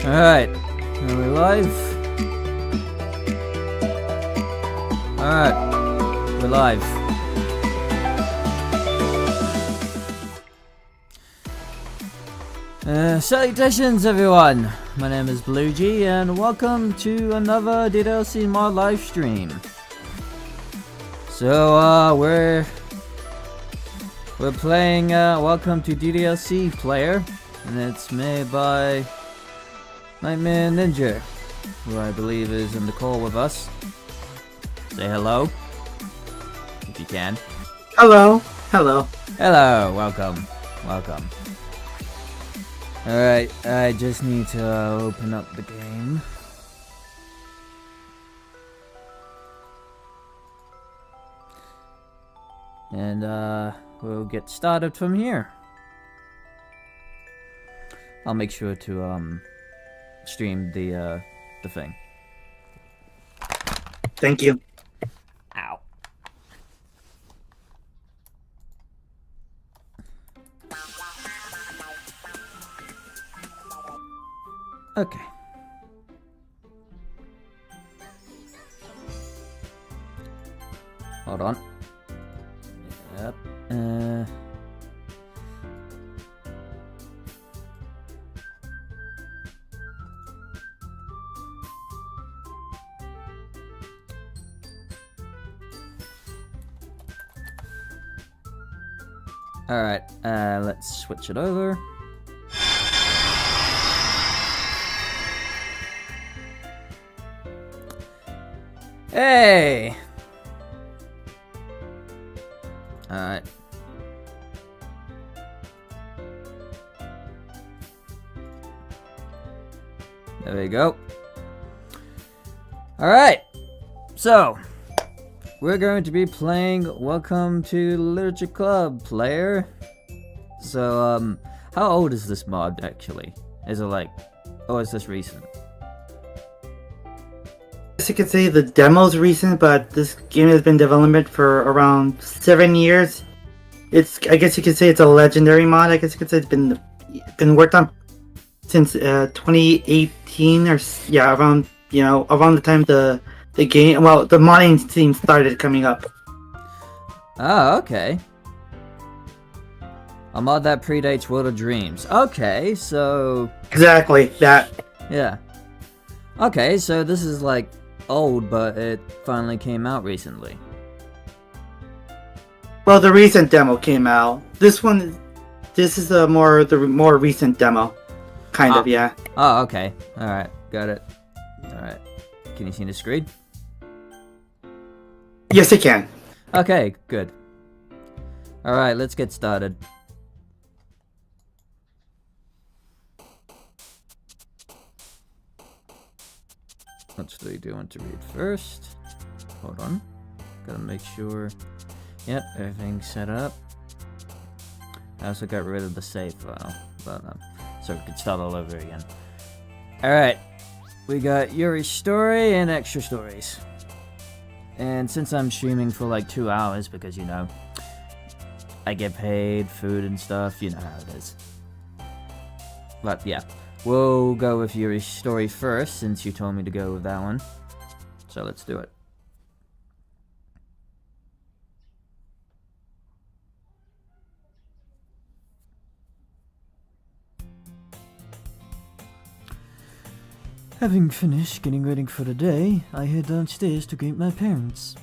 Alright, are we live? Alright, we're live. Salutations everyone! My name is BlueG and welcome to another DDLC mod live stream. So, we're playing, welcome to DDLC player, and it's made by NightmareNinja, who I believe is in the call with us. Say hello, if you can. Hello. Hello. Hello, welcome. Welcome. Alright, I just need to open up the game. And, we'll get started from here. I'll make sure to, stream the thing. Thank you. Ow. Okay. Hold on. Yep. Alright, let's switch it over. Hey! Alright. There we go. Alright. So, we're going to be playing Welcome to Literature Club player. So, how old is this mod actually? Is it like, oh, is this recent? I guess you could say the demo's recent, but this game has been in development for around 7 years. I guess you could say it's a legendary mod. I guess you could say it's been worked on since 2018 or yeah, around the time the game, well, the modding scene started coming up. Oh, okay. A mod that predates World of Dreams. Okay, so Exactly that. yeah. Okay, so this is like old, but it finally came out recently. Well, the recent demo came out. This is the more recent demo, kind of, yeah. Oh, okay. All right, got it. All right. Can you see the screen? Yes, I can. Okay, good. All right, let's get started. What do you want to read first? Hold on. Gotta make sure. Yep, everything's set up. I also got rid of the save file, but so we can start all over again. Alright, we got Yuri's story and extra stories. And since I'm streaming for like 2 hours, because you know, I get paid, food and stuff, you know how it is. But yeah, we'll go with Yuri's story first, since you told me to go with that one. So let's do it. Having finished getting ready for the day, I head downstairs to greet my parents.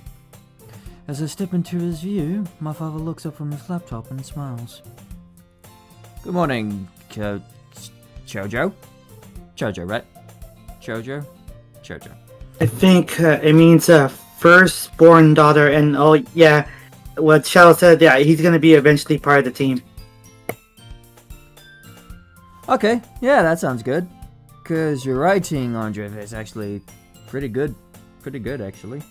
As I step into his view, my father looks up from his laptop and smiles. Good morning, Chojo? Chojo, right? Chojo? Chojo. I think it means firstborn daughter, and oh yeah, what Shadow said, yeah, he's gonna be eventually part of the team. Okay, yeah, that sounds good. Because your writing, Andre, is actually pretty good. Pretty good, actually.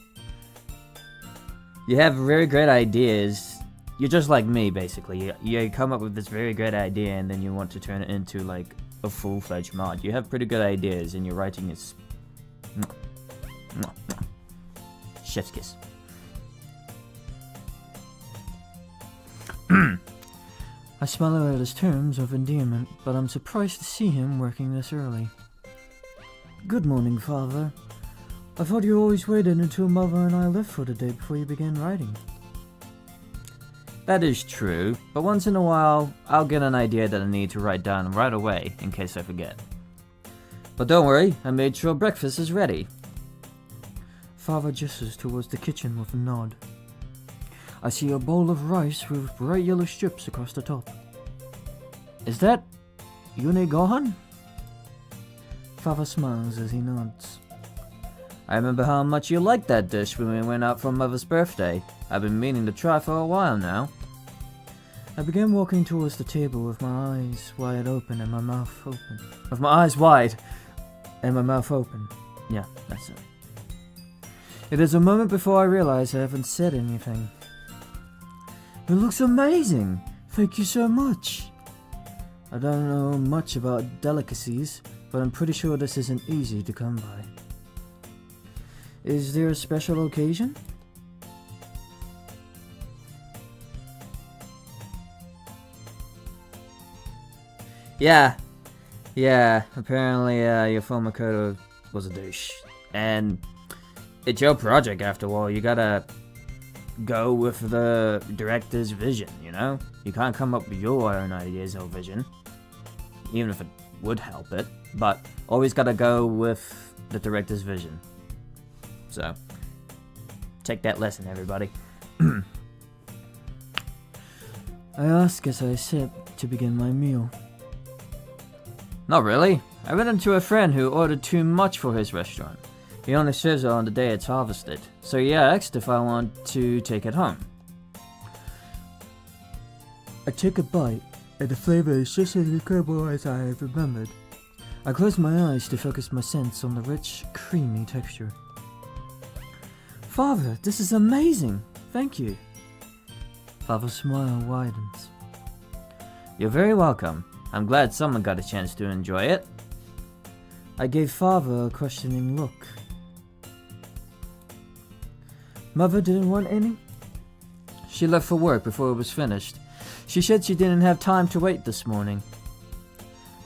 You have very great ideas. You're just like me, basically. You come up with this very great idea, and then you want to turn it into, like, a full-fledged mod. You have pretty good ideas, and your writing is... Chef's kiss. I smile at his terms of endearment, but I'm surprised to see him working this early. Good morning, Father. I thought you always waited until Mother and I left for the day before you began writing. That is true, but once in a while, I'll get an idea that I need to write down right away in case I forget. But don't worry, I made sure breakfast is ready. Father gestures towards the kitchen with a nod. I see a bowl of rice with bright yellow strips across the top. Is that Yune Gohan? Father smiles as he nods. I remember how much you liked that dish when we went out for Mother's birthday. I've been meaning to try for a while now. I began walking towards the table with my eyes wide open and my mouth open. With my eyes wide and my mouth open. Yeah, that's it. It is a moment before I realize I haven't said anything. It looks amazing! Thank you so much! I don't know much about delicacies, but I'm pretty sure this isn't easy to come by. Is there a special occasion? Yeah, apparently your former coder was a douche. And it's your project after all, you gotta go with the director's vision, you know? You can't come up with your own ideas or vision, even if it would help it, but always gotta go with the director's vision. So, take that lesson, everybody. I ask as I sit to begin my meal. Not really. I ran into a friend who ordered too much for his restaurant. He only serves it on the day it's harvested, so he asked if I want to take it home. I take a bite, and the flavor is just as incredible as I have remembered. I close my eyes to focus my sense on the rich, creamy texture. Father, this is amazing! Thank you. Father's smile widens. You're very welcome. I'm glad someone got a chance to enjoy it. I gave Father a questioning look. Mother didn't want any? She left for work before it was finished. She said she didn't have time to wait this morning.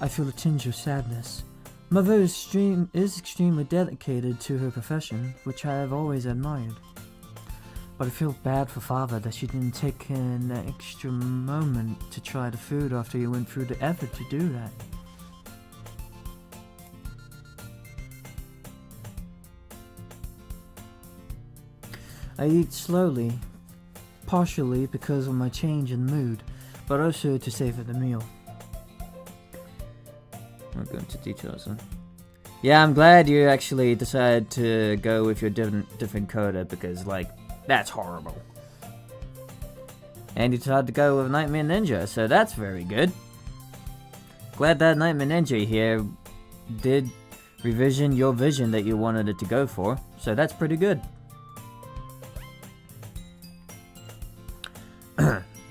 I feel a tinge of sadness. Mother is extremely dedicated to her profession, which I have always admired. But I feel bad for Father that she didn't take an extra moment to try the food after he went through the effort to do that. I eat slowly, partially because of my change in mood, but also to savor the meal. I'll go into details then. Yeah, I'm glad you actually decided to go with your different coder because, like, that's horrible. And you decided to go with NightmareNinja, so that's very good. Glad that NightmareNinja here did revision your vision that you wanted it to go for, so that's pretty good.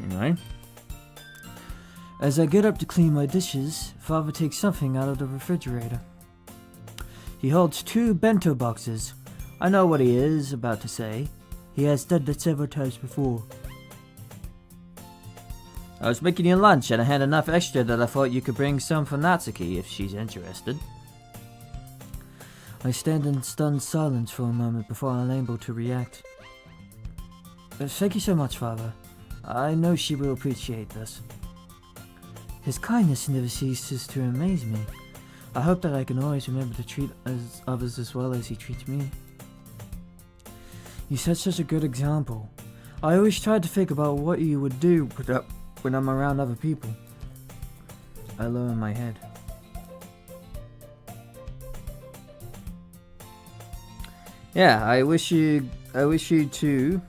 Anyway. As I get up to clean my dishes, Father takes something out of the refrigerator. He holds 2 bento boxes. I know what he is about to say. He has done that several times before. I was making you lunch and I had enough extra that I thought you could bring some for Natsuki if she's interested. I stand in stunned silence for a moment before I'm able to react. Thank you so much, Father. I know she will appreciate this. His kindness never ceases to amaze me. I hope that I can always remember to treat others as well as he treats me. You set such a good example. I always tried to think about what you would do when I'm around other people. I lower my head. Yeah, I wish you to.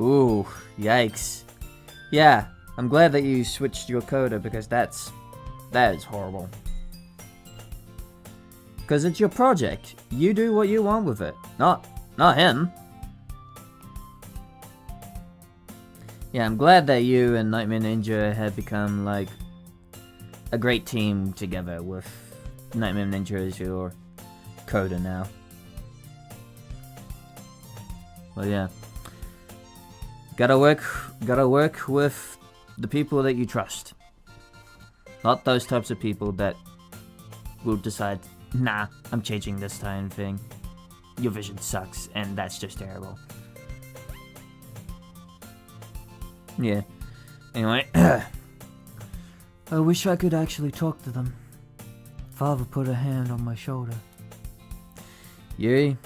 Ooh, yikes. Yeah, I'm glad that you switched your coder because that is horrible. Because it's your project. You do what you want with it. Not him. Yeah, I'm glad that you and NightmareNinja have become like a great team together with NightmareNinja as your coder now. Well, yeah. Gotta work with the people that you trust. Not those types of people that will decide, nah, I'm changing this time thing. Your vision sucks, and that's just terrible. Yeah. Anyway, I wish I could actually talk to them. Father put a hand on my shoulder. Yuri,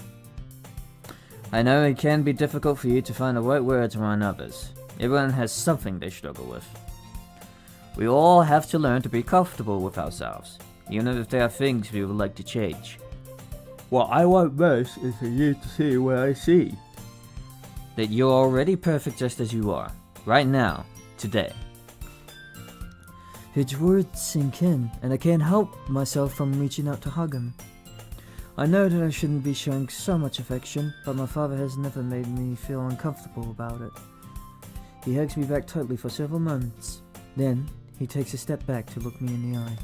I know it can be difficult for you to find the right words around others. Everyone has something they struggle with. We all have to learn to be comfortable with ourselves, even if there are things we would like to change. What I want most is for you to see what I see. That you're already perfect just as you are, right now, today. His words sink in, and I can't help myself from reaching out to hug him. I know that I shouldn't be showing so much affection, but my father has never made me feel uncomfortable about it. He hugs me back tightly for several moments. Then, he takes a step back to look me in the eye.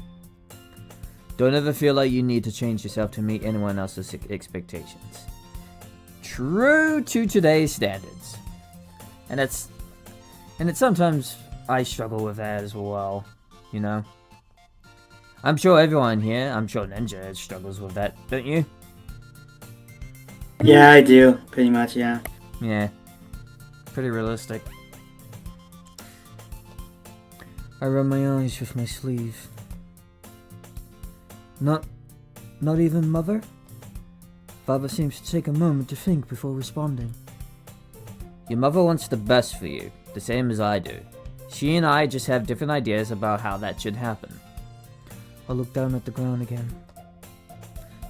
Don't ever feel like you need to change yourself to meet anyone else's expectations. True to today's standards. And it's sometimes I struggle with that as well, you know? I'm sure everyone here, I'm sure Ninja struggles with that, don't you? Yeah, I do. Pretty much, yeah. Yeah. Pretty realistic. I rub my eyes with my sleeve. Not even Mother? Father seems to take a moment to think before responding. Your mother wants the best for you, the same as I do. She and I just have different ideas about how that should happen. I look down at the ground again.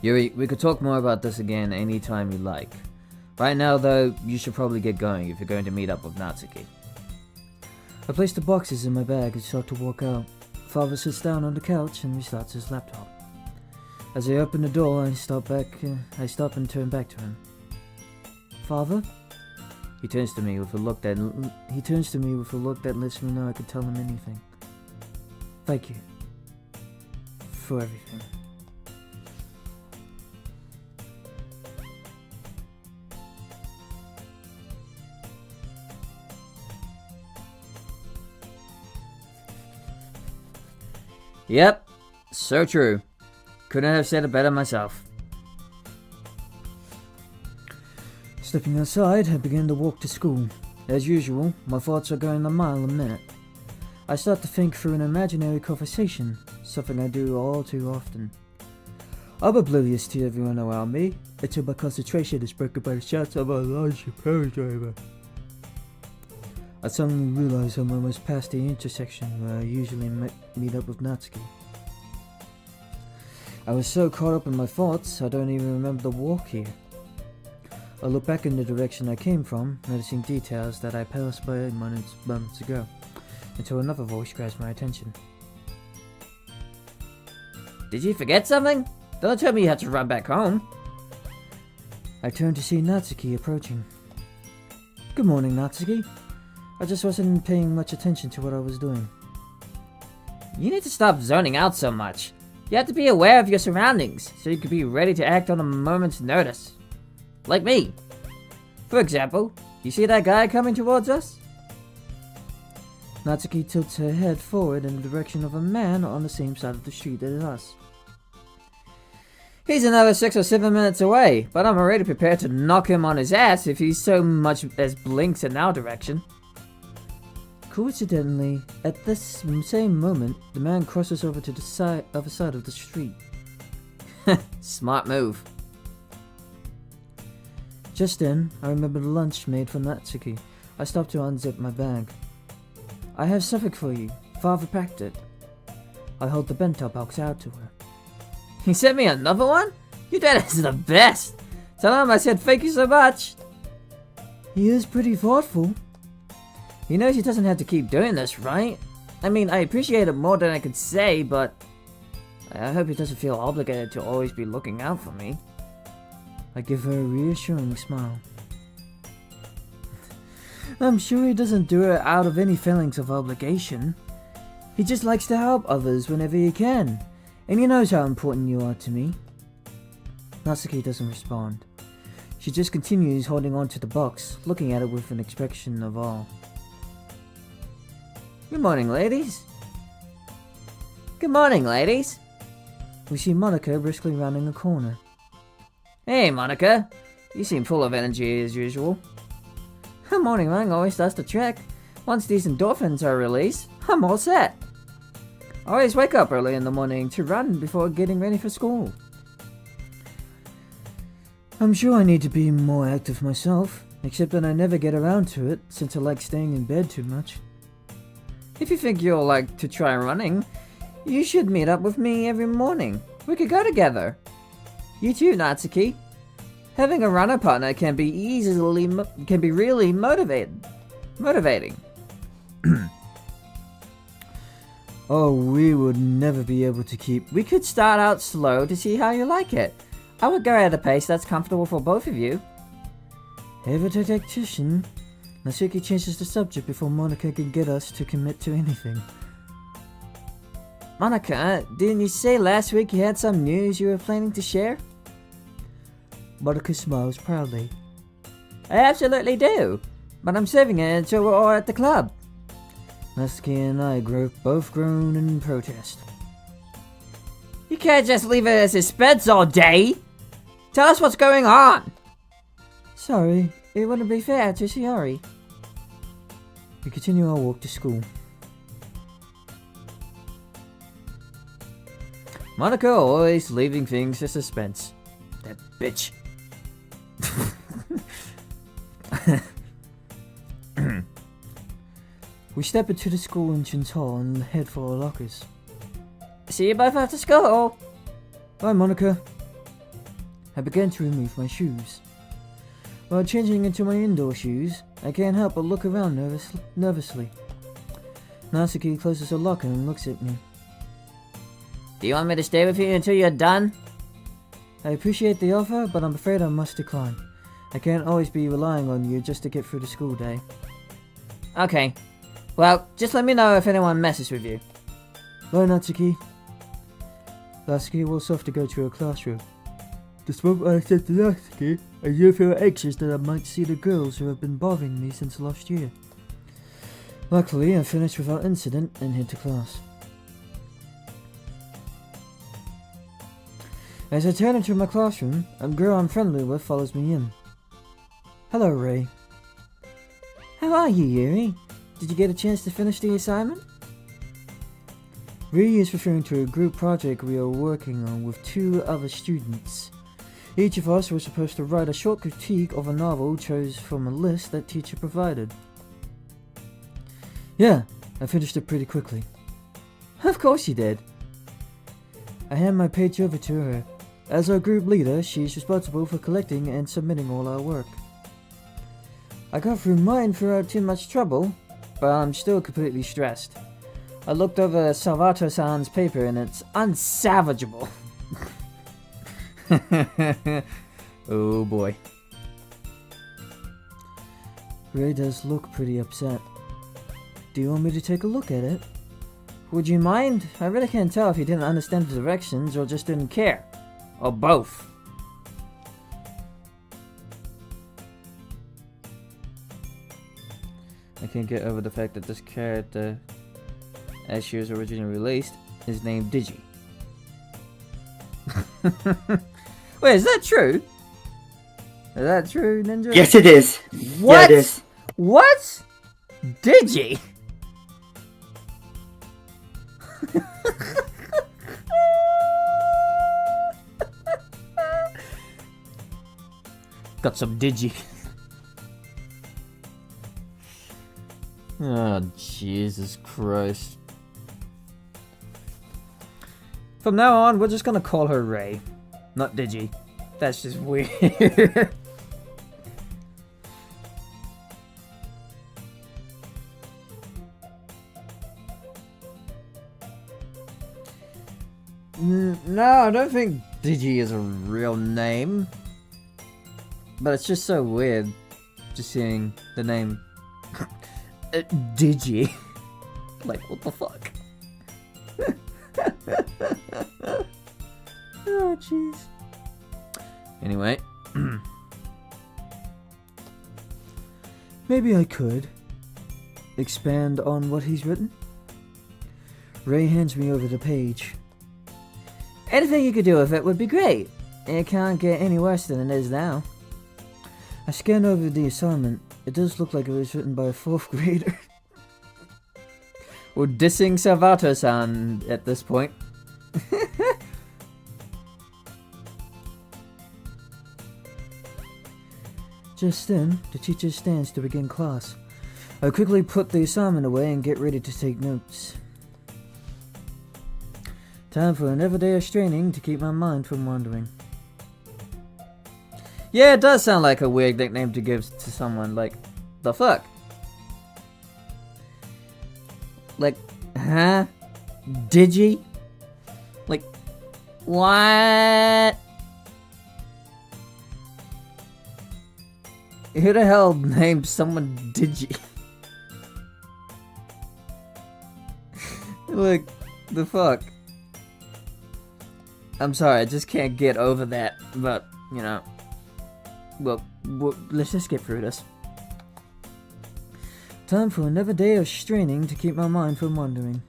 Yuri, we could talk more about this again anytime you like. Right now, though, you should probably get going if you're going to meet up with Natsuki. I place the boxes in my bag and start to walk out. Father sits down on the couch and restarts his laptop. As I open the door, I stop and turn back to him. Father? He turns to me with a look that lets me know I could tell him anything. Thank you. For everything. Yep, so true. Couldn't have said it better myself. Stepping outside, I begin to walk to school. As usual, my thoughts are going a mile a minute. I start to think through an imaginary conversation, something I do all too often. I'm oblivious to everyone around me, until my concentration is broken by the shots of a large power driver. I suddenly realize I'm almost past the intersection where I usually meet up with Natsuki. I was so caught up in my thoughts, I don't even remember the walk here. I look back in the direction I came from, noticing details that I passed by moments ago, until another voice grabs my attention. Did you forget something? Don't tell me you had to run back home. I turn to see Natsuki approaching. Good morning, Natsuki. I just wasn't paying much attention to what I was doing. You need to stop zoning out so much. You have to be aware of your surroundings, so you can be ready to act on a moment's notice. Like me. For example, you see that guy coming towards us? Natsuki tilts her head forward in the direction of a man on the same side of the street as us. He's another 6 or 7 minutes away, but I'm already prepared to knock him on his ass if he so much as blinks in our direction. Coincidentally, at this same moment, the man crosses over to the other side of the street. Smart move. Just then, I remember the lunch made for Natsuki. I stopped to unzip my bag. I have something for you. Father packed it. I hold the bento box out to her. He sent me another one? Your dad is the best. Tell him I said thank you so much. He is pretty thoughtful. He knows he doesn't have to keep doing this, right? I mean, I appreciate it more than I could say, but I hope he doesn't feel obligated to always be looking out for me. I give her a reassuring smile. I'm sure he doesn't do it out of any feelings of obligation. He just likes to help others whenever he can, and he knows how important you are to me. Natsuki doesn't respond. She just continues holding on to the box, looking at it with an expression of awe. Good morning, ladies. Good morning, ladies. We see Monica briskly rounding a corner. Hey, Monica. You seem full of energy as usual. Her morning run always does the trick. Once these endorphins are released, I'm all set. I always wake up early in the morning to run before getting ready for school. I'm sure I need to be more active myself, except that I never get around to it since I like staying in bed too much. If you think you'll like to try running, you should meet up with me every morning. We could go together. You too, Natsuki. Having a runner partner can be really motivating. Oh, we would never be able to keep. We could start out slow to see how you like it. I would go at a pace that's comfortable for both of you. Ever the tactician, Natsuki changes the subject before Monica can get us to commit to anything. Monica, didn't you say last week you had some news you were planning to share? Monica smiles proudly. I absolutely do, but I'm saving it until we're all at the club. Natsuki and I both groan in protest. You can't just leave it as suspense all day! Tell us what's going on! Sorry, it wouldn't be fair to Shiori. We continue our walk to school. Monica always leaving things to suspense. That bitch. We step into the school entrance hall and head for our lockers. See you both after school! Bye, Monica. I began to remove my shoes. While changing into my indoor shoes, I can't help but look around nervously. Natsuki closes her locker and looks at me. Do you want me to stay with you until you're done? I appreciate the offer, but I'm afraid I must decline. I can't always be relying on you just to get through the school day. Okay. Well, just let me know if anyone messes with you. Bye, Natsuki. Natsuki walks off to go to her classroom. Despite what I said to Natsuki, I do feel anxious that I might see the girls who have been bothering me since last year. Luckily, I finished without incident and head to class. As I turn into my classroom, a girl I'm friendly with follows me in. Hello, Ray. How are you, Yuri? Did you get a chance to finish the assignment? Ray is referring to a group project we are working on with 2 other students. Each of us was supposed to write a short critique of a novel chose from a list that teacher provided. Yeah, I finished it pretty quickly. Of course you did. I hand my page over to her. As our group leader, she is responsible for collecting and submitting all our work. I got through mine without too much trouble, but I'm still completely stressed. I looked over Salvatore-san's paper and it's unsavageable. Oh boy. Ray does look pretty upset. Do you want me to take a look at it? Would you mind? I really can't tell if he didn't understand the directions or just didn't care. Or both. I can't get over the fact that this character, as she was originally released, is named Digi. Wait, is that true? Is that true, Ninja? Yes, it is. What? Yeah, it is. What? Digi? Got some Digi. Oh, Jesus Christ. From now on, we're just gonna call her Ray, not Digi. That's just weird. No, I don't think Digi is a real name. But it's just so weird, just seeing the name Digi. Like, what the fuck? Oh, jeez. Anyway. Maybe I could expand on what he's written. Ray hands me over the page. Anything you could do with it would be great. It can't get any worse than it is now. I scanned over the assignment. It does look like it was written by a 4th grader. We're dissing Salvatore-san at this point. Just then, the teacher stands to begin class. I quickly put the assignment away and get ready to take notes. Time for another day of training to keep my mind from wandering. Yeah, it does sound like a weird nickname to give to someone. Like, the fuck? Like, huh? Digi? Like, what? Who the hell named someone Digi? Like, the fuck? I'm sorry, I just can't get over that, but, you know. Well, let's just get through this. Time for another day of straining to keep my mind from wandering.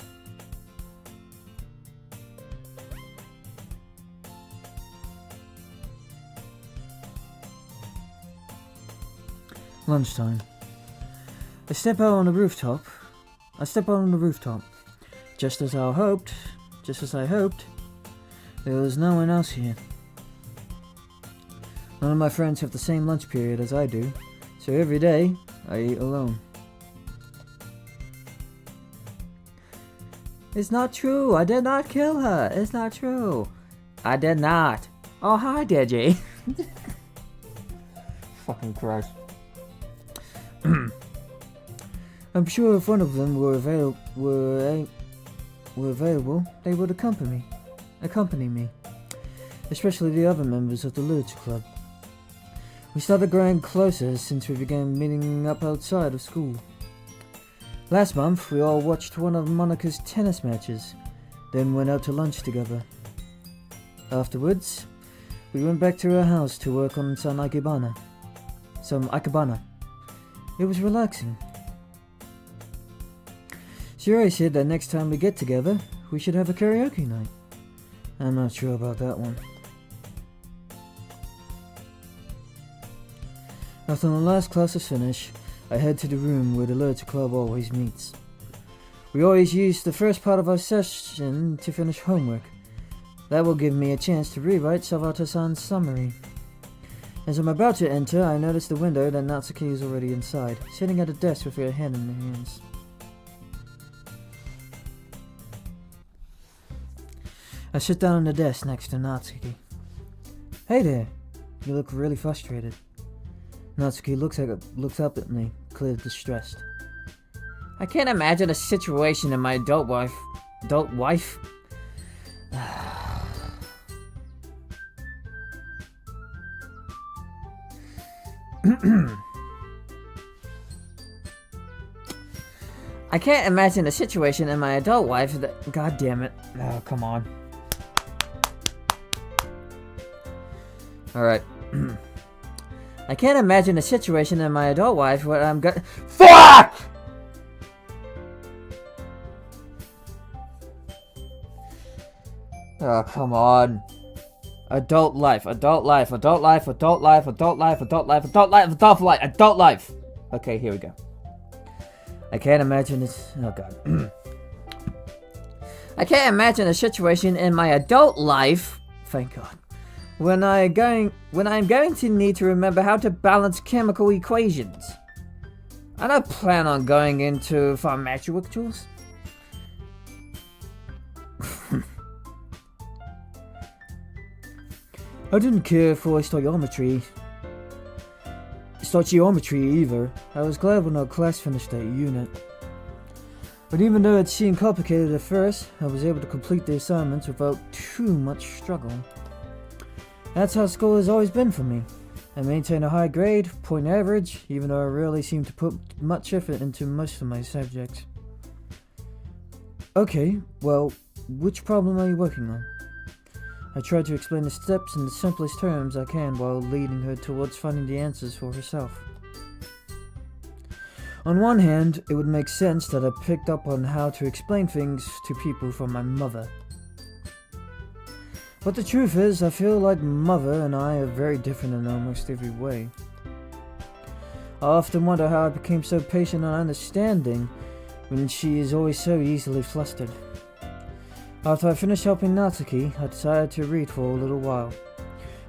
Lunchtime. I step out on the rooftop. Just as I hoped, there was no one else here. None of my friends have the same lunch period as I do, so every day I eat alone. It's not true. I did not kill her. It's not true. I did not. Oh, hi, Digi. Fucking Christ. I'm sure if one of them were available, they would accompany me, especially the other members of the literature club. We started growing closer since we began meeting up outside of school. Last month, we all watched one of Monica's tennis matches, then went out to lunch together. Afterwards, we went back to her house to work on some ikebana. It was relaxing. Shirai said that next time we get together, we should have a karaoke night. I'm not sure about that one. After the last class is finished, I head to the room where the literature club always meets. We always use the first part of our session to finish homework. That will give me a chance to rewrite Salvatore-san's summary. As I'm about to enter, I notice the window that Natsuki is already inside, sitting at a desk with her hand in her hands. I sit down on the desk next to Natsuki. Hey there, you look really frustrated. Natsuki looks up at me, clearly distressed. I can't imagine a situation in my adult wife. I can't imagine a situation in my adult life that. God damn it. Oh, come on. Alright. I can't imagine a situation in my adult life where I'm go- FUCK! Oh, come on. Adult life. Okay, here we go. I can't imagine this. Oh, God. I can't imagine a situation in my adult life. Thank God. When I'm going to need to remember how to balance chemical equations. I don't plan on going into pharmaceuticals. I didn't care for stoichiometry either. I was glad when our class finished that unit. But even though it seemed complicated at first, I was able to complete the assignments without too much struggle. That's how school has always been for me. I maintain a high grade, point average, even though I rarely seem to put much effort into most of my subjects. Okay, well, which problem are you working on? I tried to explain the steps in the simplest terms I can while leading her towards finding the answers for herself. On one hand, it would make sense that I picked up on how to explain things to people from my mother. But the truth is, I feel like Mother and I are very different in almost every way. I often wonder how I became so patient and understanding when she is always so easily flustered. After I finished helping Natsuki, I decided to read for a little while.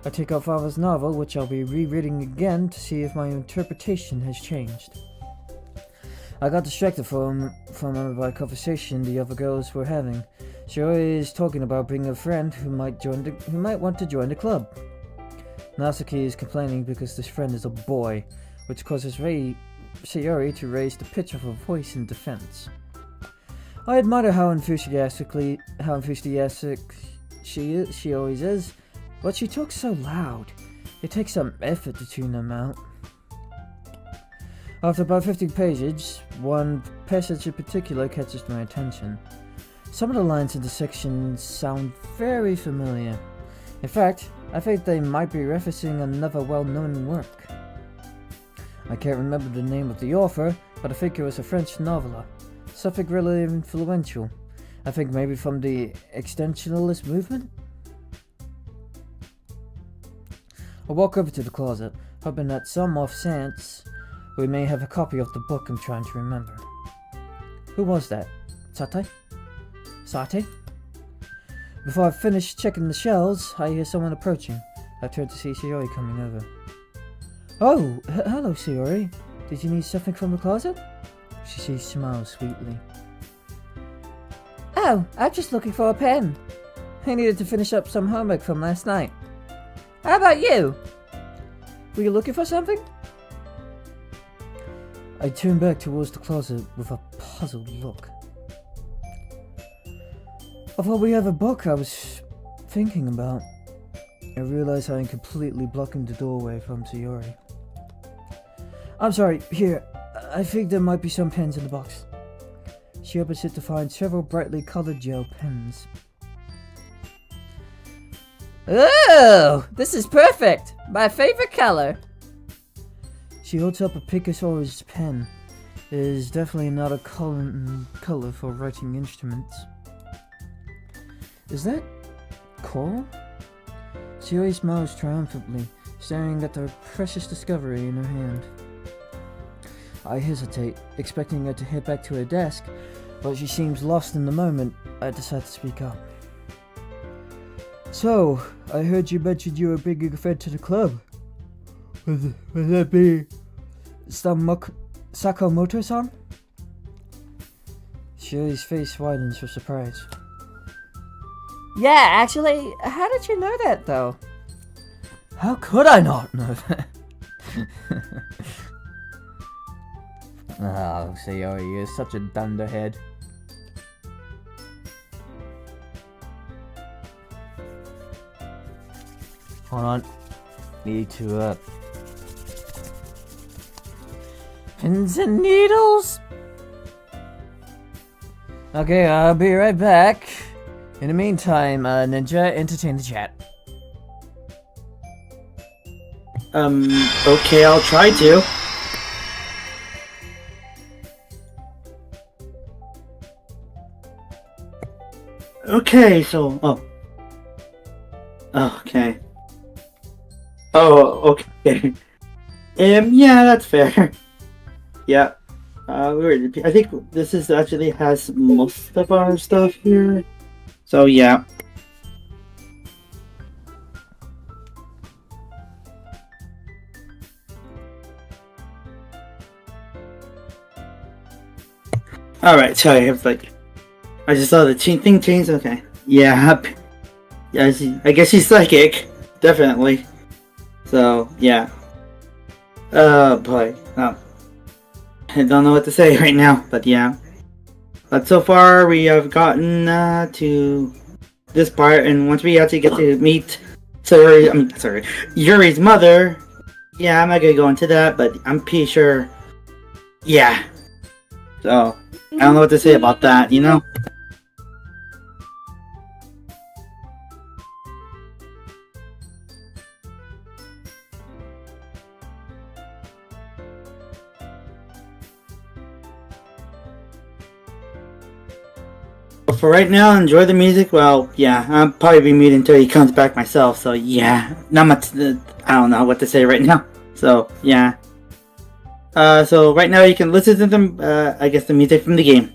I take up Father's novel, which I'll be rereading again to see if my interpretation has changed. I got distracted from a conversation the other girls were having. She is talking about bringing a friend who might want to join the club. Natsuki is complaining because this friend is a boy, which causes Sayori to raise the pitch of her voice in defense. I admire how enthusiastic she always is, but she talks so loud. It takes some effort to tune them out. After about 50 pages, one passage in particular catches my attention. Some of the lines in the section sound very familiar. In fact, I think they might be referencing another well-known work. I can't remember the name of the author, but I think it was a French noveler. Something really influential. I think maybe from the extensionalist movement? I walk over to the closet, hoping that some off chance we may have a copy of the book I'm trying to remember. Who was that? Sate? Before I finish checking the shelves, I hear someone approaching. I turn to see Sayori coming over. Oh, hello Sayori. Did you need something from the closet? She smiles sweetly. Oh, I'm just looking for a pen. I needed to finish up some homework from last night. How about you? Were you looking for something? I turn back towards the closet with a puzzled look. I thought we have a book I was thinking about. I realize I am completely blocking the doorway from Sayori. I'm sorry, here. I think there might be some pens in the box. She opens it to find several brightly colored gel pens. Oh, this is perfect! My favorite color! She holds up a Picus orange pen. It is definitely not a color for writing instruments. Is that coral? Sayori smiles triumphantly, staring at the precious discovery in her hand. I hesitate, expecting her to head back to her desk, but she seems lost in the moment. I decide to speak up. So, I heard you mentioned you were bringing a friend to the club. Would that be Sakamoto-san? Sayori's face widens for surprise. Yeah, actually, how did you know that, though? How could I not know that? Oh, Sayori, you're such a dunderhead. Hold on. Need to, pins and needles? Okay, I'll be right back. In the meantime, Ninja, entertain the chat. Okay, I'll try to. Okay, so, okay. Oh, okay. Yeah, that's fair. Yeah. I think this is actually has most of our stuff here. So, yeah. Alright, so I have I just saw the thing change, okay. Yeah, yeah, I guess she's psychic. Definitely. So, yeah. Boy. I don't know what to say right now, but yeah. But so far, we have gotten to this part, and once we actually get to meet Yuri's mother, yeah, I'm not gonna go into that, but I'm pretty sure, yeah. So, I don't know what to say about that, you know? But for right now, enjoy the music. Well, yeah, I'll probably be muted until he comes back myself. So yeah, not much. I don't know what to say right now. So yeah. So right now you can listen to them. I guess the music from the game.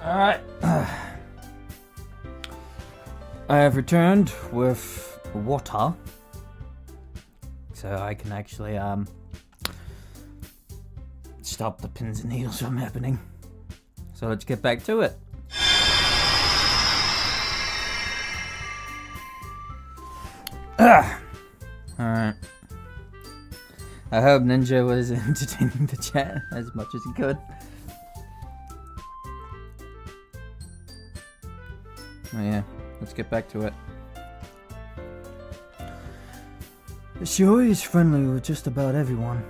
Alright. I have returned with water. So I can actually stop the pins and needles from happening. So let's get back to it. Alright. I hope Ninja was entertaining the chat as much as he could. Oh yeah, let's get back to it. Shiori is friendly with just about everyone,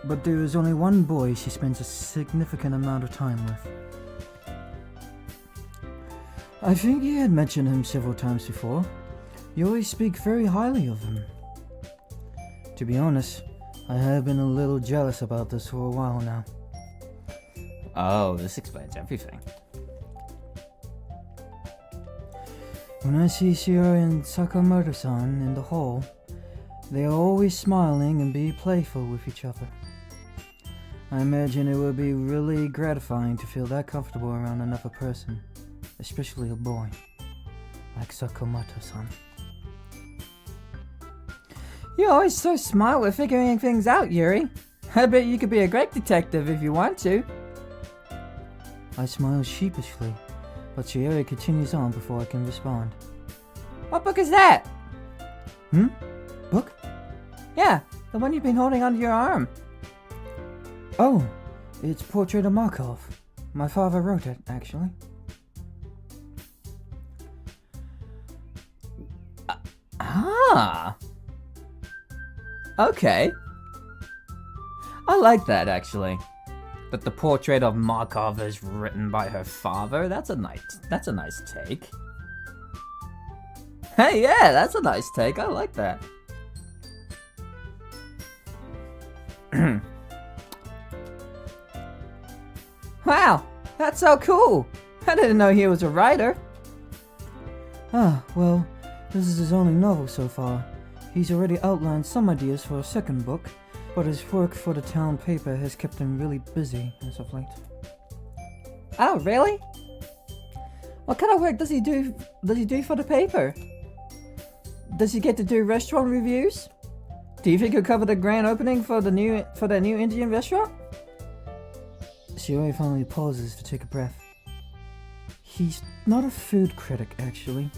but there is only one boy she spends a significant amount of time with. I think he had mentioned him several times before. You always speak very highly of him. To be honest, I have been a little jealous about this for a while now. Oh, this explains everything. When I see Shiori and Sakamoto-san in the hall, they are always smiling and be playful with each other. I imagine it would be really gratifying to feel that comfortable around another person, especially a boy, like Sakamoto-san. You're always so smart with figuring things out, Yuri. I bet you could be a great detective if you want to. I smile sheepishly, but Shiori continues on before I can respond. What book is that? Book? Yeah, the one you've been holding under your arm. Oh, it's Portrait of Markov. My father wrote it, actually. Ah. Okay. I like that, actually. That the Portrait of Markov is written by her father. That's a nice take. Hey, yeah, that's a nice take. I like that. Wow, that's so cool. I didn't know he was a writer. Ah, well, this is his only novel so far. He's already outlined some ideas for a second book, but his work for the town paper has kept him really busy as of late. Oh, really? What kind of work does he do for the paper? Does he get to do restaurant reviews? Do you think he'll cover the grand opening for the new Indian restaurant? Shiori finally pauses to take a breath. He's not a food critic, actually.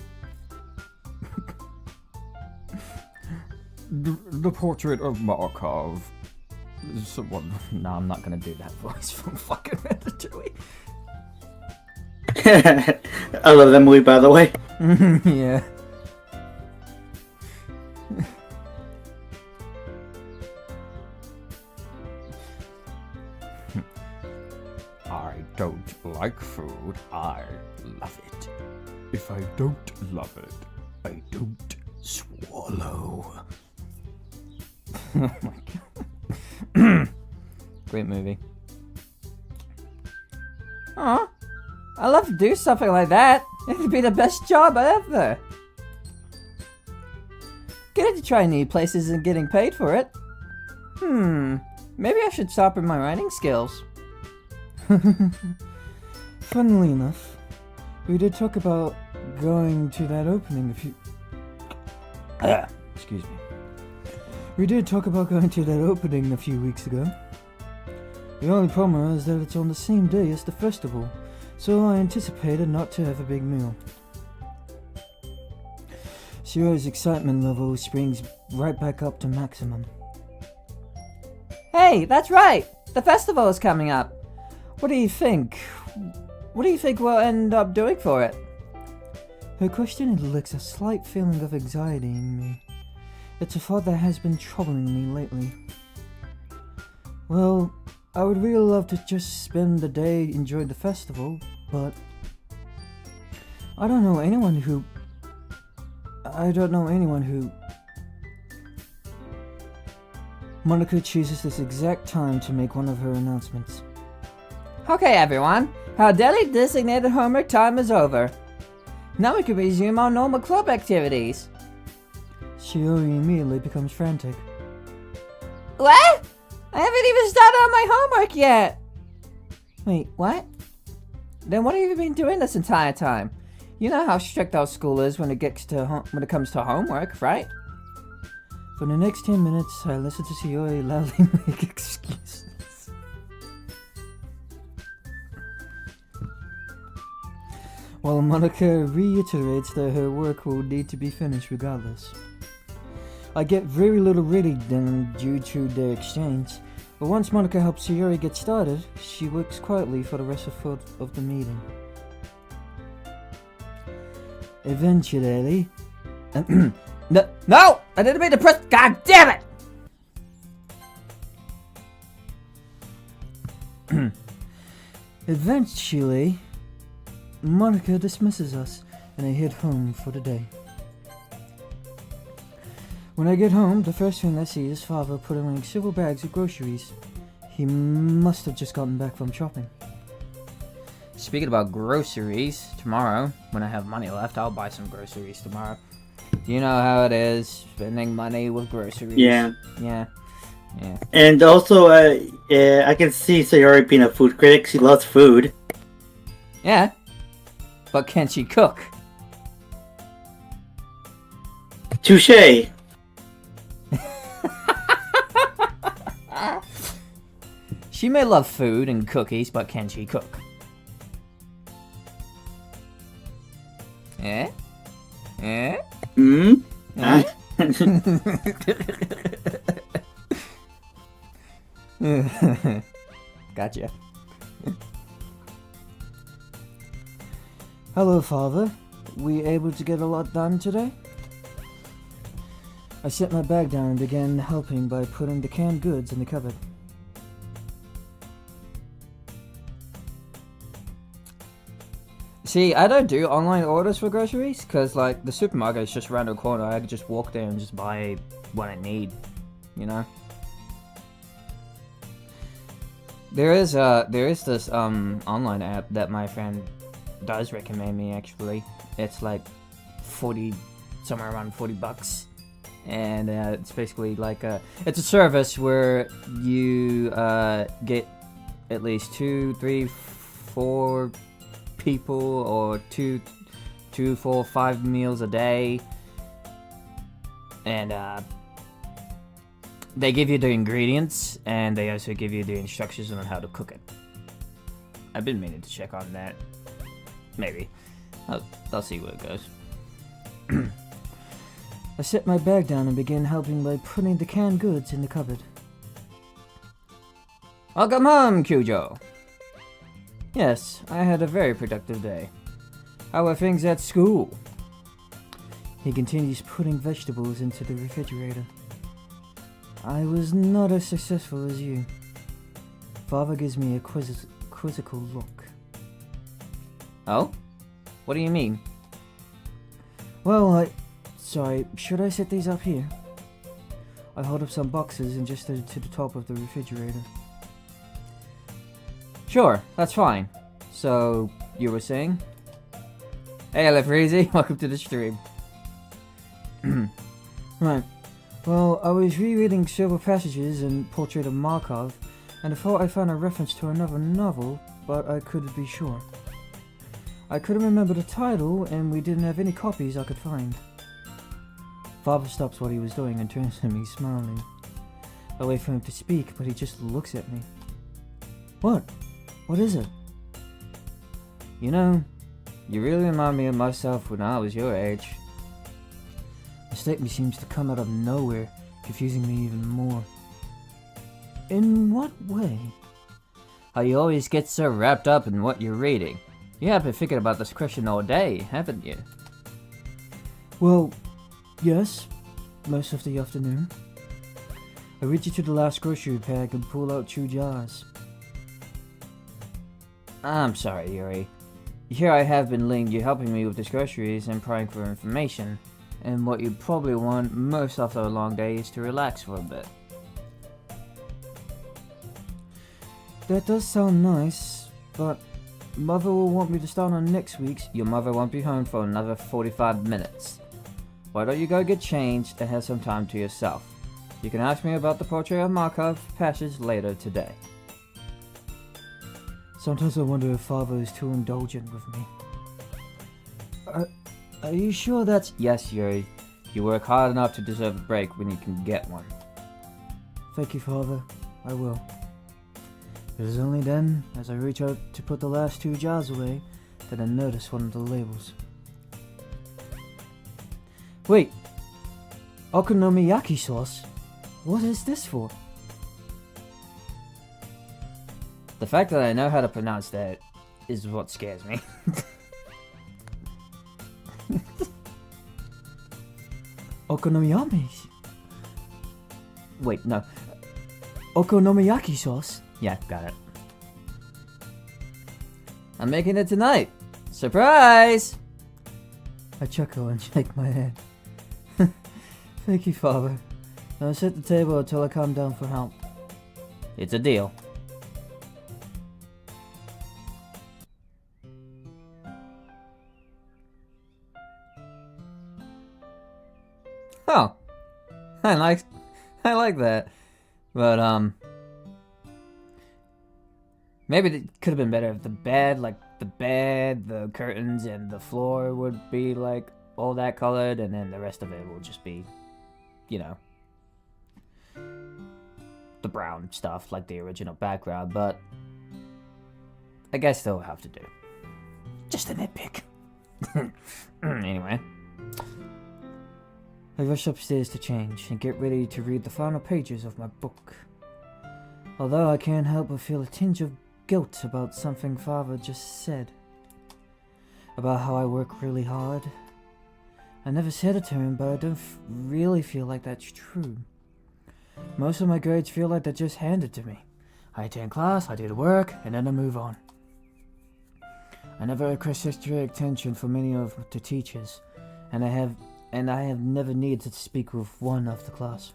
The Portrait of Markov. Someone. No, I'm not gonna do that voice from fucking Ratatouille. I love that movie, by the way. Yeah. I don't like food, I love it. If I don't love it, I don't swallow. Oh my god. Great movie. Aw, I love to do something like that. It'd be the best job ever. Getting to try new places and getting paid for it. Maybe I should sharpen my writing skills. Funnily enough, we did talk about going to that opening a few... Excuse me. We did talk about going to that opening a few weeks ago. The only problem is that it's on the same day as the festival, so I anticipated not to have a big meal. Shiori's excitement level springs right back up to maximum. Hey, that's right! The festival is coming up. What do you think? What do you think we'll end up doing for it? Her question elicits a slight feeling of anxiety in me. It's a thought that has been troubling me lately. Well, I would really love to just spend the day enjoying the festival, but I don't know anyone who... Monica chooses this exact time to make one of her announcements. Okay, everyone. Our daily designated homework time is over. Now we can resume our normal club activities. Shiori immediately becomes frantic. What? I haven't even started on my homework yet. Wait, what? Then what have you been doing this entire time? You know how strict our school is when it comes to homework, right? For the next 10 minutes, I listen to Shiori loudly make excuses. While Monica reiterates that her work will need to be finished regardless. I get very little reading done due to their exchange, but once Monica helps Shiori get started, she works quietly for the rest of the meeting. Eventually... No! I didn't mean to press... God damn it! Eventually, Monica dismisses us, and I head home for the day. When I get home, the first thing I see is Father putting away several bags of groceries. He must have just gotten back from shopping. Speaking about groceries, tomorrow, when I have money left, I'll buy some groceries tomorrow. You know how it is, spending money with groceries. Yeah. Yeah. Yeah. And also, I can see Sayori being a food critic. She loves food. Yeah. But can she cook? Touche. She may love food and cookies, but can she cook? Eh? Eh? Hmm? Eh? Gotcha. Hello, Father. We able to get a lot done today? I set my bag down and began helping by putting the canned goods in the cupboard. See, I don't do online orders for groceries, because, like, the supermarket is just around the corner. I could just walk there and just buy what I need, you know? There is this, online app that my friend does recommend me, actually. It's, like, somewhere around $40. And, it's basically like it's a service where you, get at least 2, 3, 4... people or 2, 4, 5 meals a day, and they give you the ingredients and they also give you the instructions on how to cook it. I've been meaning to check on that. Maybe I'll see where it goes. I set my bag down and began helping by putting the canned goods in the cupboard. Welcome home, Kyujo. Yes, I had a very productive day. How are things at school? He continues putting vegetables into the refrigerator. I was not as successful as you. Father gives me a quizzical look. Oh? What do you mean? Well, Sorry, should I set these up here? I hold up some boxes and just to the top of the refrigerator. Sure, that's fine. So, you were saying? Hey, Freezy, welcome to the stream. Right. Well, I was rereading several passages in Portrait of Markov, and I thought I found a reference to another novel, but I couldn't be sure. I couldn't remember the title, and we didn't have any copies I could find. Father stops what he was doing and turns to me, smiling. I wait for him to speak, but he just looks at me. What? What is it? You know, you really remind me of myself when I was your age. The statement seems to come out of nowhere, confusing me even more. In what way? How you always get so wrapped up in what you're reading. You have been thinking about this question all day, haven't you? Well, yes, most of the afternoon. I reach into the last grocery bag and pull out 2 jars. I'm sorry, Yuri. Here I have been letting you helping me with these groceries and prying for information, and what you probably want most after a long day is to relax for a bit. That does sound nice, but Mother will want me to start on next week's. Your mother won't be home for another 45 minutes. Why don't you go get changed and have some time to yourself? You can ask me about the Portrait of Markov passage later today. Sometimes I wonder if Father is too indulgent with me. Are you sure that's... Yes, Yuri. You work hard enough to deserve a break when you can get one. Thank you, Father. I will. It is only then, as I reach out to put the last 2 jars away, that I notice one of the labels. Wait! Okonomiyaki sauce? What is this for? The fact that I know how to pronounce that is what scares me. Okonomiyaki... Wait, no. Okonomiyaki sauce? Yeah, got it. I'm making it tonight! Surprise! I chuckle and shake my head. Thank you, Father. Now set the table until I come down for help. It's a deal. Oh, I like that, but maybe it could have been better if the bed, the curtains, and the floor would be like all that colored, and then the rest of it will just be, you know, the brown stuff like the original background. But I guess they'll have to do. Just a nitpick. Anyway. I rush upstairs to change and get ready to read the final pages of my book. Although I can't help but feel a tinge of guilt about something Father just said. About how I work really hard. I never said it to him, but I don't really feel like that's true. Most of my grades feel like they're just handed to me. I attend class, I do the work, and then I move on. I never requested extra attention from any of the teachers, and I have never needed to speak with one of the class.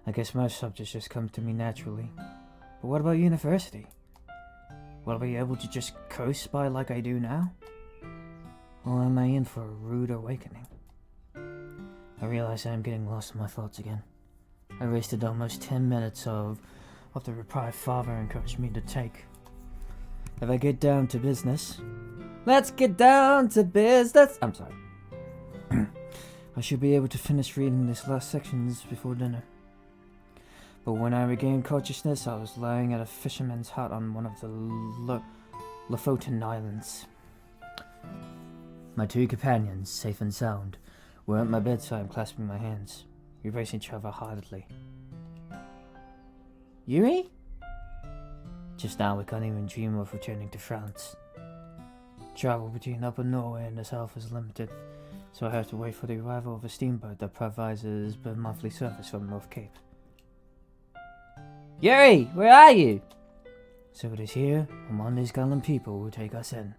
I guess most subjects just come to me naturally. But what about university? Will I be able to just coast by like I do now? Or am I in for a rude awakening? I realize I am getting lost in my thoughts again. I wasted almost 10 minutes of the reply Father encouraged me to take. If I get down to business... Let's get down to business! I'm sorry. I should be able to finish reading this last sections before dinner. But when I regained consciousness, I was lying at a fisherman's hut on one of the Lofoten Islands. My two companions, safe and sound, were at my bedside clasping my hands, embracing each other heartedly. Yuri? Just now we can't even dream of returning to France. Travel between Upper Norway and the south is limited, so I have to wait for the arrival of a steamboat that provides us with monthly service from North Cape. Yuri, where are you? So it is here, among these gallant people who take us in,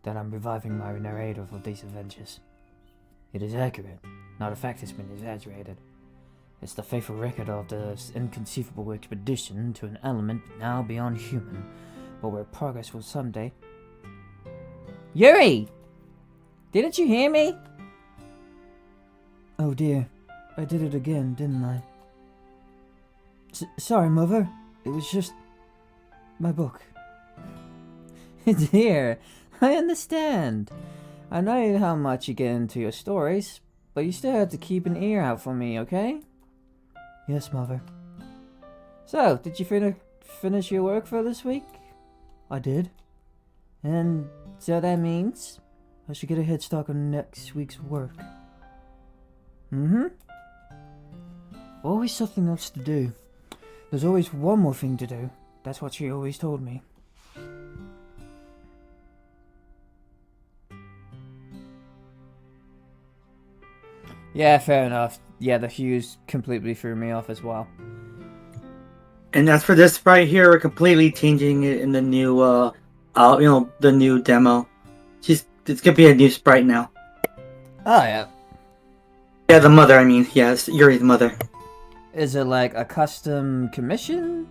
that I'm reviving my narrative of these adventures. It is accurate, not a fact that's been exaggerated. It's the faithful record of this inconceivable expedition to an element now beyond human, but where progress will someday... Yuri! Didn't you hear me? Oh dear, I did it again, didn't I? Sorry, Mother. It was just... my book. Dear, I understand. I know how much you get into your stories, but you still have to keep an ear out for me, okay? Yes, Mother. So, did you finish your work for this week? I did. And so that means? I should get a head start on next week's work. Mm-hmm. Always something else to do. There's always one more thing to do. That's what she always told me. Yeah, fair enough. Yeah, the hues completely threw me off as well. And as for this sprite here, we're completely changing it in the new, the new demo. It's gonna be a new sprite now. Oh, yeah. Yeah, the mother, I mean. Yes, Yuri's mother. Is it like a custom commission?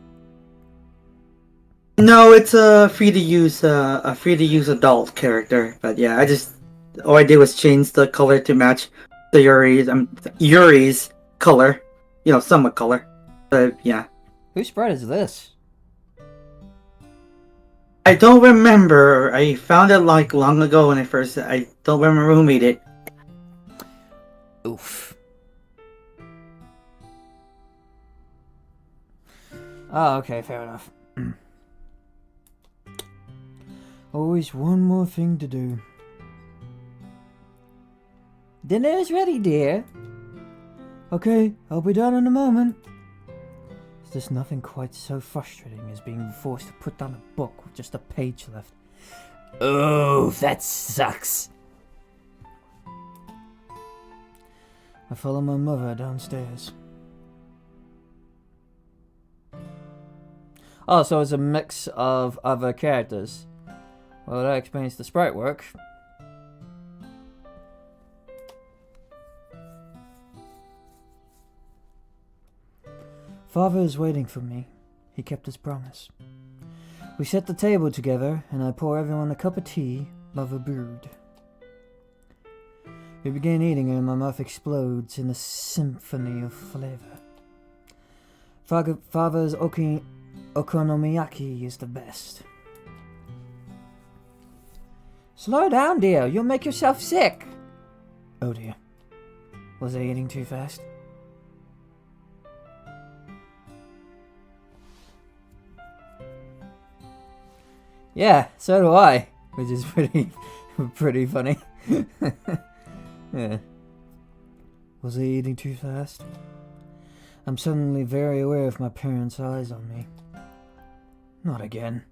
No, it's a free to use adult character. But yeah, all I did was change the color to match the Yuri's color. Somewhat color. But yeah. Whose sprite is this? I don't remember. I found it long ago when I don't remember who made it. Oof. Oh, okay, fair enough. Always one more thing to do. Dinner is ready, dear. Okay, I'll be done in a moment. There's nothing quite so frustrating as being forced to put down a book with just a page left. Oh, that sucks. I follow my mother downstairs. Oh, so it's a mix of other characters. Well, that explains the sprite work. Father is waiting for me. He kept his promise. We set the table together, and I pour everyone a cup of tea, Mother brewed. We begin eating, and my mouth explodes in a symphony of flavor. Father's okonomiyaki is the best. Slow down, dear. You'll make yourself sick. Oh dear. Was I eating too fast? Yeah, so do I. Which is pretty funny. Yeah. Was I eating too fast? I'm suddenly very aware of my parents' eyes on me. Not again.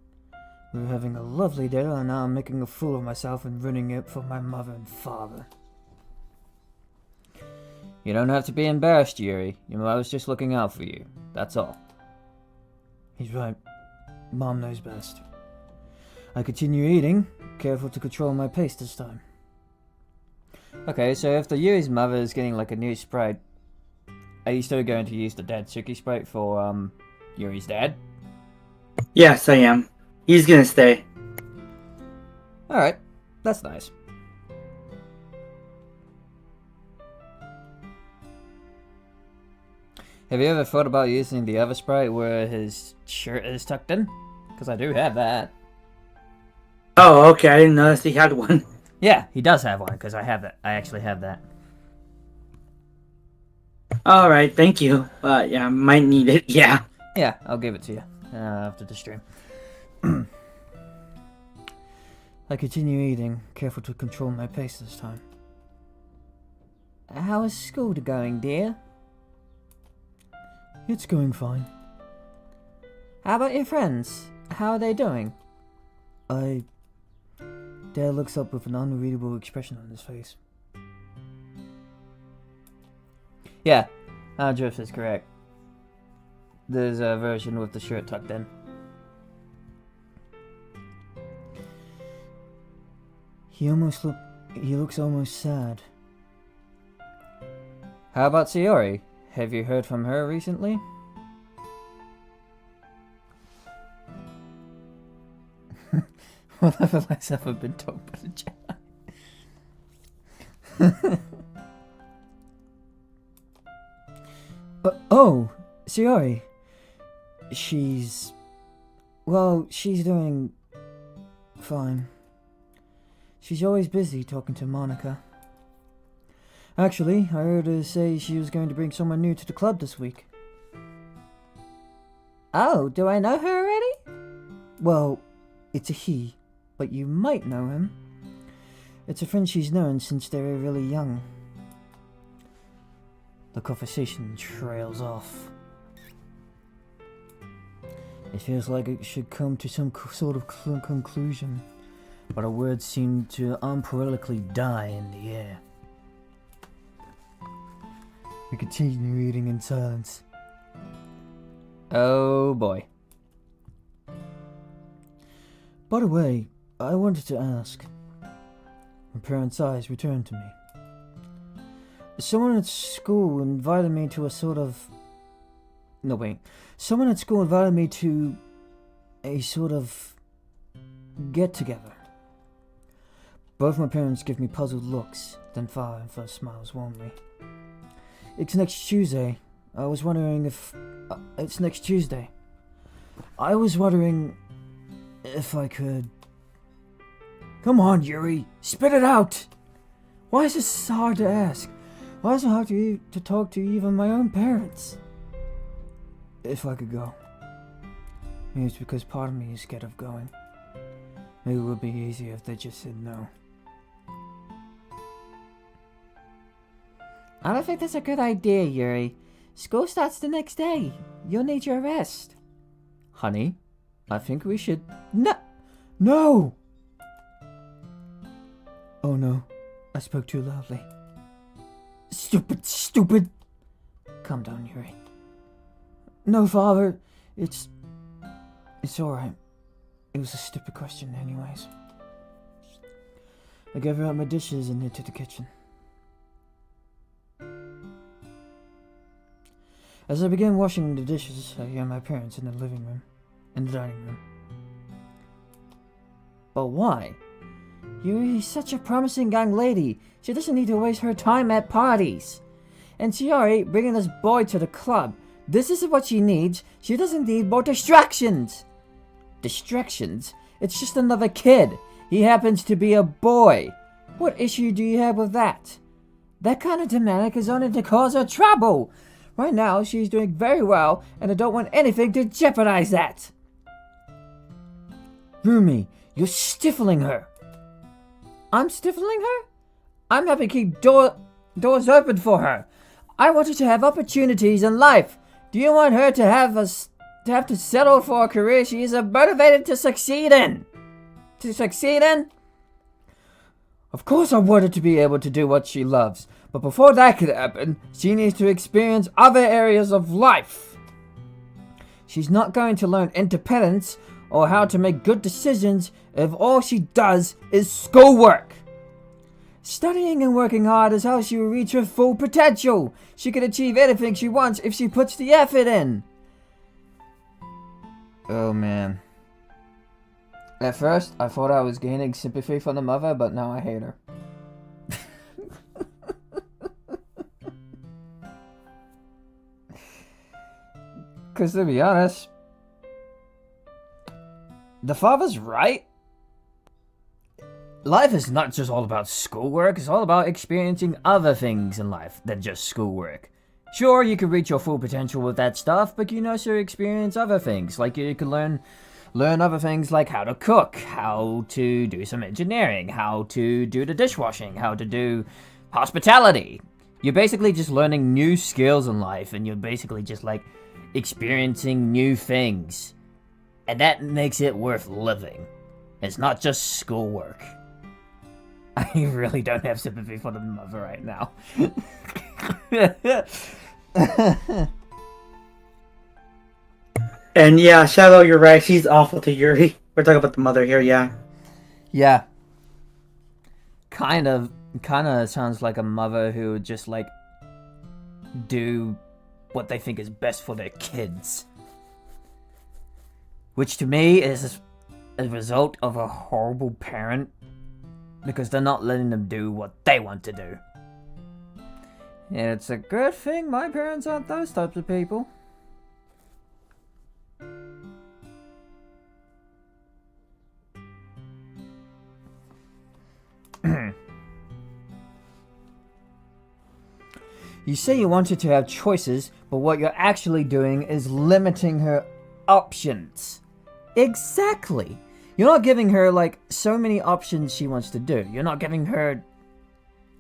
We were having a lovely dinner, and now I'm making a fool of myself and ruining it for my mother and father. You don't have to be embarrassed, Yuri. Your mother's just looking out for you. That's all. He's right. Mom knows best. I continue eating, careful to control my pace this time. Okay, so if the Yuri's mother is getting like a new sprite, are you still going to use the Datsuki sprite for Yuri's dad? Yes, I am. He's gonna stay. Alright, that's nice. Have you ever thought about using the other sprite where his shirt is tucked in? Because I do have that. Oh, okay. I didn't notice he had one. Yeah, he does have one, because I have that. I actually have that. Alright, thank you. Yeah, might need it. Yeah. Yeah, I'll give it to you after the stream. I continue eating, careful to control my pace this time. How is school going, dear? It's going fine. How about your friends? How are they doing? Dad looks up with an unreadable expression on his face. Yeah, Drift is correct. There's a version with the shirt tucked in. He looks almost sad. How about Sayori? Have you heard from her recently? What have I ever been told by the Jedi? Oh, Sayori. She's doing fine. She's always busy talking to Monica. Actually, I heard her say she was going to bring someone new to the club this week. Oh, do I know her already? Well, it's a he, but you might know him. It's a friend she's known since they were really young. The conversation trails off. It feels like it should come to some sort of conclusion, but our words seem to unprosaically die in the air. We continue eating in silence. Oh boy. By the way, I wanted to ask. My parents' eyes returned to me. Someone at school invited me to a sort of... No, wait. Someone at school invited me to a sort of get-together. Both my parents give me puzzled looks, then Father first smiles warmly. It's next Tuesday. I was wondering if... it's next Tuesday. I was wondering if I could... Come on, Yuri! Spit it out! Why is this so hard to ask? Why is it hard to talk to even my own parents? If I could go. Maybe it's because part of me is scared of going. Maybe it would be easier if they just said no. I don't think that's a good idea, Yuri. School starts the next day. You'll need your rest. Honey, I think we should... No! Oh no, I spoke too loudly. Stupid! Calm down, Yuri. No, Father, it's alright. It was a stupid question anyways. I gave her out my dishes and hid to the kitchen. As I begin washing the dishes, I hear my parents in the dining room. But why? Yuri's such a promising young lady. She doesn't need to waste her time at parties. And Chiari bringing this boy to the club. This isn't what she needs. She doesn't need more distractions. Distractions? It's just another kid. He happens to be a boy. What issue do you have with that? That kind of dynamic is only to cause her trouble. Right now, she's doing very well, and I don't want anything to jeopardize that. Rumi, you're stifling her. I'm stifling her? I'm happy to keep doors open for her. I want her to have opportunities in life. Do you want her to have to settle for a career she is motivated to succeed in? Of course I want her to be able to do what she loves, but before that could happen, she needs to experience other areas of life. She's not going to learn independence or how to make good decisions if all she does is schoolwork. Studying and working hard is how she will reach her full potential. She can achieve anything she wants if she puts the effort in. Oh man. At first, I thought I was gaining sympathy for the mother, but now I hate her. Because to be honest, the father's right. Life is not just all about schoolwork, it's all about experiencing other things in life than just schoolwork. Sure, you can reach your full potential with that stuff, but you can also experience other things. Like you can learn other things like how to cook, how to do some engineering, how to do the dishwashing, how to do hospitality. You're basically just learning new skills in life, and you're basically just like experiencing new things. And that makes it worth living. It's not just schoolwork. I really don't have sympathy for the mother right now. And yeah, Shadow, you're right. She's awful to Yuri. We're talking about the mother here, yeah. Yeah. Kind of sounds like a mother who would just like do what they think is best for their kids. Which to me is a result of a horrible parent, because they're not letting them do what they want to do. And it's a good thing my parents aren't those types of people. You say you want her to have choices, but what you're actually doing is limiting her options. Exactly. You're not giving her, like, so many options she wants to do. You're not giving her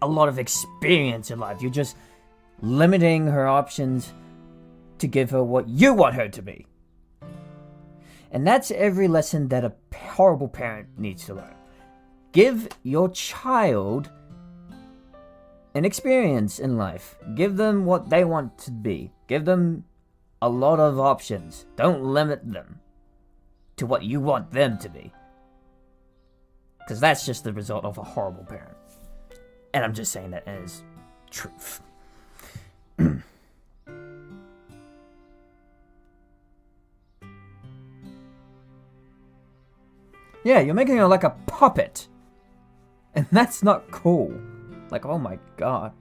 a lot of experience in life. You're just limiting her options to give her what you want her to be. And that's every lesson that a horrible parent needs to learn. Give your child an experience in life. Give them what they want to be. Give them a lot of options. Don't limit them to what you want them to be. Because that's just the result of a horrible parent. And I'm just saying that as truth. Yeah, you're making her like a puppet. And that's not cool. Like, oh my god.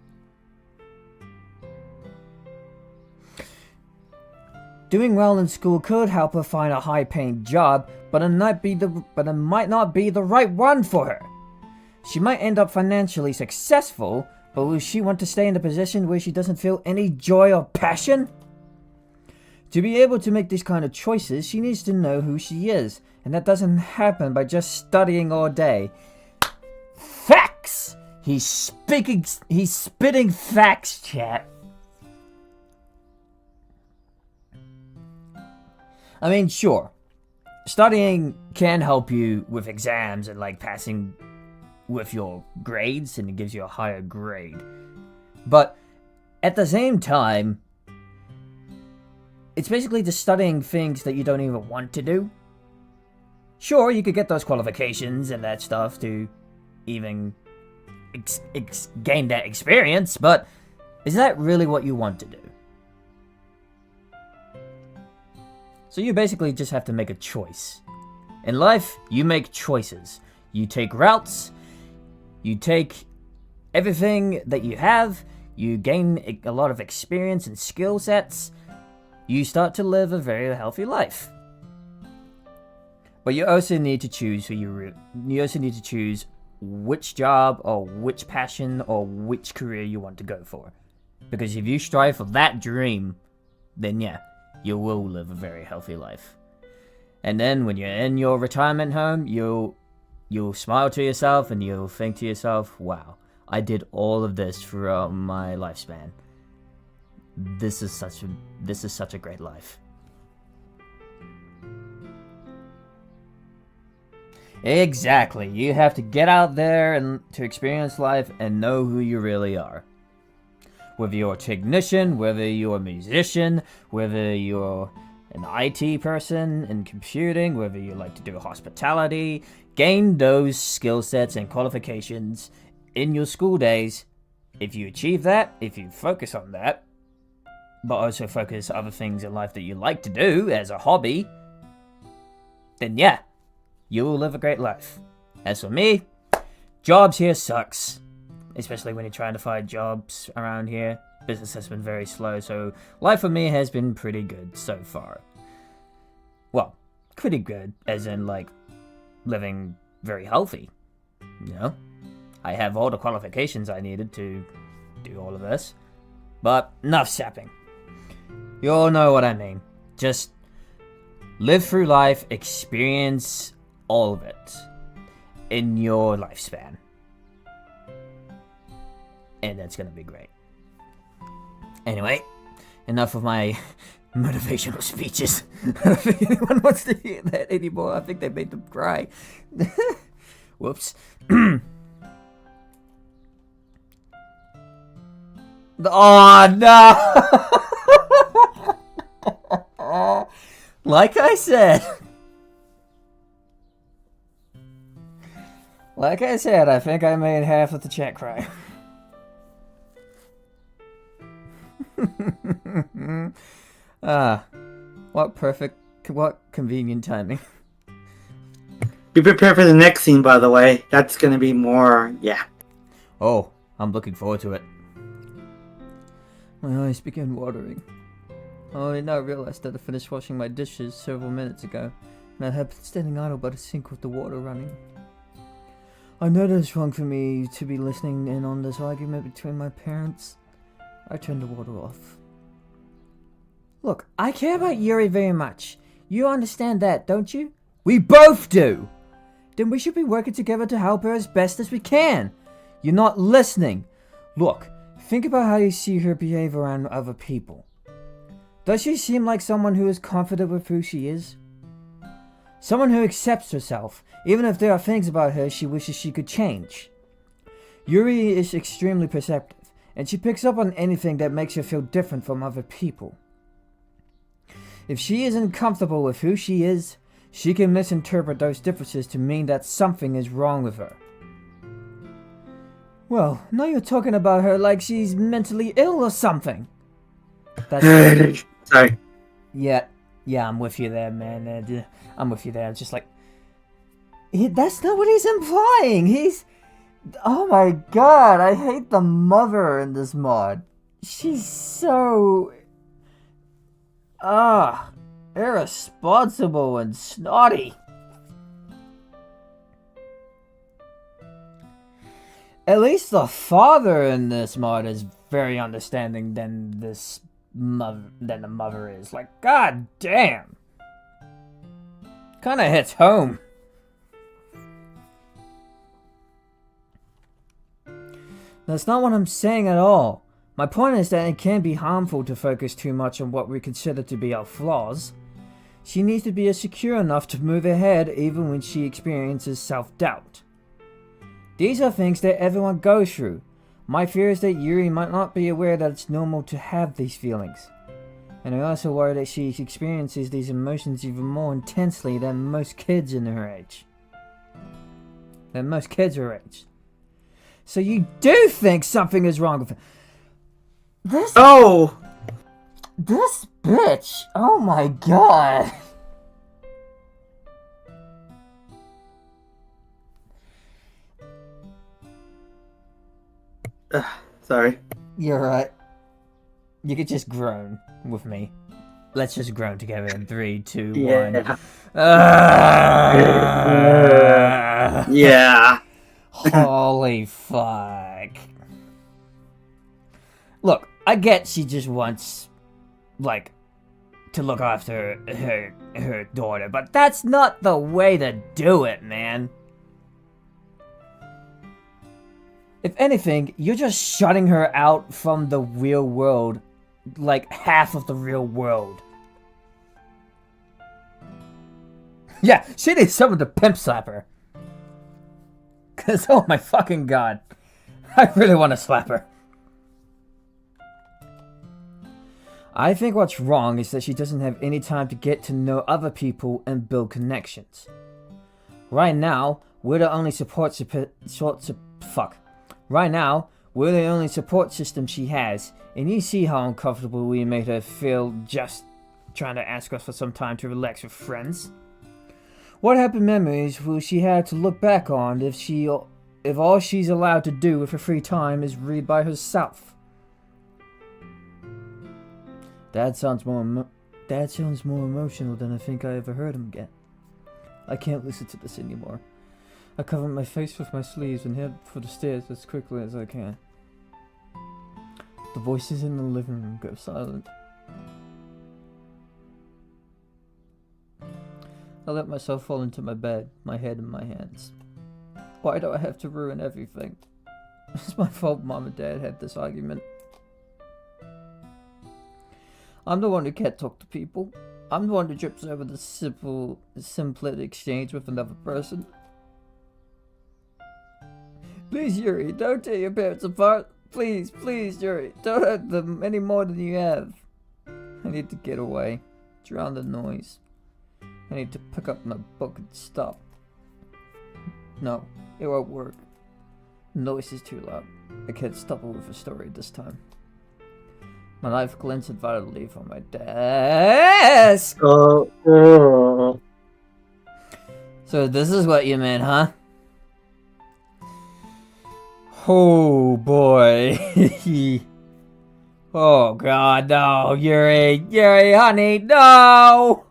Doing well in school could help her find a high-paying job, but it might not be the right one for her. She might end up financially successful, but will she want to stay in a position where she doesn't feel any joy or passion? To be able to make these kind of choices, she needs to know who she is, and that doesn't happen by just studying all day. Facts! He's spitting facts, chat. I mean, sure, studying can help you with exams and like passing with your grades, and it gives you a higher grade. But at the same time, it's basically just studying things that you don't even want to do. Sure, you could get those qualifications and that stuff to even gain that experience, but is that really what you want to do? So you basically just have to make a choice. In life, you make choices. You take routes, you take everything that you have, you gain a lot of experience and skill sets, you start to live a very healthy life. But you also need to choose who you also need to choose which job or which passion or which career you want to go for. Because if you strive for that dream, then yeah, you will live a very healthy life. And then when you're in your retirement home, you'll smile to yourself and you'll think to yourself, wow, I did all of this throughout my lifespan. This is such a great life. Exactly. You have to get out there and to experience life and know who you really are. Whether you're a technician, whether you're a musician, whether you're an IT person in computing, whether you like to do hospitality, gain those skill sets and qualifications in your school days. If you achieve that, if you focus on that, but also focus other things in life that you like to do as a hobby, then yeah, you will live a great life. As for me, jobs here sucks. Especially when you're trying to find jobs around here. Business has been very slow, so life for me has been pretty good so far. Well, pretty good, as in, like, living very healthy. You know? I have all the qualifications I needed to do all of this. But enough sapping. You all know what I mean. Just live through life, experience all of it in your lifespan. And that's gonna be great. Anyway, enough of my motivational speeches. I don't think anyone wants to hear that anymore. I think they made them cry. Whoops. Oh no! Like I said, I think I made half of the chat cry. What convenient timing. Be prepared for the next scene, by the way. That's gonna be more, yeah. Oh, I'm looking forward to it. My eyes began watering. I only now realized that I finished washing my dishes several minutes ago, and I had been standing idle by the sink with the water running. I know that it's wrong for me to be listening in on this argument between my parents. I turned the water off. Look, I care about Yuri very much. You understand that, don't you? We both do! Then we should be working together to help her as best as we can. You're not listening. Look, think about how you see her behave around other people. Does she seem like someone who is confident with who she is? Someone who accepts herself, even if there are things about her she wishes she could change. Yuri is extremely perceptive, and she picks up on anything that makes her feel different from other people. If she isn't comfortable with who she is, she can misinterpret those differences to mean that something is wrong with her. Well, now you're talking about her like she's mentally ill or something. That's Sorry. yeah, I'm with you there, man. I'm with you there. It's just like, that's not what he's implying. Oh my god, I hate the mother in this mod. She's so... irresponsible and snotty. At least the father in this mod is very understanding than the mother is. Like, god damn. Kinda hits home. That's not what I'm saying at all. My point is that it can be harmful to focus too much on what we consider to be our flaws. She needs to be secure enough to move ahead even when she experiences self-doubt. These are things that everyone goes through. My fear is that Yuri might not be aware that it's normal to have these feelings. And I also worry that she experiences these emotions even more intensely than most kids in her age. So you do think something is wrong with her? This bitch, oh my god. Sorry. You're right. You could just groan with me. Let's just groan together in 3, 2, 1. Yeah. Yeah. Holy fuck. Look, I get she just wants, like, to look after her daughter, but that's not the way to do it, man. If anything, you're just shutting her out from the real world, like half of the real world. Yeah, she needs someone to pimp slap her. Cause oh my fucking god, I really want to slap her. I think what's wrong is that she doesn't have any time to get to know other people and build connections. Right now, we're the only Right now, we're the only support system she has, and you see how uncomfortable we made her feel just trying to ask us for some time to relax with friends. What happy memories will she have to look back on if all she's allowed to do with her free time is read by herself? Dad sounds more emotional than I think I ever heard him get. I can't listen to this anymore. I cover my face with my sleeves and head for the stairs as quickly as I can. The voices in the living room go silent. I let myself fall into my bed, my head in my hands. Why do I have to ruin everything? It's my fault Mom and Dad had this argument. I'm the one who can't talk to people. I'm the one who trips over the simplet exchange with another person. Please, Yuri, don't tear your parents apart. Please, please, Yuri, don't hurt them any more than you have. I need to get away, drown the noise. I need to pick up my book and stop. No, it won't work. The noise is too loud. I can't stop it with a story this time. My knife glinted violently from my desk. Oh. So this is what you meant, huh? Oh boy. Oh god, no, Yuri, honey, no!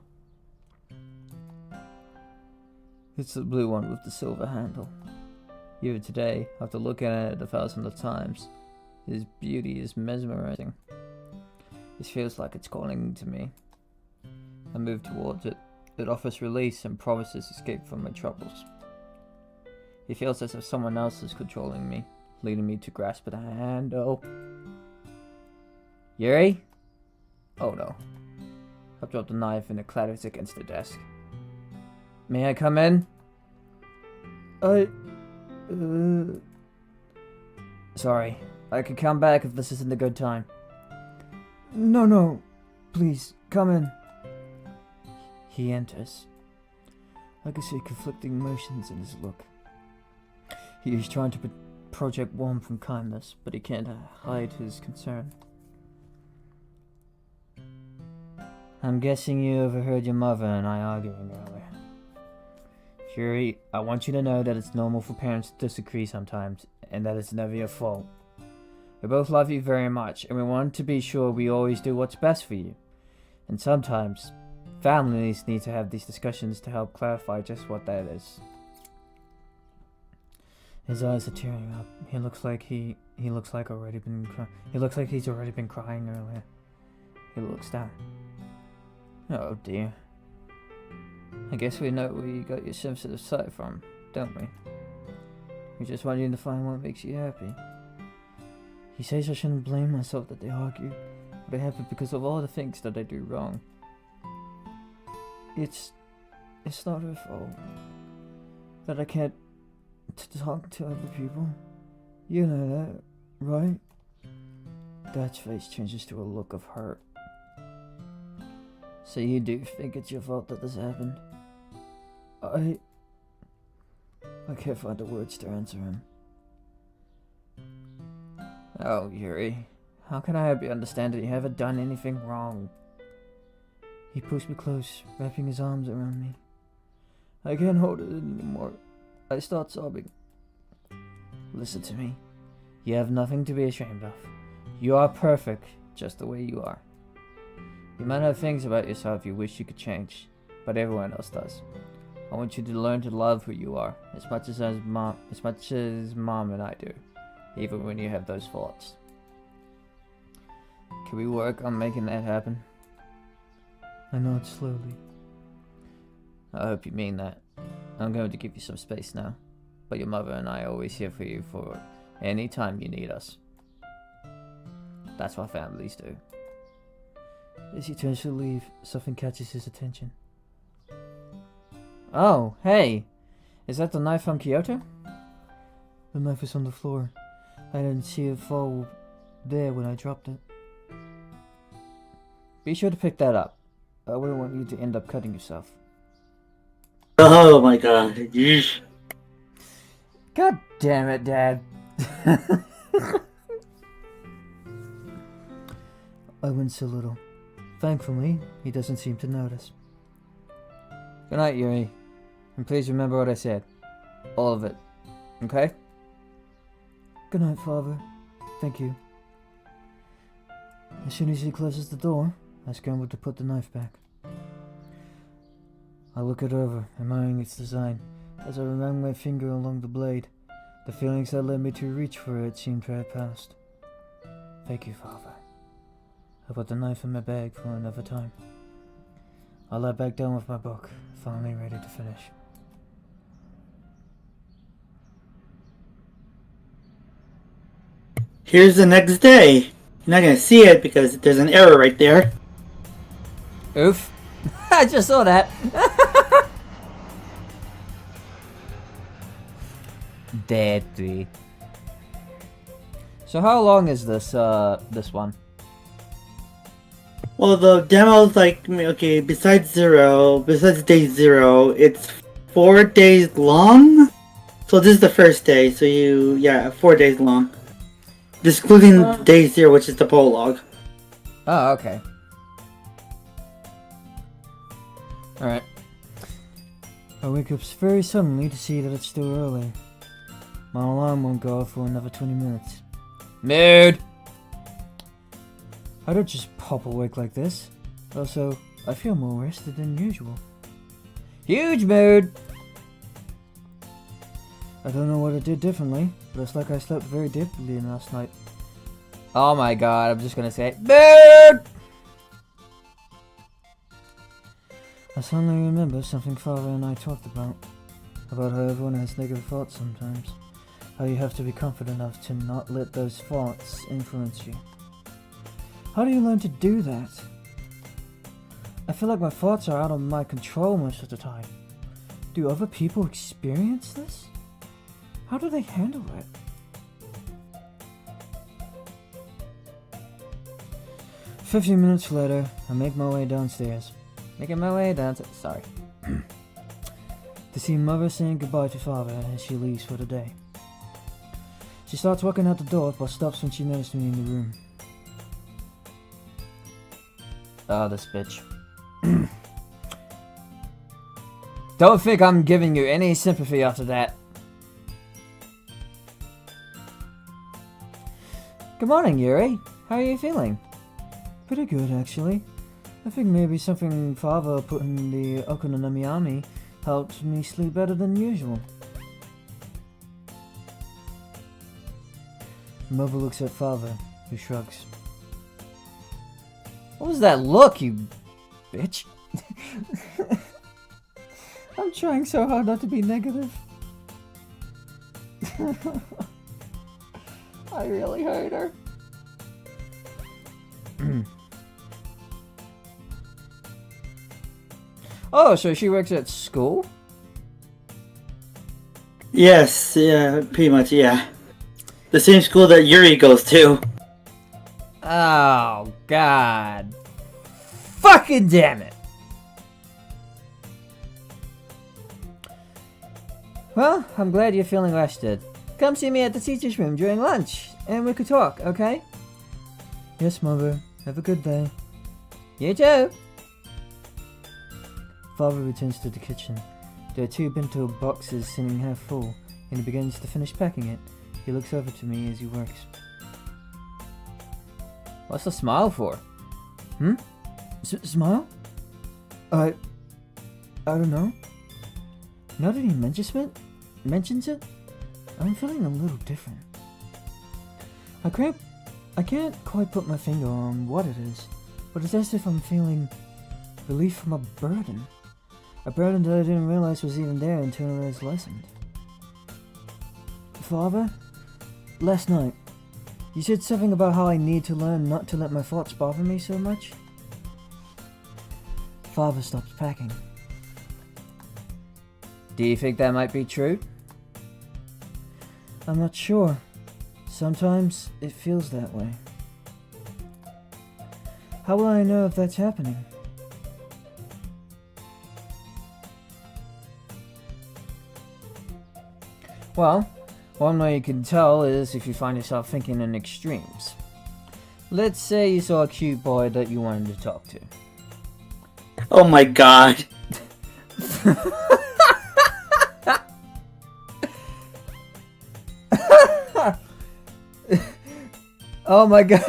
It's the blue one with the silver handle. Even today, after looking at it 1,000 times, his beauty is mesmerizing. It feels like it's calling to me. I move towards it. It offers release and promises escape from my troubles. It feels as if someone else is controlling me, leading me to grasp the handle. Yuri? Oh no. I've dropped the knife and it clatters against the desk. May I come in? Sorry. I can come back if this isn't a good time. No. Please, come in. He enters. I can see conflicting emotions in his look. He is trying to project warmth and kindness, but he can't hide his concern. I'm guessing you overheard your mother and I arguing earlier. Yuri, I want you to know that it's normal for parents to disagree sometimes, and that it's never your fault. We both love you very much, and we want to be sure we always do what's best for you. And sometimes, families need to have these discussions to help clarify just what that is. His eyes are tearing up. He looks like he's already been crying earlier. He looks down. Oh dear. I guess we know where you got your sensitive side from, don't we? We just want you to find what makes you happy. He says I shouldn't blame myself that they argued, but it happened because of all the things that I do wrong. It's not her fault that I can't talk to other people. You know that, right? Dad's face changes to a look of hurt. So you do think it's your fault that this happened? I can't find the words to answer him. Oh, Yuri, how can I help you understand that you haven't done anything wrong? He pushed me close, wrapping his arms around me. I can't hold it anymore. I start sobbing. Listen to me. You have nothing to be ashamed of. You are perfect, just the way you are. You might have things about yourself you wish you could change, but everyone else does. I want you to learn to love who you are, as much as mom and I do, even when you have those faults. Can we work on making that happen? I nod slowly. I hope you mean that. I'm going to give you some space now, but your mother and I are always here for you for any time you need us. That's what families do. As he turns to leave, something catches his attention. Oh, hey! Is that the knife from Kyoto? The knife is on the floor. I didn't see it fall there when I dropped it. Be sure to pick that up. I wouldn't want you to end up cutting yourself. Oh my god. Yeesh. God damn it, Dad. I wince a little. Thankfully, he doesn't seem to notice. Good night, Yuri. And please remember what I said. All of it. Okay? Good night, Father. Thank you. As soon as he closes the door, I scramble to put the knife back. I look it over, admiring its design. As I run my finger along the blade, the feelings that led me to reach for it seem to have passed. Thank you, Father. I put the knife in my bag for another time. I lie back down with my book, finally ready to finish. Here's the next day. You're not gonna see it because there's an error right there. Oof. I just saw that. Daddy. So how long is this one? Well, the demo's like, okay, besides day 0, it's 4 days long. So this is the first day, so 4 days long. Excluding day 0, which is the prologue. Oh, okay. Alright. I wake up very suddenly to see that it's still early. My alarm won't go off for another 20 minutes. Mood! I don't just pop awake like this. Also, I feel more rested than usual. Huge mood! I don't know what I did differently, but it's like I slept very deeply last night. Oh my god, I'm just gonna say mood! I suddenly remember something Father and I talked about how everyone has negative thoughts sometimes. How you have to be confident enough to not let those thoughts influence you. How do you learn to do that? I feel like my thoughts are out of my control most of the time. Do other people experience this? How do they handle it? "15 minutes later, I make my way downstairs. Making my way down to... Sorry. To see Mother saying goodbye to Father as she leaves for the day. She starts walking out the door, but stops when she notices me in the room. Oh, this bitch. Don't think I'm giving you any sympathy after that. Good morning, Yuri. How are you feeling? Pretty good, actually. I think maybe something Father put in the okonomiyaki helped me sleep better than usual. Mother looks at Father, who shrugs. What was that look, you bitch? I'm trying so hard not to be negative. I really hurt her. Oh, so she works at school? Yes, yeah, pretty much, yeah. The same school that Yuri goes to. Oh, God. Fucking damn it. Well, I'm glad you're feeling rested. Come see me at the teacher's room during lunch, and we could talk, okay? Yes, Mother. Have a good day. You too. Father returns to the kitchen. There are 2 bento boxes sitting half full, and he begins to finish packing it. He looks over to me as he works. What's the smile for? Smile? I don't know. Now that he mentions it, I'm feeling a little different. I can't quite put my finger on what it is, but it's as if I'm feeling relief from a burden. A burden that I didn't realize was even there until it was lessened. Father, last night, you said something about how I need to learn not to let my thoughts bother me so much. Father stops packing. Do you think that might be true? I'm not sure. Sometimes it feels that way. How will I know if that's happening? Well, one way you can tell is if you find yourself thinking in extremes. Let's say you saw a cute boy that you wanted to talk to. Oh my god. Oh my god.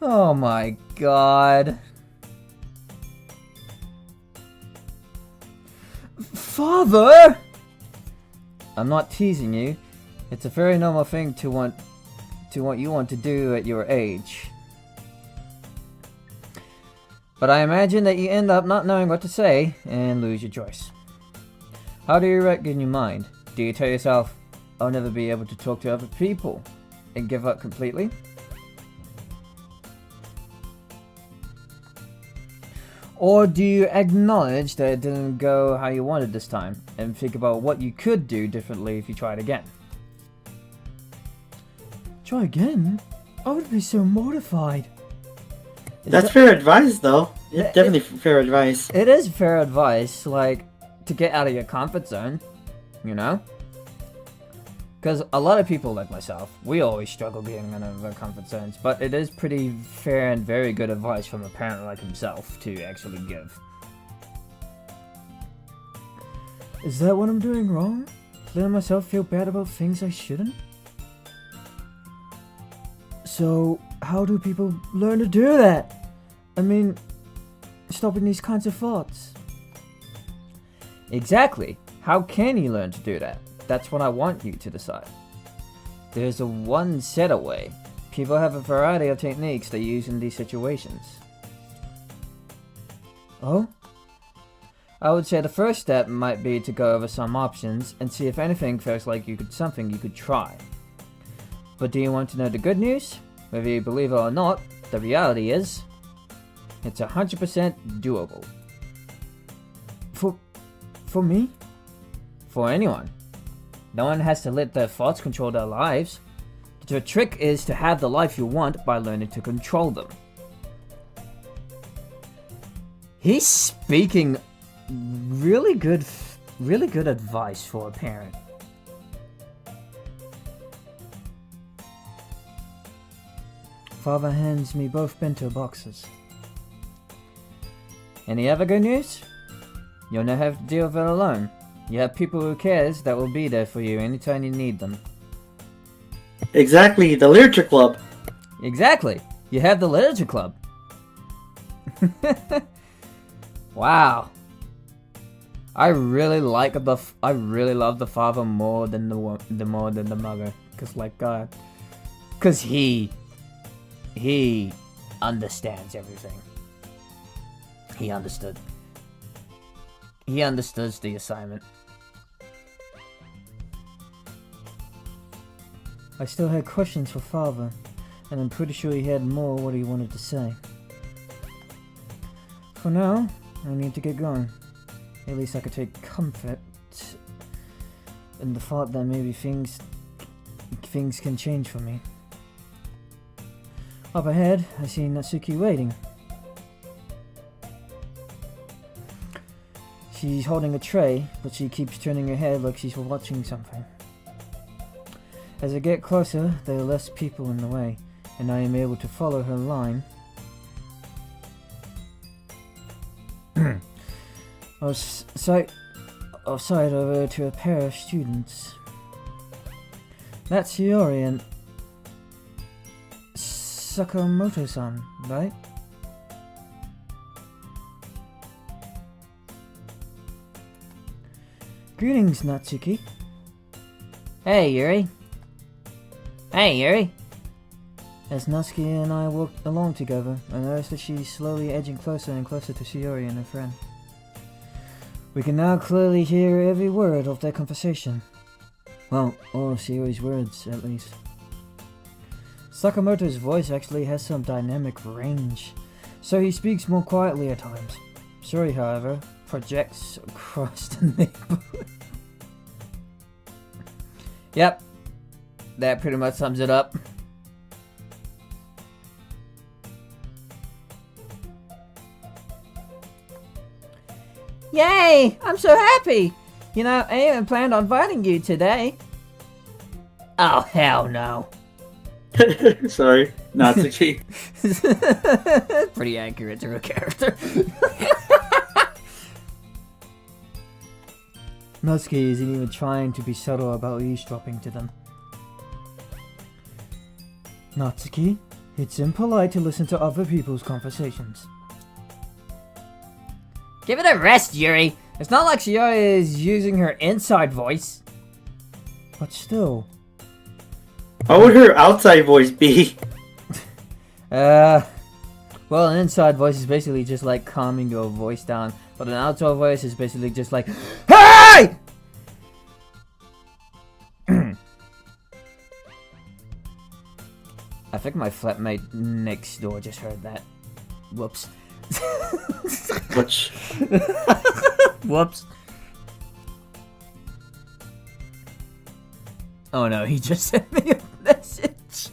Oh my god. Father! I'm not teasing you. It's a very normal thing to want what you want to do at your age. But I imagine that you end up not knowing what to say and lose your choice. How do you reckon your mind? Do you tell yourself, I'll never be able to talk to other people, and give up completely? Or do you acknowledge that it didn't go how you wanted this time, and think about what you could do differently if you tried again? Try again? I would be so mortified. That's fair advice, though. It's definitely fair advice. It is fair advice, like, to get out of your comfort zone, you know? Because a lot of people like myself, we always struggle getting out of our comfort zones, but it is pretty fair and very good advice from a parent like himself to actually give. Is that what I'm doing wrong? Letting myself feel bad about things I shouldn't? So, how do people learn to do that? I mean, stopping these kinds of thoughts. Exactly. How can you learn to do that? That's what I want you to decide. There's a one set away. People have a variety of techniques they use in these situations. Oh? I would say the first step might be to go over some options and see if anything feels like something you could try. But do you want to know the good news? Whether you believe it or not, the reality is, it's 100% doable. For me? For anyone. No one has to let their thoughts control their lives. The trick is to have the life you want by learning to control them. He's speaking really good advice for a parent. Father hands me both bento boxes. Any other good news? You'll never have to deal with it alone. You have people who cares that will be there for you anytime you need them. Exactly, the literature club. Exactly. You have the literature club. Wow. I really love the father more than the mother, cause like God, cause he understands everything. He understood the assignment. I still had questions for Father, and I'm pretty sure he had more what he wanted to say. For now, I need to get going. At least I could take comfort in the thought that maybe things can change for me. Up ahead, I see Natsuki waiting. She's holding a tray, but she keeps turning her head like she's watching something. As I get closer, there are less people in the way, and I am able to follow her line. of sight over to a pair of students. That's Shiori and Sakamoto-san, right? Greetings, Natsuki. Hey, Yuri. Hey, Yuri. As Natsuki and I walked along together, I noticed that she's slowly edging closer and closer to Shiori and her friend. We can now clearly hear every word of their conversation. Well, all of Shiori's words, at least. Sakamoto's voice actually has some dynamic range, so he speaks more quietly at times. Shiori, however, projects across the neighborhood. Yep. That pretty much sums it up. Yay! I'm so happy! You know, I even planned on inviting you today. Oh, hell no. Sorry, Natsuki. Pretty accurate to her character. Natsuki isn't even trying to be subtle about eavesdropping to them. Natsuki, it's impolite to listen to other people's conversations. Give it a rest, Yuri. It's not like Shiori is using her inside voice. But still. How would her outside voice be? Well, an inside voice is basically just like calming your voice down, but an outside voice is basically just like, HEY! I think my flatmate next door just heard that. Whoops. Which? Whoops. Oh no, he just sent me a message.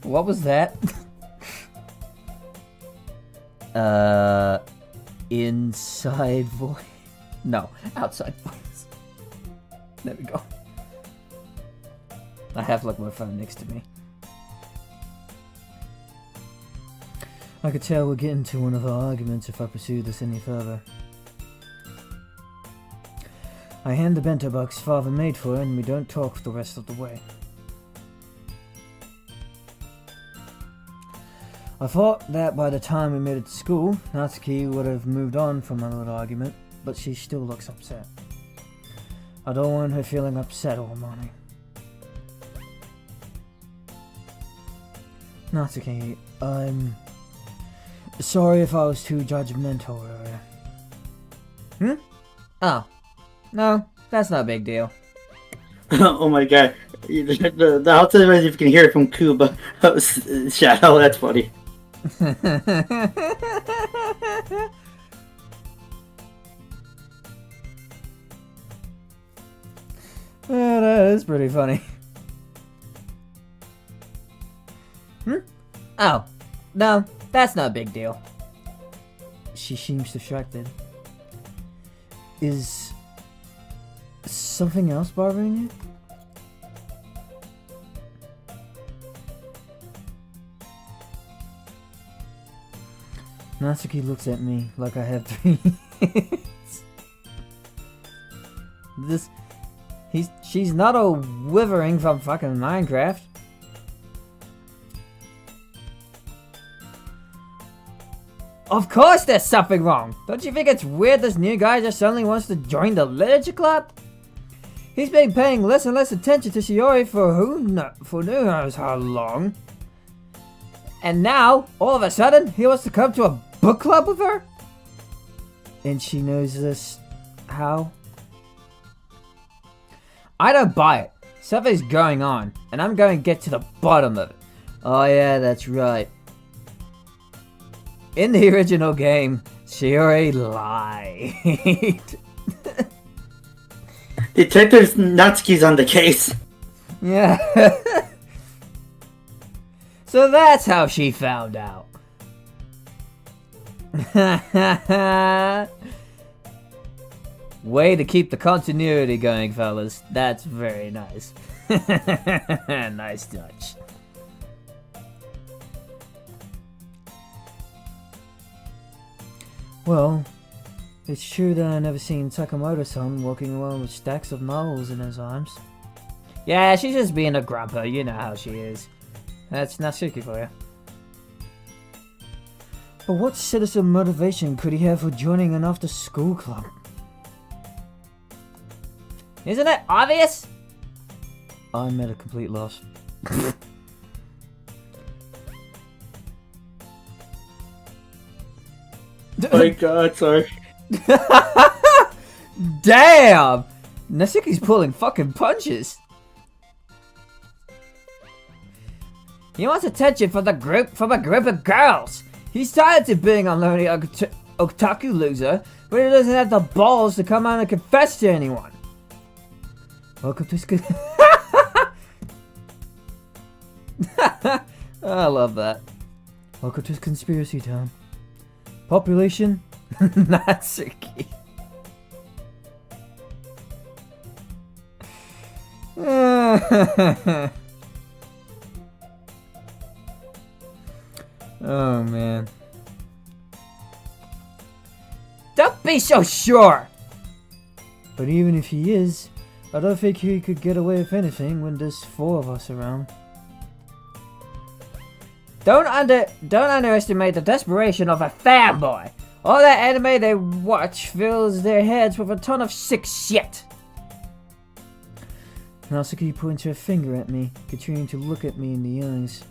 What was that? Inside voice? No, outside voice. There we go. I have like my phone next to me. I could tell we'll get into one of our arguments if I pursue this any further. I hand the bento box father made for her and we don't talk the rest of the way. I thought that by the time we made it to school, Natsuki would have moved on from our little argument, but she still looks upset. I don't want her feeling upset all morning. Natsuki, I'm sorry if I was too judgmental earlier. Oh. No, that's not a big deal. Oh my god. The outside voice, if you can hear it from Cuba. Shadow, that's funny. Yeah, that is pretty funny. Oh. No, that's not a big deal. She seems distracted. Is something else bothering you? Natsuki looks at me like I have 3 years. She's not a withering from fucking Minecraft. Of course there's something wrong! Don't you think it's weird this new guy just suddenly wants to join the literature club? He's been paying less and less attention to Shiori for who knows how long. And now, all of a sudden, he wants to come to a book club with her? And she knows this how? I don't buy it. Something's going on, and I'm going to get to the bottom of it. Oh yeah, that's right. In the original game, Shiori lied. Detective Natsuki's on the case. Yeah. So that's how she found out. Way to keep the continuity going, fellas. That's very nice. Nice touch. Well, it's true that I never seen Sakamoto-san walking around with stacks of novels in his arms. Yeah, she's just being a grumper. You know how she is. That's Natsuki for you. But what citizen motivation could he have for joining an after-school club? Isn't it obvious? I'm at a complete loss. Oh my god, sorry. Damn! Natsuki's pulling fucking punches. He wants attention from a group of girls. He's tired of being a lonely otaku loser, but he doesn't have the balls to come out and confess to anyone. Welcome to school. I love that. Welcome to Conspiracy Town. Population? Natsuki. Oh man. Don't be so sure! But even if he is, I don't think he could get away with anything when there's 4 of us around. Don't underestimate the desperation of a fanboy. All that anime they watch fills their heads with a ton of sick shit. Natsuki points her finger at me, continuing to look at me in the eyes,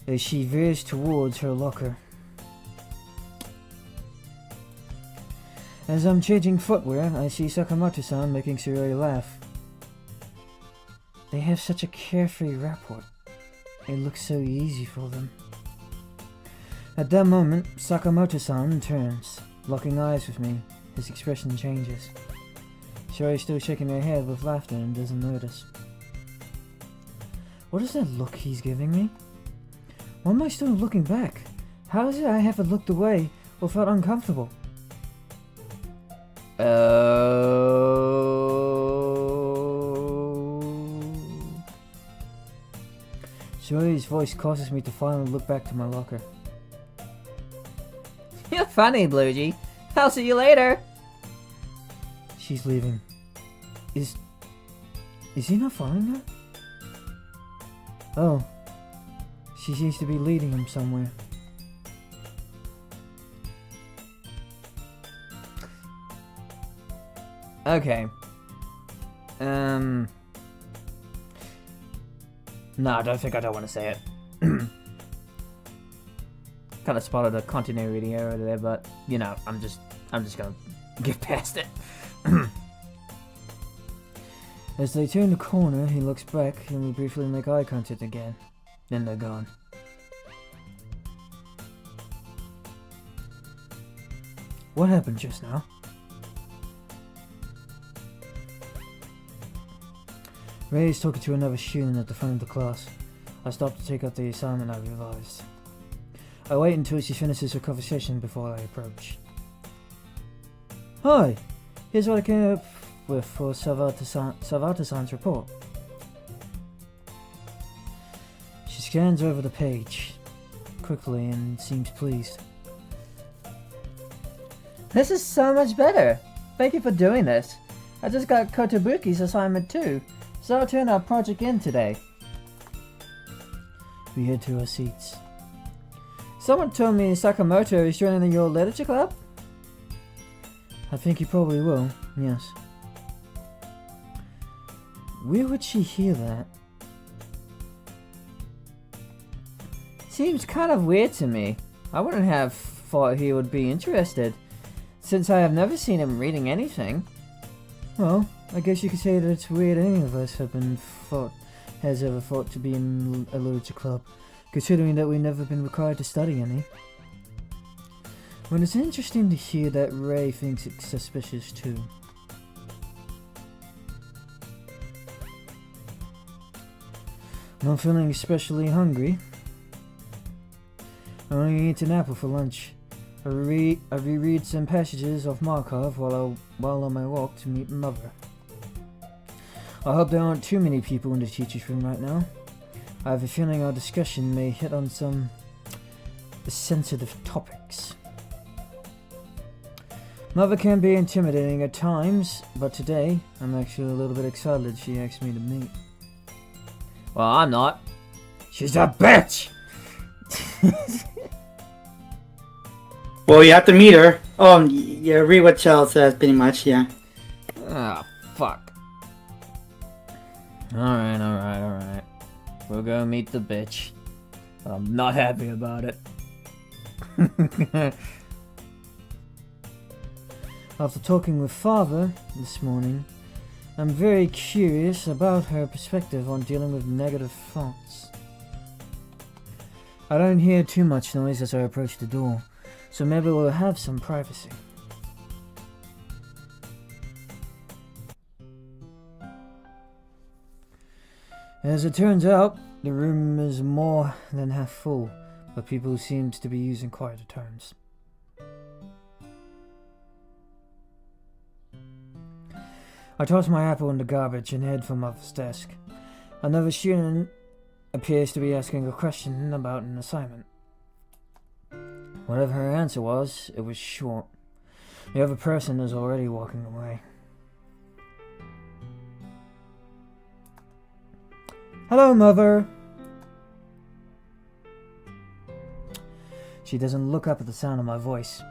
as she veers towards her locker. As I'm changing footwear, I see Sakamoto-san making Suroi laugh. They have such a carefree rapport. It looks so easy for them. At that moment, Sakamoto-san turns, locking eyes with me. His expression changes. Suroi is still shaking her head with laughter and doesn't notice. What is that look he's giving me? Why am I still looking back? How is it I haven't looked away or felt uncomfortable? Suroi's voice causes me to finally look back to my locker. You're funny, Bluegee. I'll see you later. She's leaving. Is he not following her? Oh. She seems to be leading him somewhere. Okay. No, I don't want to say it. Kind of spotted a continuity error there, but you know, I'm just gonna get past it. As they turn the corner, he looks back and we briefly make eye contact again. Then they're gone. What happened just now? Ray is talking to another student at the front of the class. I stop to take out the assignment I revised. I wait until she finishes her conversation before I approach. Hi! Here's what I came up with for Sawata-san's report. She scans over the page quickly and seems pleased. This is so much better. Thank you for doing this. I just got Kotobuki's assignment too, so I'll turn our project in today. We head to our seats. Someone told me Sakamoto is joining your literature club? I think he probably will, yes. Where would she hear that? Seems kind of weird to me. I wouldn't have thought he would be interested, since I have never seen him reading anything. Well, I guess you could say that it's weird any of us has ever thought to be in a literature club, considering that we've never been required to study any. But it's interesting to hear that Ray thinks it's suspicious too. Not feeling especially hungry. I only eat an apple for lunch. I reread some passages of Markov while on my walk to meet Mother. I hope there aren't too many people in the teacher's room right now. I have a feeling our discussion may hit on some sensitive topics. Mother can be intimidating at times, but today I'm actually a little bit excited she asked me to meet. Well, I'm not. She's a bitch! Well, you have to meet her. Oh, yeah, read what Chell says, pretty much, yeah. Ah, fuck. Alright. We'll go meet the bitch. I'm not happy about it. After talking with Father this morning, I'm very curious about her perspective on dealing with negative thoughts. I don't hear too much noise as I approach the door, so maybe we'll have some privacy. As it turns out, the room is more than half full, but people seem to be using quieter terms. I toss my apple in the garbage and head for Mother's desk. Another student appears to be asking a question about an assignment. Whatever her answer was, it was short. The other person is already walking away. Hello, Mother! She doesn't look up at the sound of my voice.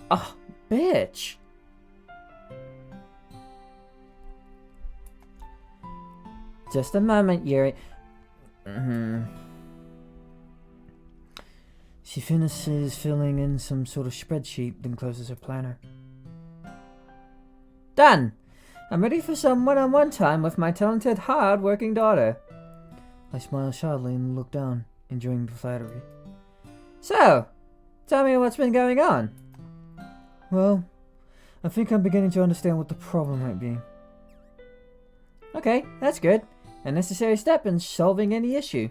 Oh, bitch! Just a moment, Yuri. She finishes filling in some sort of spreadsheet, then closes her planner. Done! I'm ready for some one-on-one time with my talented, hard-working daughter. I smile shyly and look down, enjoying the flattery. So, tell me what's been going on. Well, I think I'm beginning to understand what the problem might be. Okay, that's good. A necessary step in solving any issue.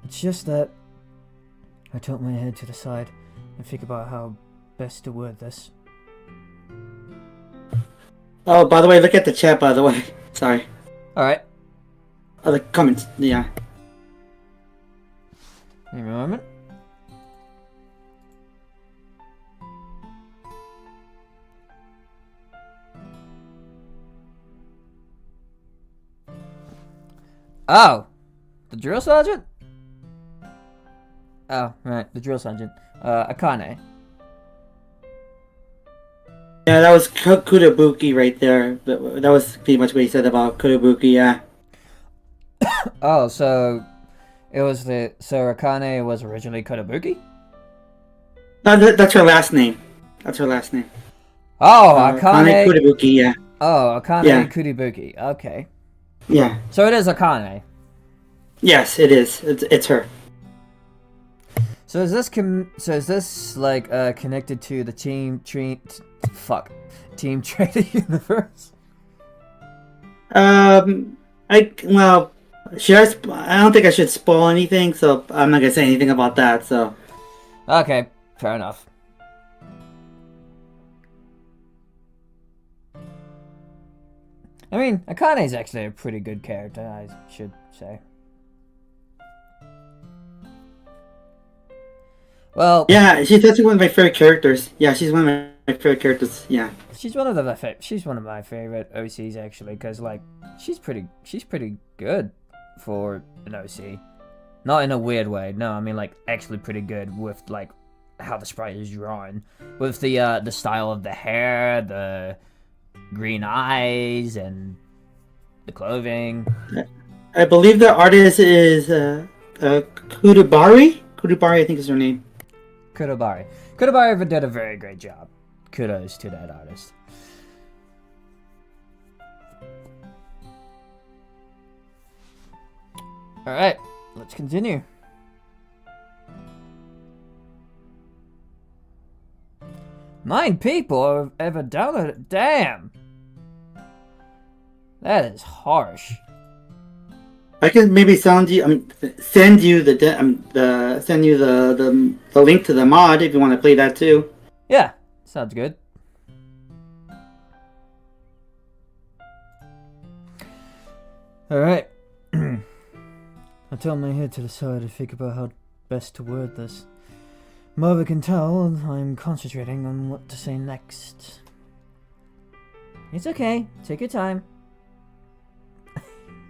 It's just that I tilt my head to the side and think about how best to word this. Oh, by the way, look at the chat, by the way. Sorry. Alright. Oh, the comments, yeah. Give me a moment. Oh! The drill sergeant? Oh, right, the drill sergeant. Akane. Yeah, that was Kudobuki right there. That was pretty much what he said about Kudobuki, yeah. Oh, so it was so Akane was originally Kotobuki? No, that's her last name. That's her last name. Oh, Akane Kudobuki, yeah. Oh, Akane Yeah. Kuribuki. Okay. Yeah. So it is Akane. Yes, it is. It's her. So is this like connected to the Team Trader universe? I don't think I should spoil anything, so I'm not gonna say anything about that. So. Okay, fair enough. I mean, Akane's actually a pretty good character, I should say. Well, Yeah, she's actually one of my favorite characters. Yeah, she's one of my favorite characters. Yeah. she's one of my favorite OCs actually, because like she's pretty good for an OC. Not in a weird way. No, I mean like actually pretty good with like how the sprite is drawn, with the style of the hair, the green eyes, and the clothing. I believe the artist is Kudabari. Kudabari, I think is her name. Kudabari. Kudabari did a very great job. Kudos to that artist. Alright, let's continue. Nine people have ever downloaded it. Damn! That is harsh. I can maybe send you the link to the mod if you want to play that too. Yeah, sounds good. Alright. I tilt my head to the side and think about how best to word this. Mother can tell I'm concentrating on what to say next. It's okay. Take your time.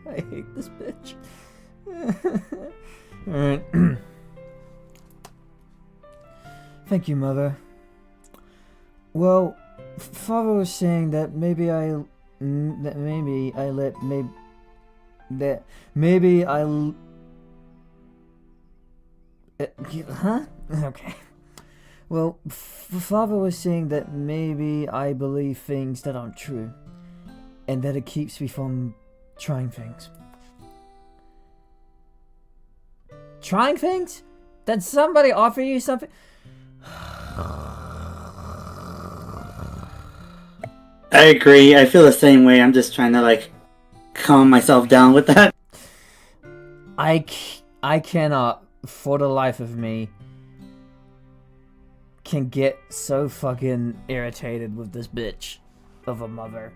I hate this bitch. Alright. Thank you, Mother. Well, Father was saying that maybe I huh? Okay. Well, Father was saying that maybe I believe things that aren't true, and that it keeps me from trying things. Trying things? Did somebody offer you something? I agree. I feel the same way. I'm just trying to like calm myself down with that. I cannot, for the life of me, can get so fucking irritated with this bitch of a mother.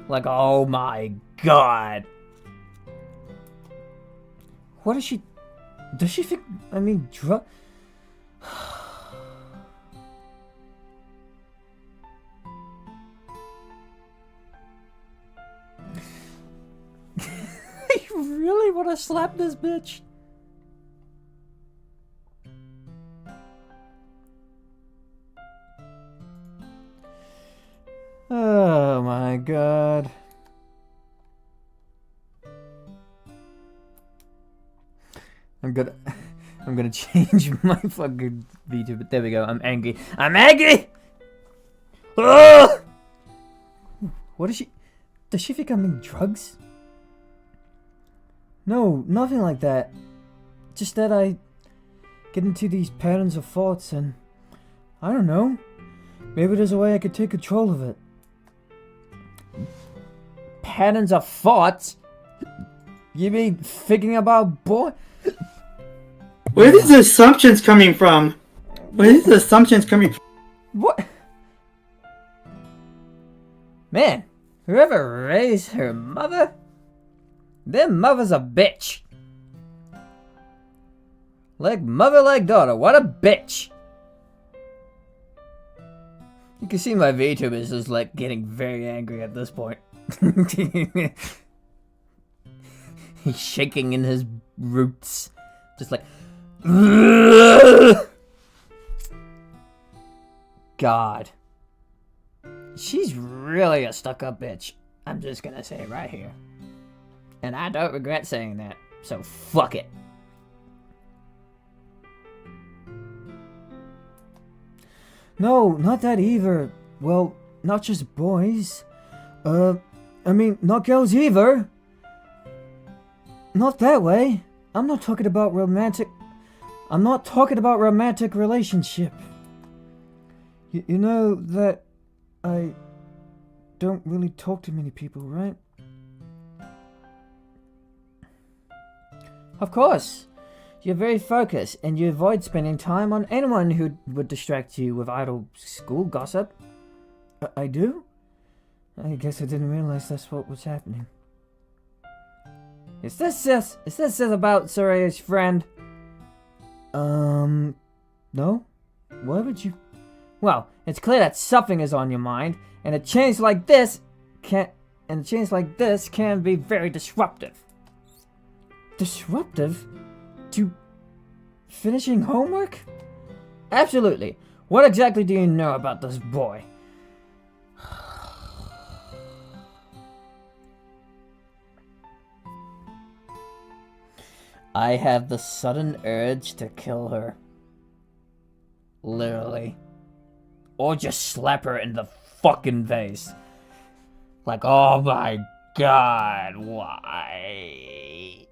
Like, oh my god. What is she? Does she think? I mean, You really want to slap this bitch? Oh my god. I'm gonna change my fucking VTuber, but there we go. I'm angry. I'm angry! Ugh! What is she? Does she think I'm in drugs? No, nothing like that. Just that I get into these patterns of thoughts and I don't know. Maybe there's a way I could take control of it. Patterns of thoughts? You mean thinking about boy? Where are these assumptions coming from? Where are these assumptions coming from? What? Man, whoever raised her mother? Them mother's a bitch. Like mother, like daughter. What a bitch. You can see my VTuber is just like getting very angry at this point. He's shaking in his roots. Just like... God. She's really a stuck-up bitch. I'm just gonna say it right here. And I don't regret saying that. So fuck it. No, not that either. Well, not just boys. I mean, not girls either. Not that way. I'm not talking about romantic relationship. You know that I don't really talk to many people, right? Of course. You're very focused, and you avoid spending time on anyone who would distract you with idle school gossip. I do? I guess I didn't realize that's what was happening. Is this about Soraya's friend? No? Why would you? Well, it's clear that something is on your mind, and a change like this can be very disruptive. Disruptive? To finishing homework? Absolutely. What exactly do you know about this boy? I have the sudden urge to kill her. Literally. Or just slap her in the fucking face. Like, oh my god, why?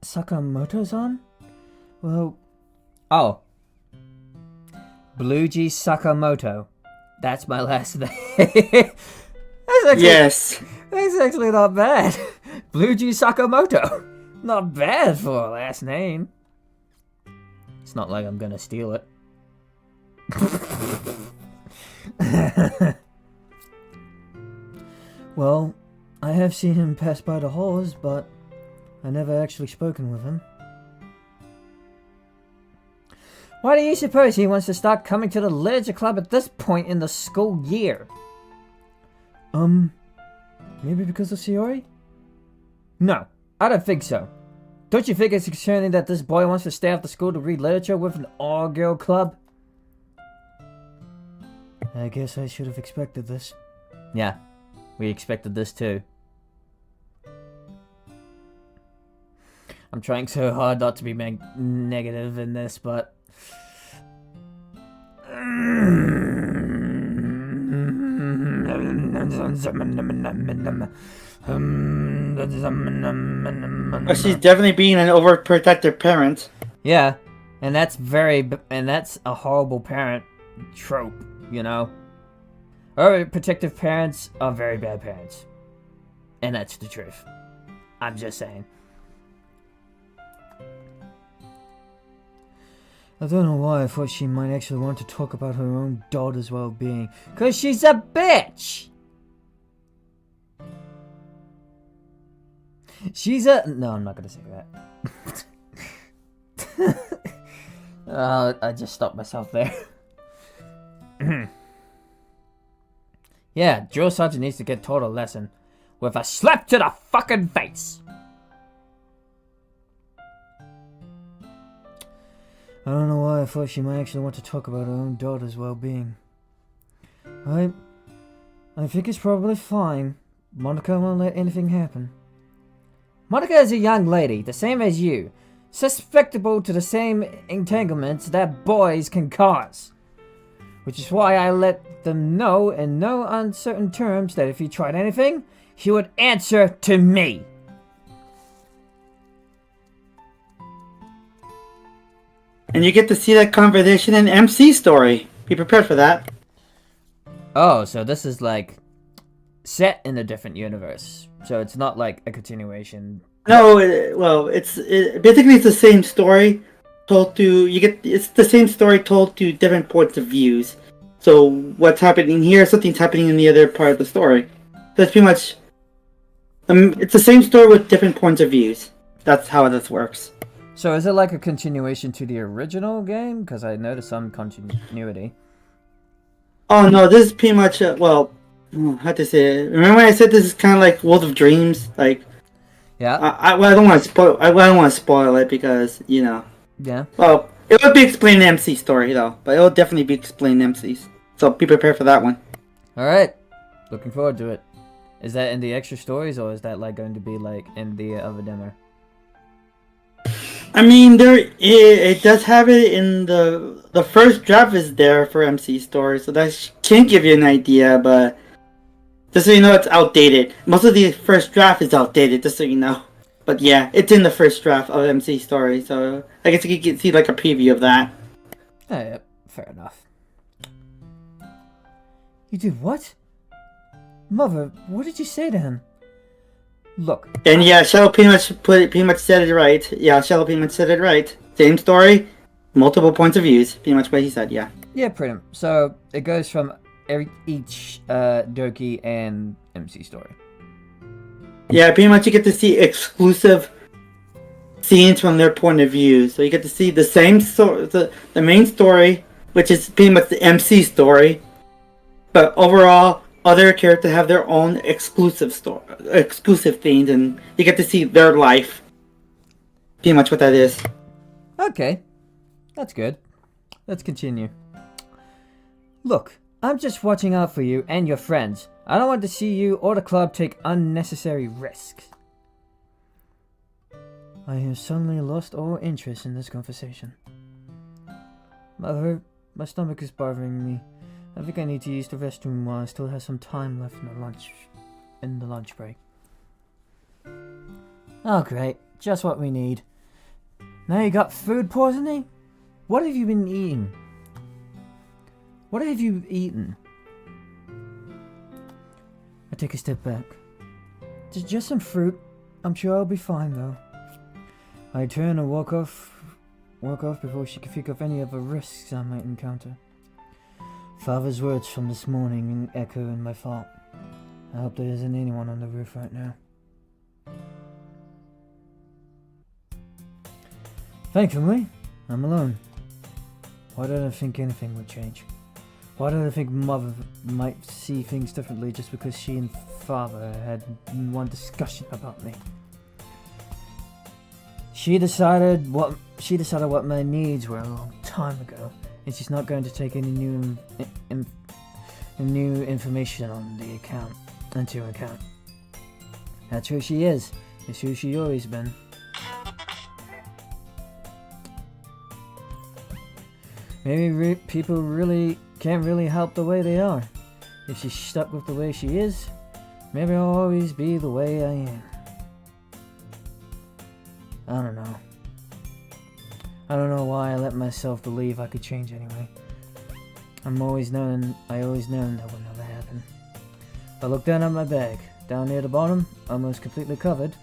Sakamoto-san? Well... Oh. Blueji Sakamoto. That's my last name. Yes. That's actually not bad. Blueji Sakamoto. Not bad for a last name. It's not like I'm gonna steal it. Well, I have seen him pass by the halls, but I never actually spoken with him. Why do you suppose he wants to start coming to the literature club at this point in the school year? Maybe because of Shiori? No, I don't think so. Don't you think it's concerning that this boy wants to stay after school to read literature with an all-girl club? I guess I should have expected this. Yeah, we expected this too. I'm trying so hard not to be negative in this, but... But she's definitely being an overprotective parent. Yeah, and that's a horrible parent trope, you know? Overprotective parents are very bad parents. And that's the truth. I'm just saying. I don't know why I thought she might actually want to talk about her own daughter's well-being. 'Cause she's a bitch! No, I'm not gonna say that. I just stopped myself there. Yeah, drill sergeant needs to get taught a lesson. With a slap to the fucking face! I don't know why I thought she might actually want to talk about her own daughter's well-being. I think it's probably fine. Monica won't let anything happen. Monica is a young lady, the same as you. Susceptible to the same entanglements that boys can cause. Which is why I let them know in no uncertain terms that if he tried anything, he would answer to me. And you get to see that conversation in MC story. Be prepared for that. Oh, so this is like set in a different universe. So it's not like a continuation. No, basically it's the same story told to it's the same story told to different points of views. So what's happening here, something's happening in the other part of the story. So it's pretty much it's the same story with different points of views. That's how this works. So is it like a continuation to the original game? Because I noticed some continuity. Oh no, this is pretty much how to say it? Remember when I said this is kind of like World of Dreams? Like, yeah. I don't want to spoil. I don't want to spoil it because you know. Yeah. Well, it will be explained in MC story though, but it will definitely be explained in MCs. So be prepared for that one. All right. Looking forward to it. Is that in the extra stories or is that like going to be like in the other demo? I mean, it does have it in the first draft is there for MC story, so that can give you an idea, but just so you know, it's outdated. Most of the first draft is outdated, just so you know. But yeah, it's in the first draft of MC story, so I guess you can see like a preview of that. Oh, yeah, fair enough. You did what? Mother, what did you say to him? Look. And yeah, Shadow pretty much said it right. Yeah, Shadow pretty much said it right. Same story, multiple points of views. Pretty much what he said, yeah. Yeah, pretty much. So it goes from each Doki and MC story. Yeah, pretty much you get to see exclusive scenes from their point of view. So you get to see the same story, the main story, which is pretty much the MC story, but overall, other characters have their own exclusive things, and you get to see their life. Pretty much what that is. Okay, that's good. Let's continue. Look, I'm just watching out for you and your friends. I don't want to see you or the club take unnecessary risks. I have suddenly lost all interest in this conversation. Mother, my stomach is bothering me. I think I need to use the restroom while I still have some time left in the lunch break. Oh great, just what we need. Now you got food poisoning? What have you been eating? What have you eaten? I take a step back. Just some fruit. I'm sure I'll be fine though. I turn and walk off before she can think of any other risks I might encounter. Father's words from this morning echo in my thought. I hope there isn't anyone on the roof right now. Thankfully, I'm alone. Why did I think anything would change? Why did I think Mother might see things differently just because she and Father had one discussion about me? She decided what my needs were a long time ago, and she's not going to take any new information on the account into account. That's who she is. It's who she always been. Maybe people really can't really help the way they are. If she's stuck with the way she is, maybe I'll always be the way I am. I don't know. I don't know why I let myself believe I could change anyway. I always known that would never happen. I look down at my bag. Down near the bottom, almost completely covered,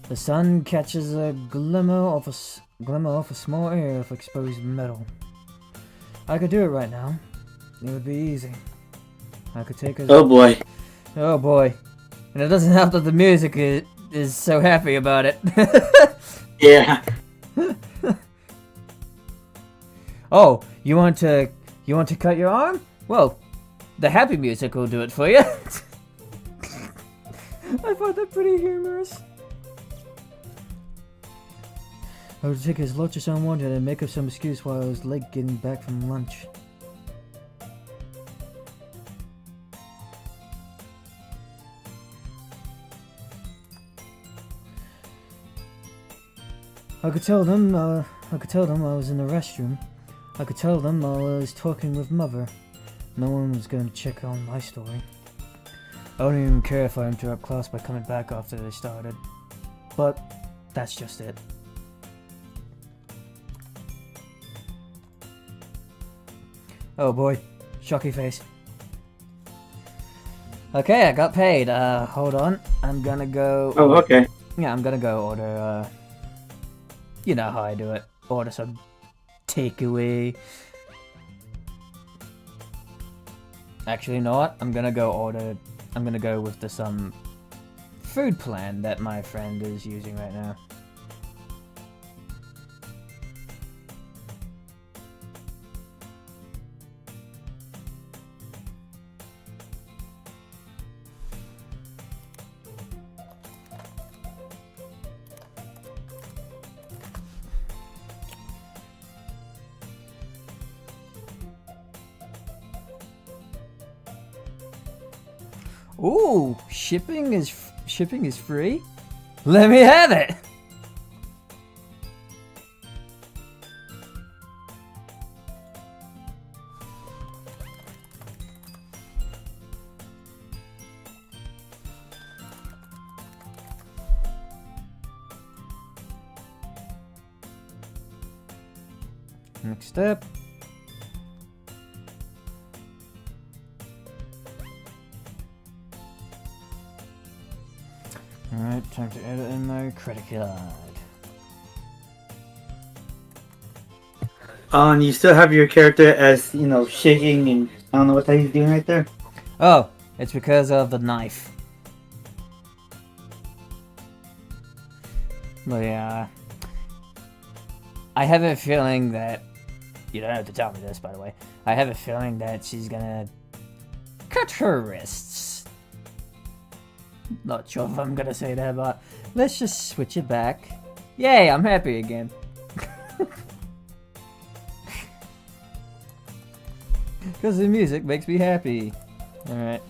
the sun catches a glimmer off a small area of exposed metal. I could do it right now. It would be easy. I could take a... Oh boy. Oh boy. And it doesn't help that the music is so happy about it. Yeah. Oh, you want to cut your arm? Well, the happy music will do it for you. I find that pretty humorous. I would take as much as I wanted and make up some excuse while I was late getting back from lunch. I could tell them I was in the restroom. I could tell them I was talking with Mother. No one was going to check on my story. I don't even care if I interrupt class by coming back after they started. But that's just it. Oh boy, shocky face. Okay, I got paid. Hold on. I'm gonna go... Oh, okay. Yeah, I'm gonna go order, you know how I do it. Order some takeaway. Actually, you know what? I'm gonna go with the food plan that my friend is using right now. Ooh, shipping is free? Let me have it! Next step. Alright, time to edit in my credit card. You still have your character as, you know, shaking and I don't know what he's doing right there. Oh, it's because of the knife. But yeah, I have a feeling that, you don't have to tell me this by the way, I have a feeling that she's gonna cut her wrists. Not sure if I'm gonna say that, but let's just switch it back. Yay, I'm happy again. Because the music makes me happy. Alright.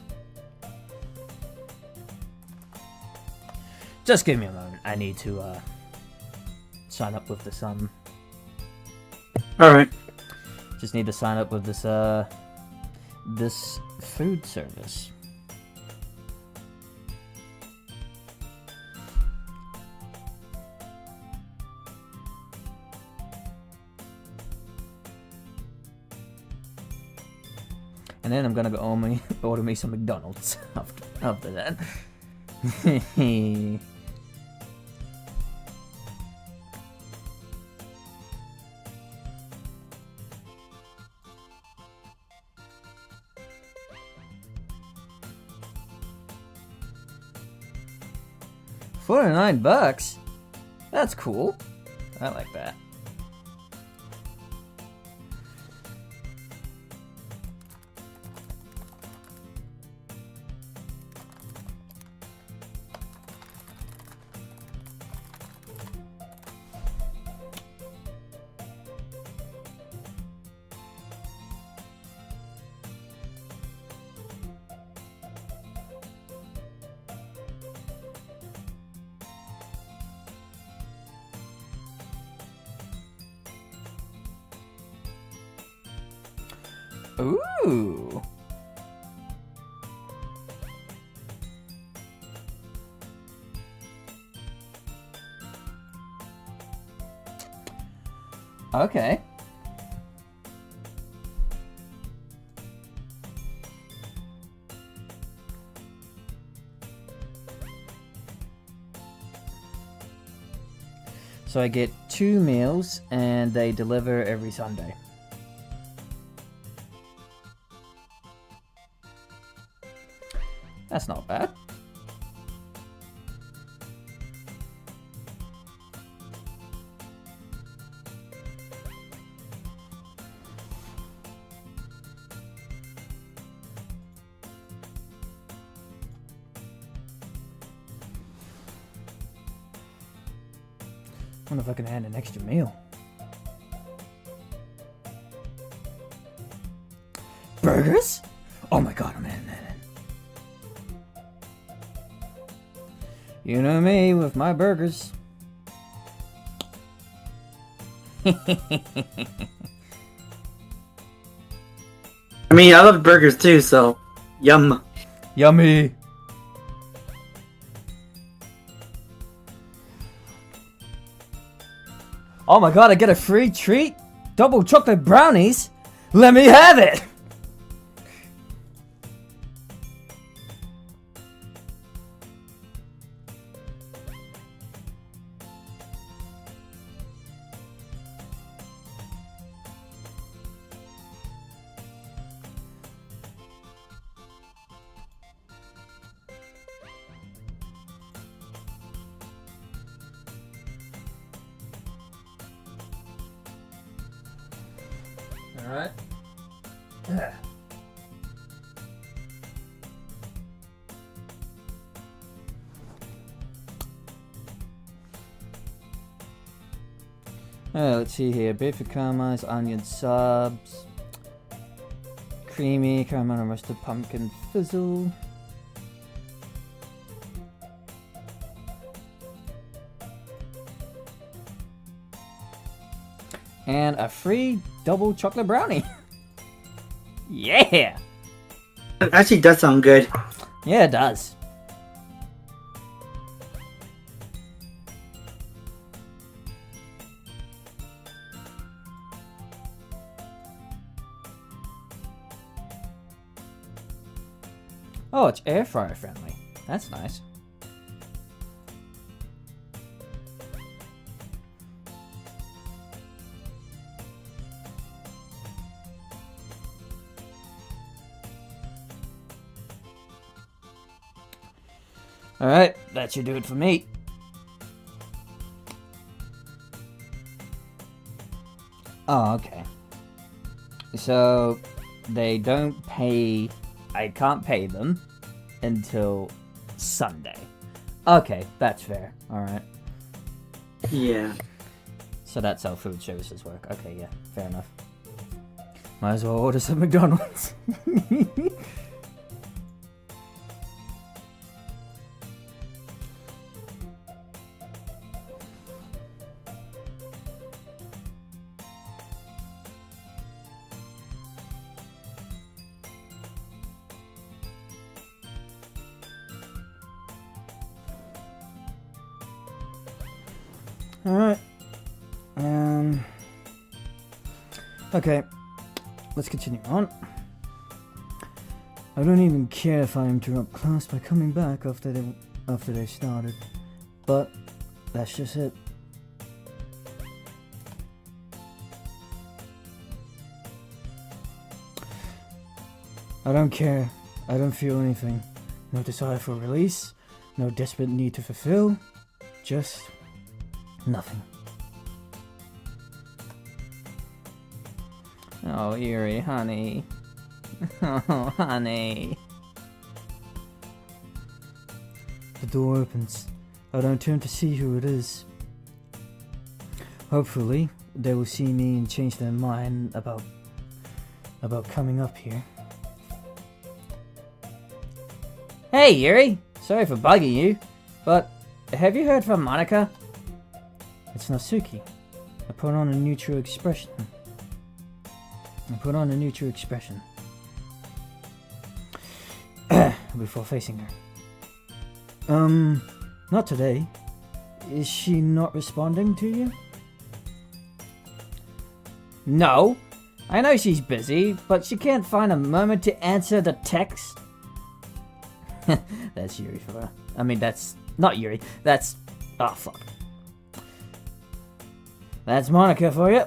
Just give me a moment. I need to sign up with this Alright. just need to sign up with this food service. And then I'm gonna go order me some McDonald's after that. $49? That's cool. I like that. Ooh. Okay. So I get 2 meals and they deliver every Sunday. That's not bad. Wonder if I can add an extra meal. Burgers? Oh my god, I'm adding that in. You know me with my burgers. I mean, I love burgers too, so yum. Yummy. Oh my god, I get a free treat? Double chocolate brownies? Let me have it! Alright. Let's see here. Basic caramelized onion subs. Creamy caramel and roasted pumpkin fizzle. And a free double chocolate brownie. Yeah! It actually does sound good. Yeah, it does. Oh, it's air fryer friendly. That's nice. Alright, that should do it for me. Oh, okay. So, they don't pay... I can't pay them until Sunday. Okay, that's fair. Alright. Yeah. So that's how food services work. Okay, yeah, fair enough. Might as well order some McDonald's. Alright. Okay. Let's continue on. I don't even care if I interrupt class by coming back after they started. But that's just it. I don't care. I don't feel anything. No desire for release. No desperate need to fulfill. Just nothing. Oh, Yuri, honey. Oh, honey. The door opens. I don't turn to see who it is. Hopefully, they will see me and change their mind about coming up here. Hey, Yuri. Sorry for bugging you, but have you heard from Monica? It's Natsuki. I put on a neutral expression. and put on a neutral expression before facing her. Not today. Is she not responding to you? No. I know she's busy, but she can't find a moment to answer the text. That's Yuri for her. I mean, that's not Yuri. That's... Oh, fuck. That's Monica for you.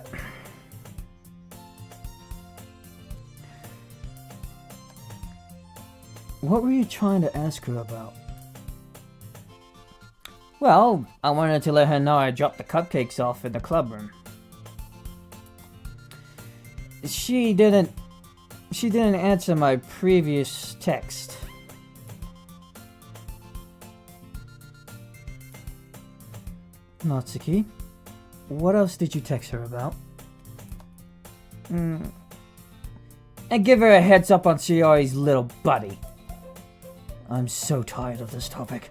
What were you trying to ask her about? Well, I wanted to let her know I dropped the cupcakes off in the club room. She didn't answer my previous text. Natsuki, what else did you text her about? And give her a heads up on Shiori's little buddy. I'm so tired of this topic.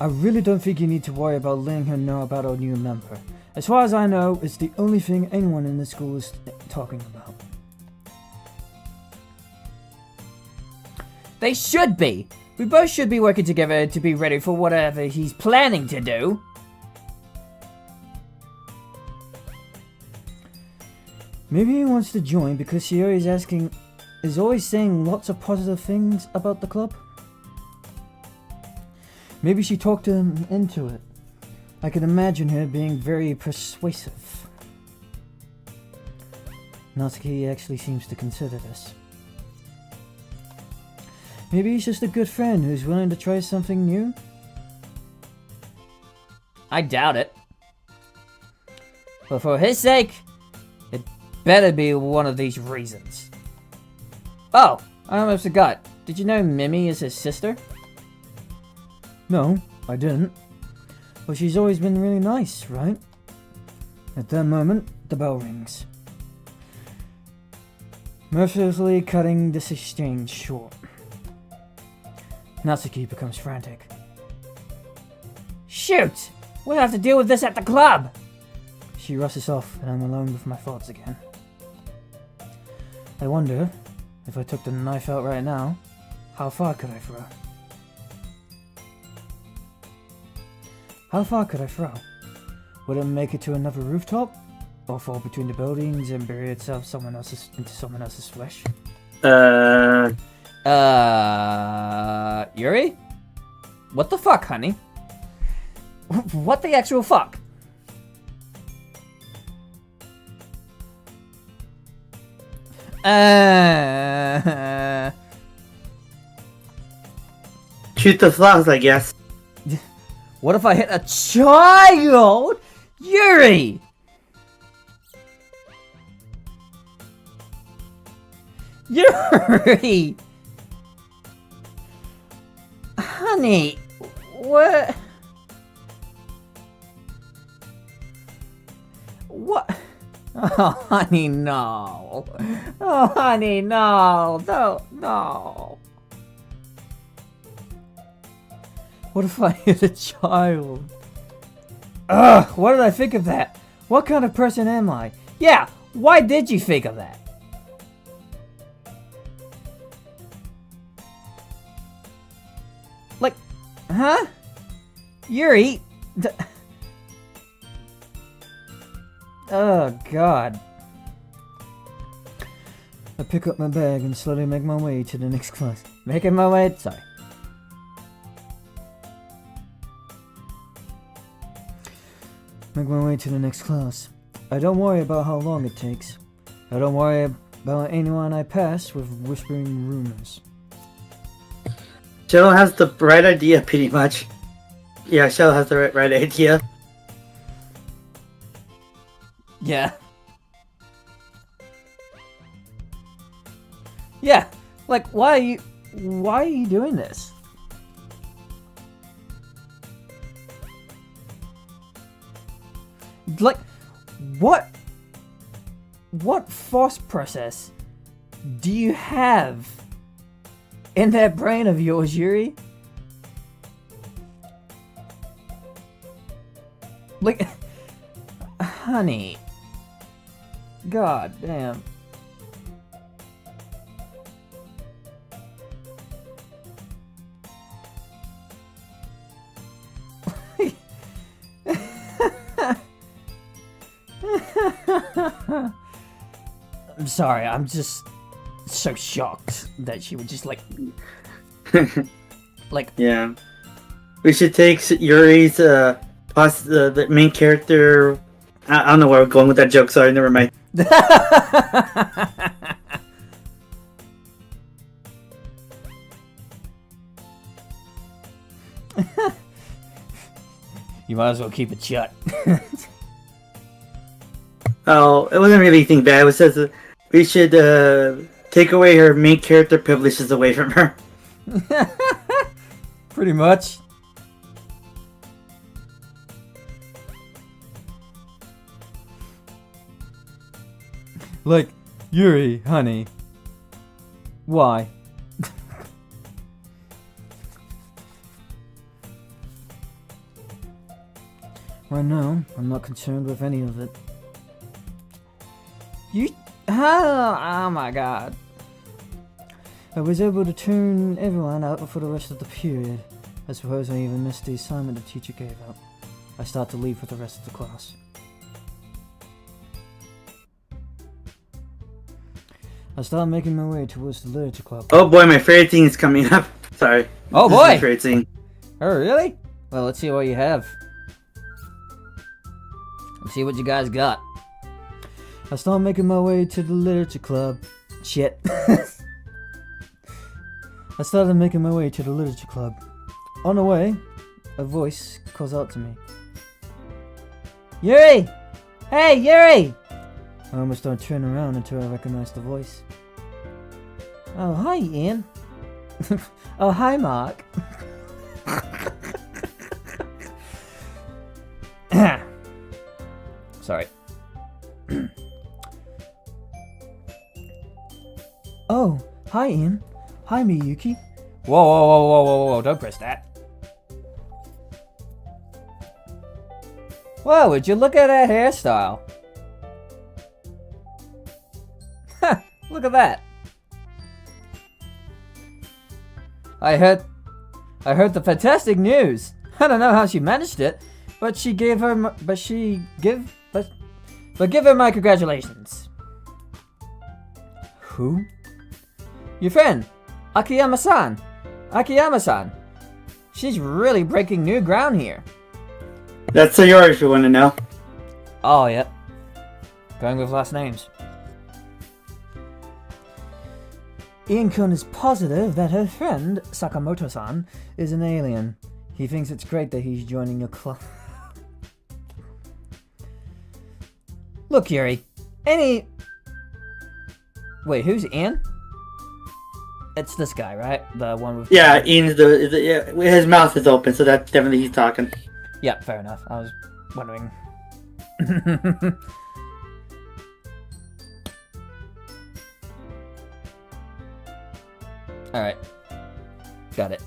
I really don't think you need to worry about letting her know about our new member. As far as I know, it's the only thing anyone in the school is talking about. They should be! We both should be working together to be ready for whatever he's planning to do. Maybe he wants to join because Shiori is always saying lots of positive things about the club. Maybe she talked him into it. I can imagine her being very persuasive. Natsuki actually seems to consider this. Maybe he's just a good friend who's willing to try something new? I doubt it. But for his sake, it better be one of these reasons. Oh, I almost forgot. Did you know Mimi is his sister? No, I didn't. But she's always been really nice, right? At that moment, the bell rings. Mercilessly cutting this exchange short. Natsuki becomes frantic. Shoot! We'll have to deal with this at the club! She rushes off and I'm alone with my thoughts again. I wonder, if I took the knife out right now, how far could I throw? How far could I throw? Would it make it to another rooftop? Or fall between the buildings and bury itself into someone else's flesh? Yuri? What the fuck, honey? What the actual fuck? Shoot the flaws, I guess. What if I hit a child? Yuri! Yuri! Honey, what? What? Oh, honey, no. Oh, honey, no. No. What if I hit a child? Ugh, what did I think of that? What kind of person am I? Yeah, why did you think of that? Like, huh? Yuri? Oh, God. I pick up my bag and slowly make my way to the next class. Making my way, sorry. Make my way to the next class. I don't worry about how long it takes. I don't worry about anyone I pass with whispering rumors. Shell has the right idea, pretty much. Yeah, Shell has the right idea. Yeah. Yeah, like, why are you doing this? Like, what thought process do you have in that brain of yours, Yuri? Like, honey, god damn. sorry. I'm just so shocked that she would just like. Yeah. We should take Yuri's the main character. I don't know where I'm going with that joke. Sorry, never mind. You might as well keep it shut. Oh, it wasn't really anything bad. It was just we should take away her main character privileges away from her. Pretty much. Like, Yuri, honey. Why? Right now, I'm not concerned with any of it. Oh my god. I was able to turn everyone out for the rest of the period. I suppose I even missed the assignment the teacher gave out. I start to leave with the rest of the class. I start making my way towards the literature club. Oh boy, my favorite thing is coming up. Sorry. Oh This is boy! my favorite thing. Oh, really? Well, let's see what you have. Let's see what you guys got. I start making my way to the literature club. Shit. I started making my way to the literature club. On the way, a voice calls out to me. Yuri! Hey, Yuri! I almost don't turn around until I recognize the voice. Oh, hi, Ian. Oh, hi, Mark. Sorry. Oh, hi, Ian. Hi, Miyuki. Whoa, whoa, whoa, whoa, whoa, whoa, don't press that. Whoa, would you look at that hairstyle? Ha, look at that. I heard the fantastic news. I don't know how she managed it, but give her my congratulations. Who? Your friend, Akiyama-san. Akiyama-san. She's really breaking new ground here. That's Sayori if you want to know. Oh, yep. Going with last names. Ian-kun is positive that her friend, Sakamoto-san, is an alien. He thinks it's great that he's joining your club. Look, Yuri. Wait, who's Ian? It's this guy, right? The one with... Yeah, Ian's yeah, his mouth is open, so that's definitely he's talking. Yeah, fair enough. I was wondering. Alright. Got it.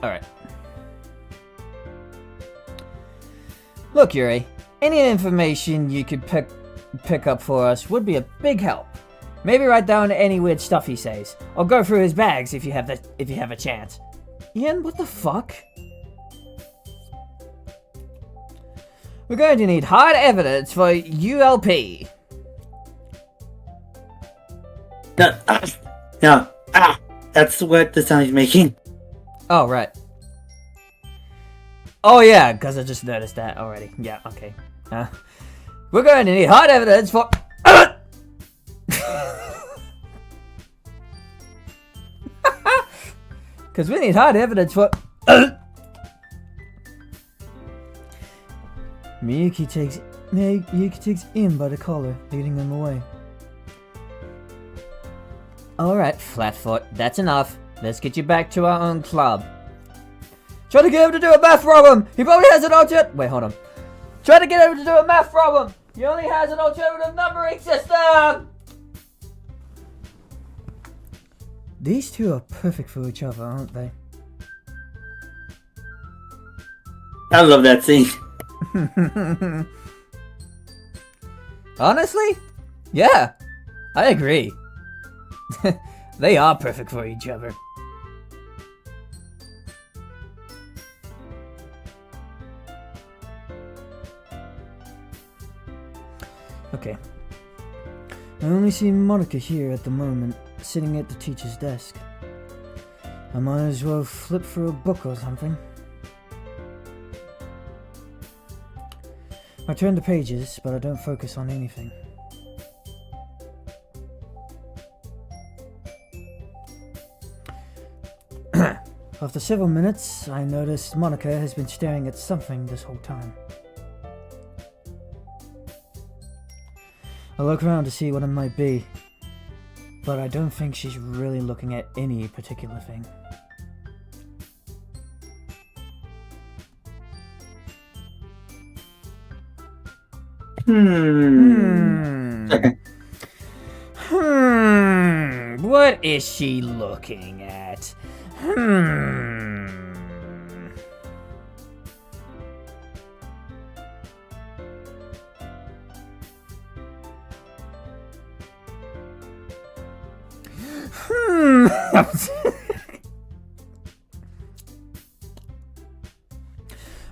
Alright. Look, Yuri. Any information you could pick up for us would be a big help. Maybe write down any weird stuff he says, or go through his bags if you have a chance. Ian, what the fuck? We're going to need hard evidence for ULP. No, that's what the sound he's making. Oh, right. Oh, yeah, because I just noticed that already. Yeah, okay. We're going to need hard evidence for... Because we need hard evidence for... Miyuki takes Ian by the collar, leading him away. Alright, Flatfoot, that's enough. Let's get you back to our own club. Try to get him to do a math problem! He probably has an alternative... Wait, hold on. Try to get him to do a math problem! He only has an alternative numbering system! These two are perfect for each other, aren't they? I love that scene. Honestly? Yeah, I agree. They are perfect for each other. Okay. I only see Monica here at the moment, sitting at the teacher's desk. I might as well flip through a book or something. I turn the pages, but I don't focus on anything. After several minutes, I notice Monica has been staring at something this whole time. I look around to see what it might be, but I don't think she's really looking at any particular thing. What is she looking at?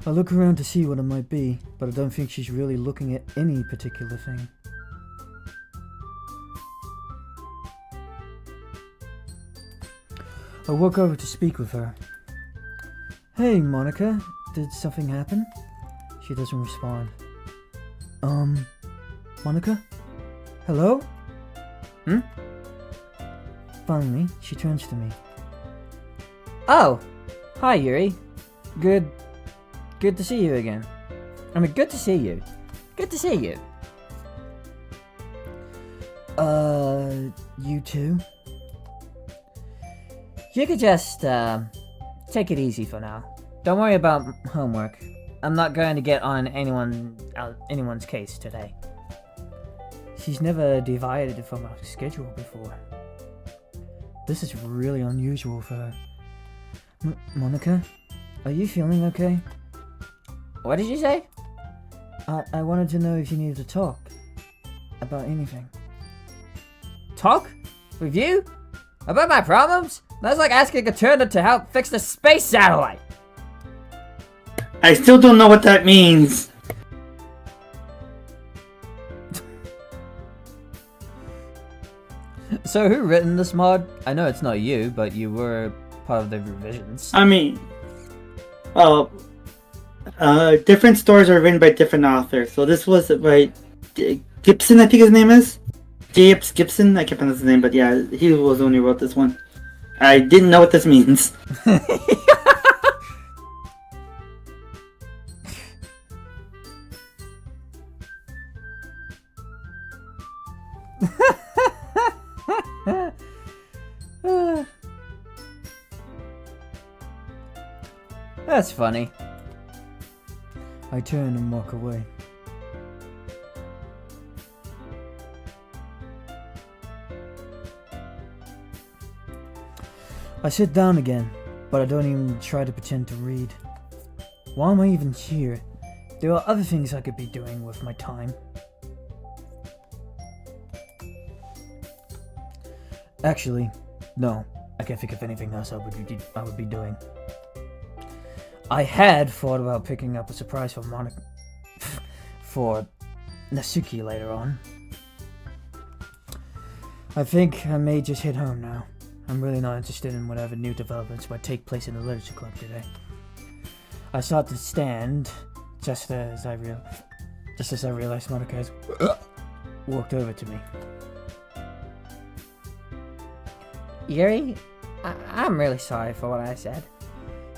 I look around to see what it might be, but I don't think she's really looking at any particular thing. I walk over to speak with her. Hey, Monica, did something happen? She doesn't respond. Monica? Hello? Finally, she turns to me. Oh, hi Yuri. Good to see you again. I mean, good to see you. Good to see you. You too? You could just, take it easy for now. Don't worry about homework. I'm not going to get on anyone's case today. She's never divided from our schedule before. This is really unusual for her. Monica, are you feeling okay? What did you say? I wanted to know if you needed to talk about anything. Talk? With you? About my problems? That's like asking a turtle to help fix the space satellite. I still don't know what that means. So who written this mod? I know it's not you, but you were part of the revisions. I mean, different stories are written by different authors. So this was by Gibson, I think his name is. J.F. Gibson, I can't pronounce his name, but yeah, he was the one who wrote this one. I didn't know what this means. That's funny. I turn and walk away. I sit down again, but I don't even try to pretend to read. Why am I even here? There are other things I could be doing with my time. Actually, no. I can't think of anything else I would be doing. I had thought about picking up a surprise for Monica for Natsuki later on. I think I may just hit home now. I'm really not interested in whatever new developments might take place in the literature club today. I start to stand just as I realized Monica has walked over to me. Yuri, I'm really sorry for what I said.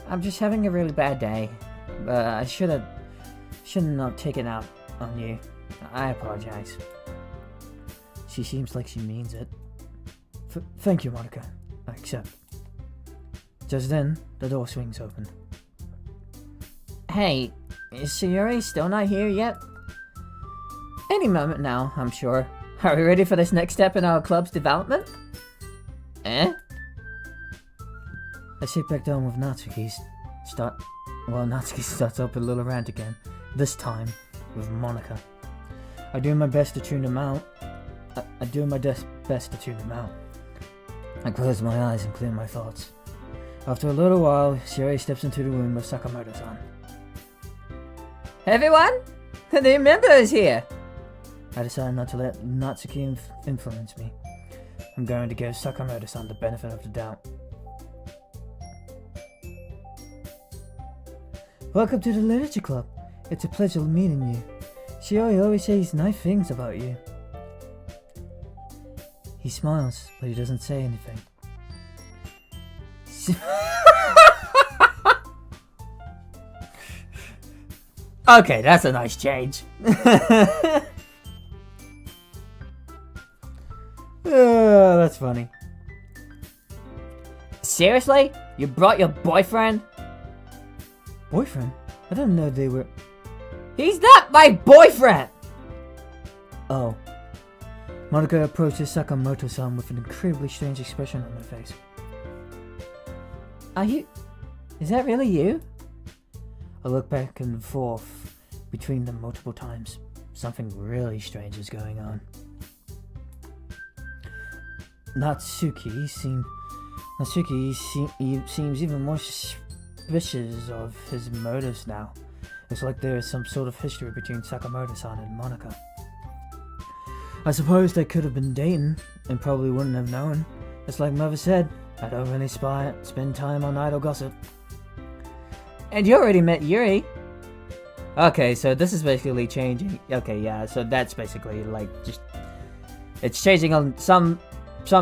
I'm just having a really bad day, but I shouldn't not taken out on you. I apologize. She seems like she means it. Thank you, Monica. I accept. Just then, the door swings open. Hey, is Sayuri still not here yet? Any moment now, I'm sure. Are we ready for this next step in our club's development? Eh? I sit back down with Natsuki. Natsuki starts up a little rant again. This time, with Monica. I do my best to tune them out. I close my eyes and clear my thoughts. After a little while, Sayuri steps into the room with Sakamoto-san. Everyone? The new member is here! I decided not to let Natsuki influence me. I'm going to give Sakamoto-san the benefit of the doubt. Welcome to the Literature Club. It's a pleasure meeting you. Shiori always says nice things about you. He smiles, but he doesn't say anything. Okay, that's a nice change. That's funny. Seriously? You brought your boyfriend? Boyfriend? I didn't know they were... He's not my boyfriend! Oh. Monica approaches Sakamoto-san with an incredibly strange expression on her face. Are you... Is that really you? I look back and forth between them multiple times. Something really strange is going on. Natsuki seems even more suspicious of his motives now. It's like there is some sort of history between Sakamoto-san and Monica. I suppose they could have been dating and probably wouldn't have known. It's like Mother said, I don't really spend time on idle gossip. And you already met Yuri. Okay, so this is basically changing. Okay, yeah, so that's basically like just... It's changing on some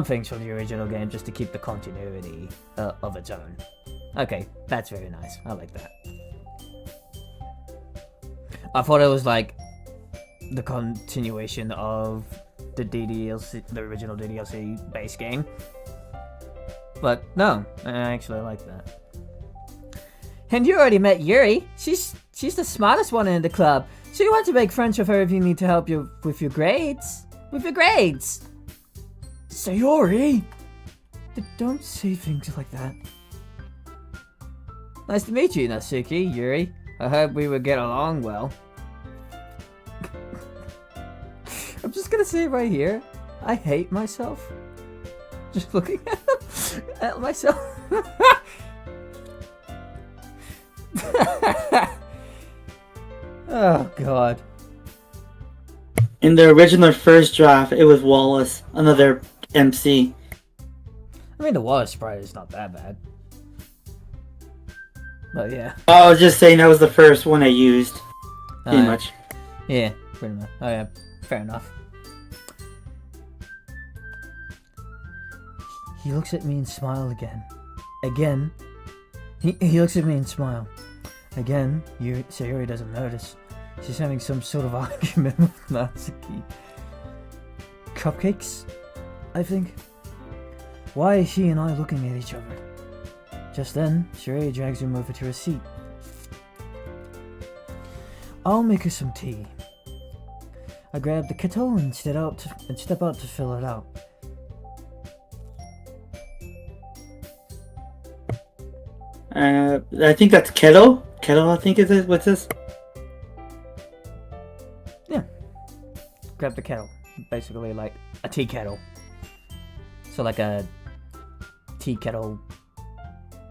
things from the original game just to keep the continuity of its own. Okay, that's very nice. I like that. I thought it was like the continuation of the DDLC, the original DDLC base game. But no, I actually like that. And you already met Yuri. She's the smartest one in the club. So you want to make friends with her if you need to help you with your grades. Sayori! Don't say things like that. Nice to meet you, Natsuki, Yuri. I hope we would get along well. I'm just gonna say right here, I hate myself. Just looking at myself. Oh god. In the original first draft, it was Wallace, another MC. I mean, the water sprite is not that bad. But yeah. I was just saying that was the first one I used. Pretty much. Yeah, pretty much. Oh yeah, fair enough. He looks at me and smiles again. Again. He looks at me and smiles. Again, Sayori doesn't notice. She's having some sort of argument with Natsuki. Cupcakes? I think. Why is she and I looking at each other? Just then, Sayori drags him over to her seat. I'll make her some tea. I grab the kettle and step out to fill it out. I think that's kettle. Kettle, I think is it. What's this? Yeah. Grab the kettle. Basically like a tea kettle. So like a tea kettle.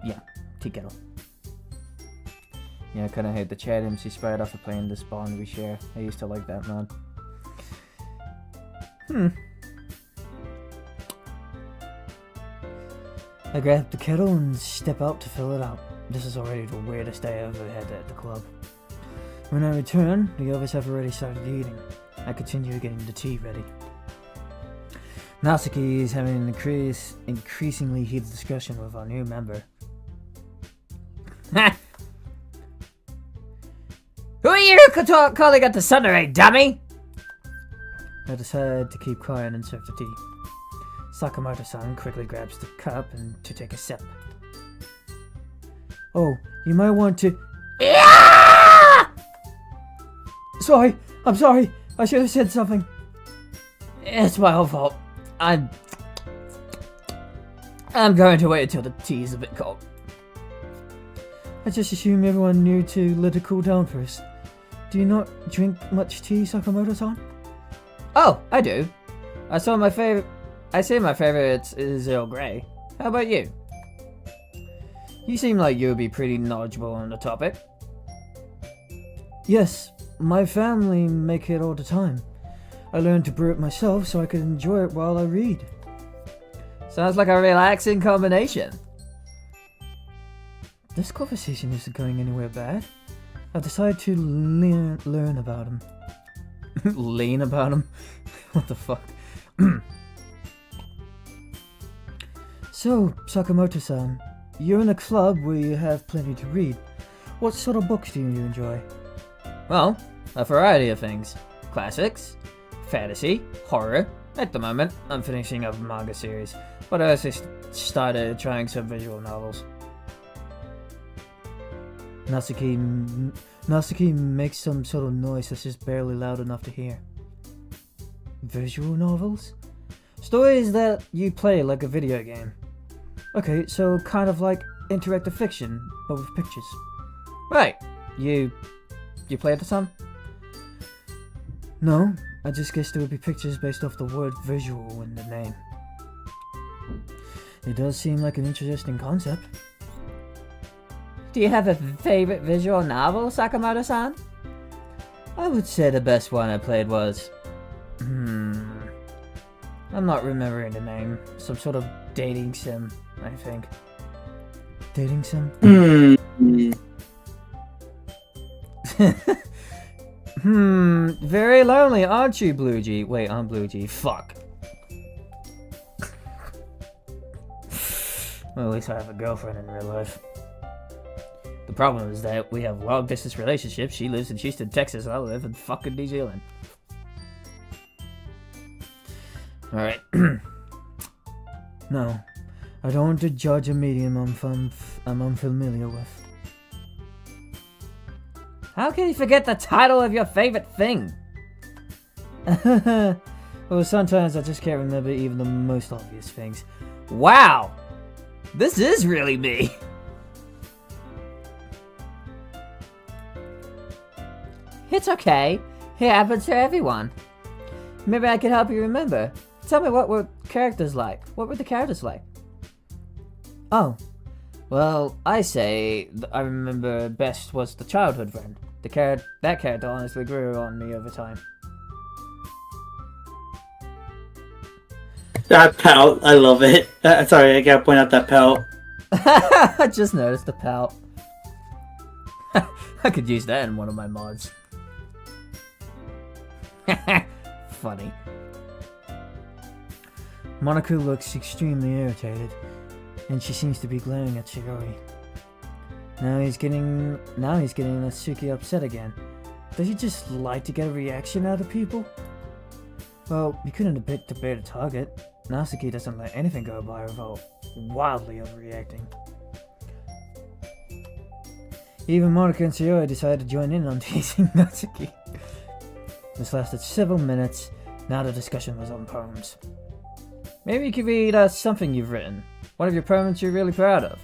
Yeah, tea kettle. Yeah, I kinda hate the chat MC sprite after playing this Bond we share. I used to like that, man. I grab the kettle and step out to fill it out. This is already the weirdest day I've ever had at the club. When I return, the others have already started eating. I continue getting the tea ready. Natsuki is having an increasingly heated discussion with our new member. Who are you calling at the Sunray, dummy? I decide to keep quiet and serve the tea. Sakamoto-san quickly grabs the cup and to take a sip. Oh, you might want to... Yeah! Sorry, I'm sorry. I should have said something. It's my own fault. I'm going to wait until the tea is a bit cold. I just assumed everyone knew to let it cool down first. Do you not drink much tea, Sakamoto-san? Oh, I do. I say my favorite is Earl Grey. How about you? You seem like you would be pretty knowledgeable on the topic. Yes, my family make it all the time. I learned to brew it myself so I could enjoy it while I read. Sounds like a relaxing combination. This conversation isn't going anywhere bad. I've decided to learn about him. Lean about him? What the fuck? So, Sakamoto-san, you're in a club where you have plenty to read. What sort of books do you enjoy? Well, a variety of things. Classics, fantasy, horror. At the moment, I'm finishing up a manga series, but I also started trying some visual novels. Natsuki makes some sort of noise that's just barely loud enough to hear. Visual novels? Stories that you play like a video game. Okay, so kind of like interactive fiction, but with pictures. Right. You played some? No, I just guessed there would be pictures based off the word visual in the name. It does seem like an interesting concept. Do you have a favorite visual novel, Sakamoto-san? I would say the best one I played was... I'm not remembering the name. Some sort of dating sim, I think. Dating sim? Very lonely, aren't you, Blue G? Wait, I'm Blue G. Fuck. Well, at least I have a girlfriend in real life. The problem is that we have long distance relationships. She lives in Houston, Texas, and I live in fucking New Zealand. Alright. No, I don't want to judge a medium I'm unfamiliar with. How can you forget the title of your favorite thing? Well, sometimes I just can't remember even the most obvious things. Wow! This is really me! It's okay. It happens to everyone. Maybe I can help you remember. Tell me what were characters like. What were the characters like? Oh, Well, I say I remember best was the childhood friend. That character honestly grew on me over time. That pout, I love it. Sorry, I gotta point out that pout. I just noticed the pout. I could use that in one of my mods. Funny. Monaco looks extremely irritated, and she seems to be glaring at Shigori. Now he's getting Natsuki upset again. Does he just like to get a reaction out of people? Well, he couldn't have picked a better target. Natsuki doesn't let anything go by without wildly overreacting. Even Monaco and Shigori decided to join in on teasing Natsuki. This lasted several minutes. Now the discussion was on poems. Maybe you could read us something you've written. One of your poems you're really proud of.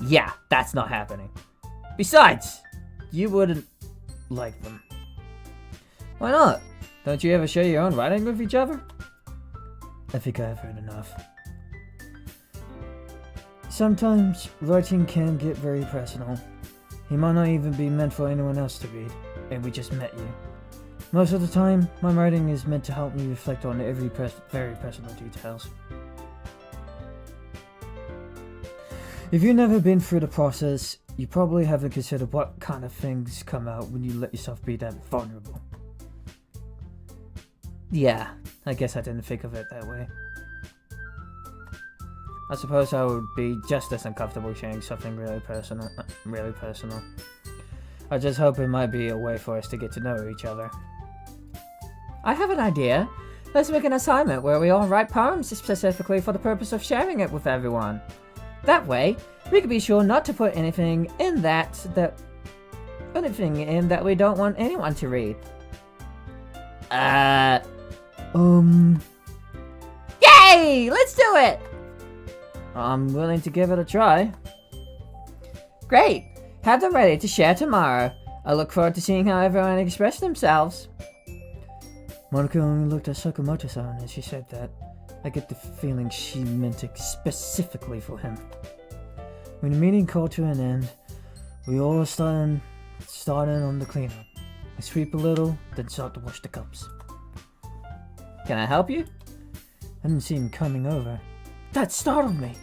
Yeah, that's not happening. Besides, you wouldn't like them. Why not? Don't you ever share your own writing with each other? I think I have heard enough. Sometimes writing can get very personal. He might not even be meant for anyone else to read, and we just met you. Most of the time, my writing is meant to help me reflect on every very personal details. If you've never been through the process, you probably haven't considered what kind of things come out when you let yourself be that vulnerable. Yeah, I guess I didn't think of it that way. I suppose I would be just as uncomfortable sharing something really personal. I just hope it might be a way for us to get to know each other. I have an idea. Let's make an assignment where we all write poems specifically for the purpose of sharing it with everyone. That way, we can be sure not to put anything in that we don't want anyone to read. Yay! Let's do it! I'm willing to give it a try. Great! Have them ready to share tomorrow. I look forward to seeing how everyone expresses themselves. Monaco only looked at Sakamoto-san as she said that. I get the feeling she meant it specifically for him. When the meeting called to an end, we all started on the cleanup. I sweep a little, then start to wash the cups. Can I help you? I didn't see him coming over. That startled me.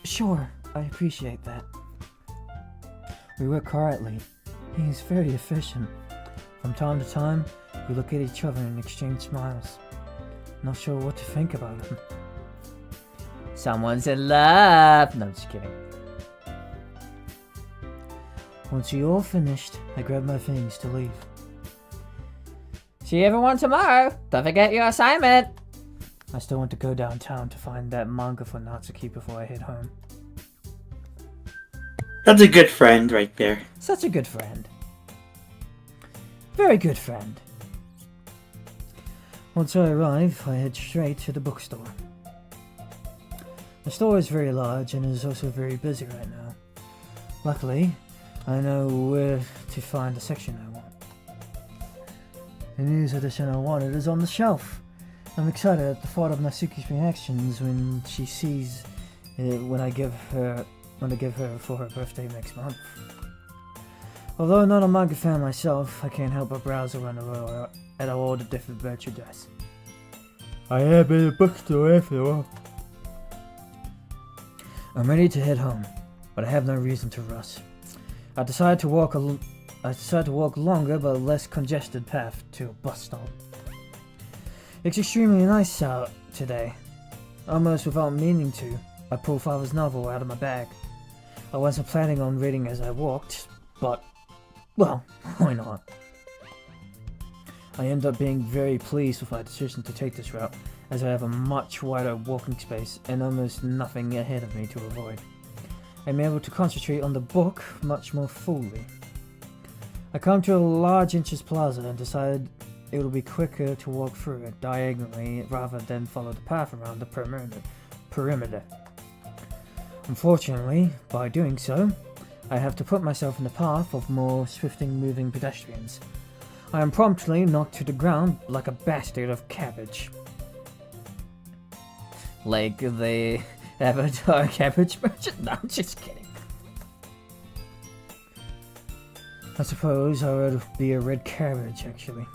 Sure, I appreciate that. We work quietly. He's very efficient. From time to time, we look at each other and exchange smiles. Not sure what to think about him. Someone's in love. No, just kidding. Once we all finished, I grabbed my things to leave. See everyone tomorrow. Don't forget your assignment. I still want to go downtown to find that manga for Natsuki before I head home. That's a good friend right there. Such a good friend. Very good friend. Once I arrive, I head straight to the bookstore. The store is very large and is also very busy right now. Luckily, I know where to find the section I want. The news edition I wanted is on the shelf. I'm excited at the thought of Natsuki's reactions when she sees it when I give her for her birthday next month. Although not a manga fan myself, I can't help but browse around the row at all the different merchandise. I am in a bookstore after all. I'm ready to head home, but I have no reason to rush. I decided to walk longer but less congested path to a bus stop. It's extremely nice out today. Almost without meaning to, I pulled Father's novel out of my bag. I wasn't planning on reading as I walked, but, well, why not? I ended up being very pleased with my decision to take this route, as I have a much wider walking space and almost nothing ahead of me to avoid. I'm able to concentrate on the book much more fully. I come to a large entrance plaza and decided it would be quicker to walk through it diagonally rather than follow the path around the perimeter. Unfortunately, by doing so, I have to put myself in the path of more swiftly moving pedestrians. I am promptly knocked to the ground like a bastard of cabbage. Like the Avatar cabbage merchant? No, I'm just kidding. I suppose I would be a red cabbage, actually.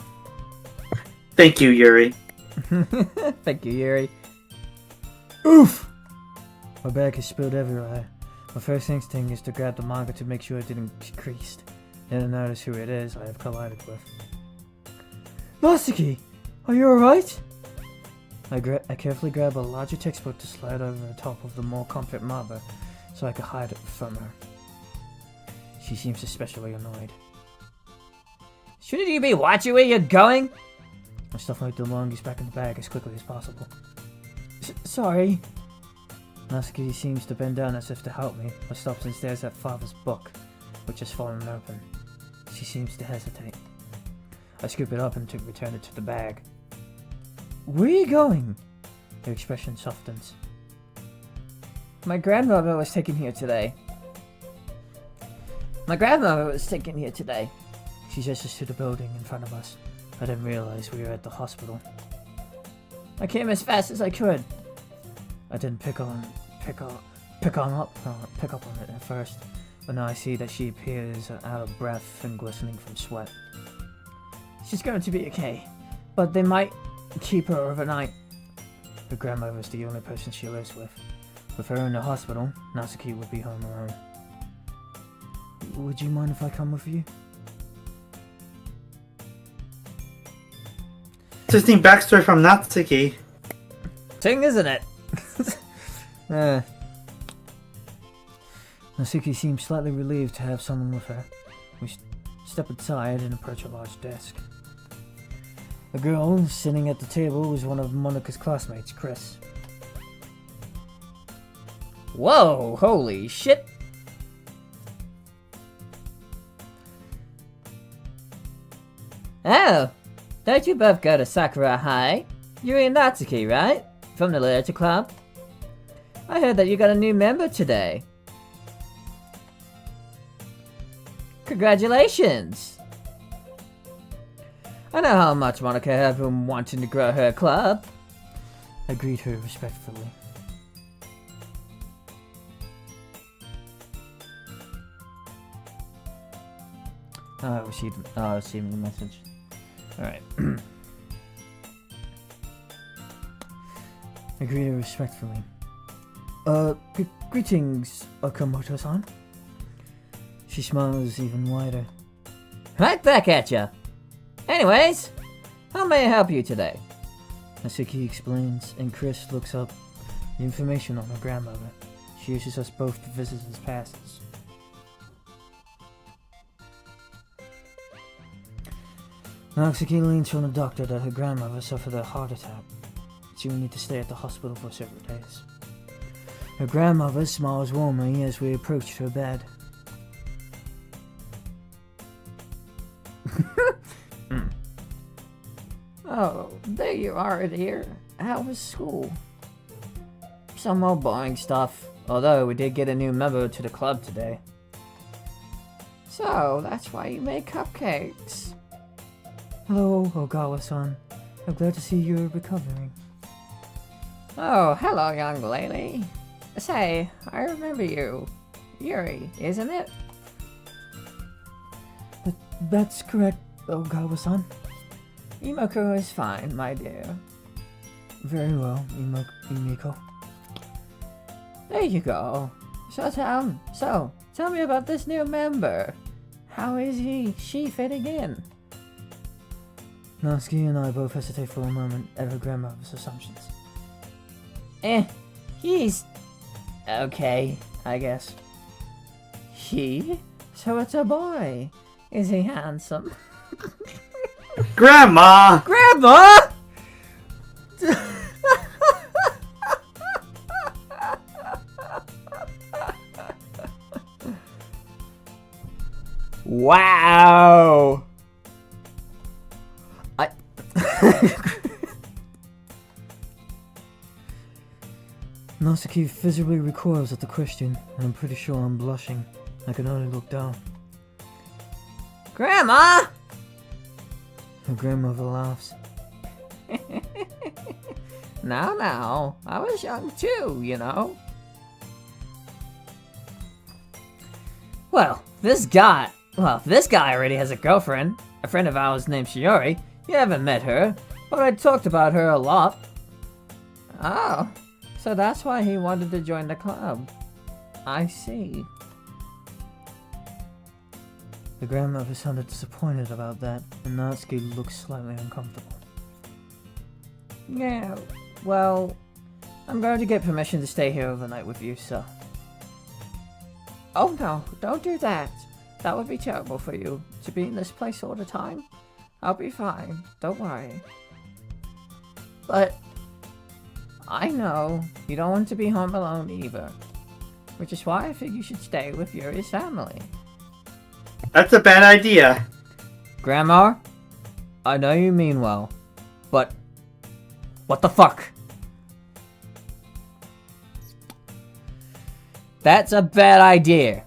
Thank you, Yuri. Thank you, Yuri. Oof! My bag is spilled everywhere. My first instinct is to grab the manga to make sure it didn't get creased. Then I notice who it is I have collided with. Natsuki! Are you alright? I carefully grab a larger textbook to slide over the top of the more comfort manga so I could hide it from her. She seems especially annoyed. Shouldn't you be watching where you're going? I stuff my belongings back in the bag as quickly as possible. Sorry. Natsuki seems to bend down as if to help me, but stops and stares at Father's book, which has fallen open. She seems to hesitate. I scoop it up and return it to the bag. Where are you going? Her expression softens. My grandmother was taken here today. She gestures to the building in front of us. I didn't realize we were at the hospital. I came as fast as I could. I didn't pick up on it at first, but now I see that she appears out of breath and glistening from sweat. She's going to be okay, but they might keep her overnight. Her grandmother is the only person she lives with. With her in the hospital, Natsuki would be home alone. Would you mind if I come with you? Interesting backstory from Natsuki. Ting, isn't it? Natsuki seems slightly relieved to have someone with her. We step inside and approach a large desk. The girl sitting at the table was one of Monika's classmates, Chris. Whoa, holy shit. Oh, don't you both go to Sakura High? Yuri and Natsuki, right? From the literature club? I heard that you got a new member today. Congratulations! I know how much Monika has been wanting to grow her club. I greet her respectfully. I received the message. Alright. I greet her respectfully. Greetings, Okamoto-san. She smiles even wider. Right back at ya. Anyways, how may I help you today? Natsuki explains, and Chris looks up the information on her grandmother. She uses us both to visit as passes. Natsuki leans from the doctor that her grandmother suffered a heart attack. She will need to stay at the hospital for several days. Her grandmother smiles warmly as we approach her bed. Oh, there you are, dear. How was school? Some more boring stuff, although we did get a new member to the club today. So, that's why you make cupcakes. Hello, Ogawa-san. I'm glad to see you're recovering. Oh, hello, young lady. Say, I remember you. Yuri, isn't it? That's correct, Ogawa-san. Imoko is fine, my dear. Very well, Imiko. There you go. So tell me about this new member. How is she fitting in? Natsuki and I both hesitate for a moment at her grandmother's assumptions. He's okay, I guess. So it's a boy. Is he handsome? Grandma! Grandma! Wow! Natsuki visibly recoils at the question, and I'm pretty sure I'm blushing. I can only look down. Grandma! Her grandmother laughs. Now, I was young too, you know. This guy already has a girlfriend, a friend of ours named Shiori. You haven't met her, but I talked about her a lot. Oh, so that's why he wanted to join the club. I see. The grandmother sounded disappointed about that, and Natsuki looks slightly uncomfortable. Yeah, well, I'm going to get permission to stay here overnight with you, so. Oh no, don't do that. That would be terrible for you, to be in this place all the time. I'll be fine, don't worry. But I know you don't want to be home alone either, which is why I think you should stay with Yuri's family. That's a bad idea. Grandma, I know you mean well, but what the fuck? That's a bad idea.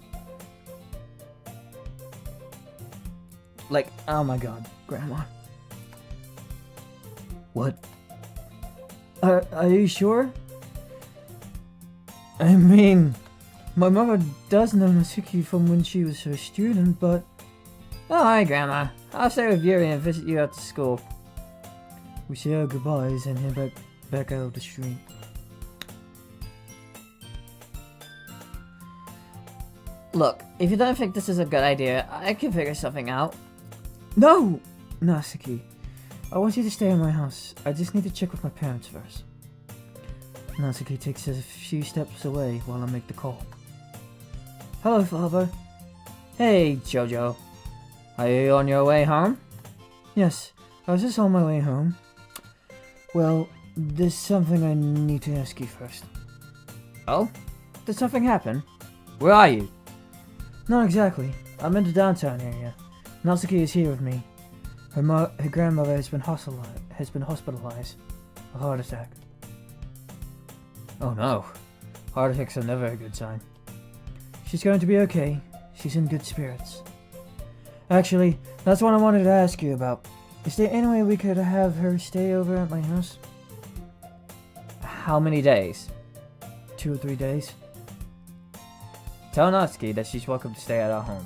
Like, oh my god, Grandma. What? Are you sure? I mean, my mother does know Natsuki from when she was her student, but... Oh, hi, Grandma. I'll stay with Yuri and visit you after school. We say our goodbyes and head back out of the street. Look, if you don't think this is a good idea, I can figure something out. No! Natsuki, I want you to stay in my house. I just need to check with my parents first. Natsuki takes a few steps away while I make the call. Hello, Father. Hey, Jojo. Are you on your way home? Yes, I was just on my way home. Well, there's something I need to ask you first. Oh? Did something happen? Where are you? Not exactly. I'm in the downtown area. Natsuki is here with me. Her grandmother has been hospitalized. A heart attack. Oh no. Heart attacks are never a good sign. She's going to be okay. She's in good spirits. Actually, that's what I wanted to ask you about. Is there any way we could have her stay over at my house? How many days? 2 or 3 days. Tell Natsuki that she's welcome to stay at our home.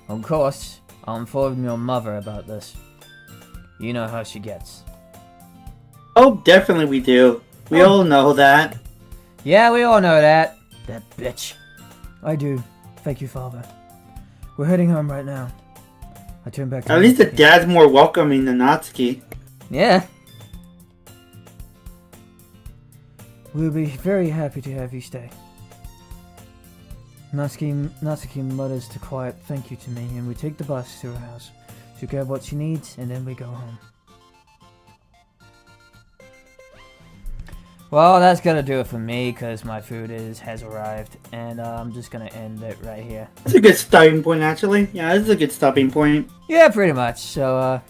Of course, I'll inform your mother about this. You know how she gets. Oh, definitely we do. We all know that. Yeah, we all know that. That bitch. I do. Thank you, Father. We're heading home right now. I turn back to At least the Natsuki. dad's more welcoming than Natsuki. Yeah. We'll be very happy to have you stay. Natsuki mutters to quiet thank you to me, and we take the bus to her house to grab what she needs, and then we go home. Well, that's gonna do it for me, because my food has arrived, and I'm just gonna end it right here. That's a good stopping point, actually. Yeah, this is a good stopping point. Yeah, pretty much. So,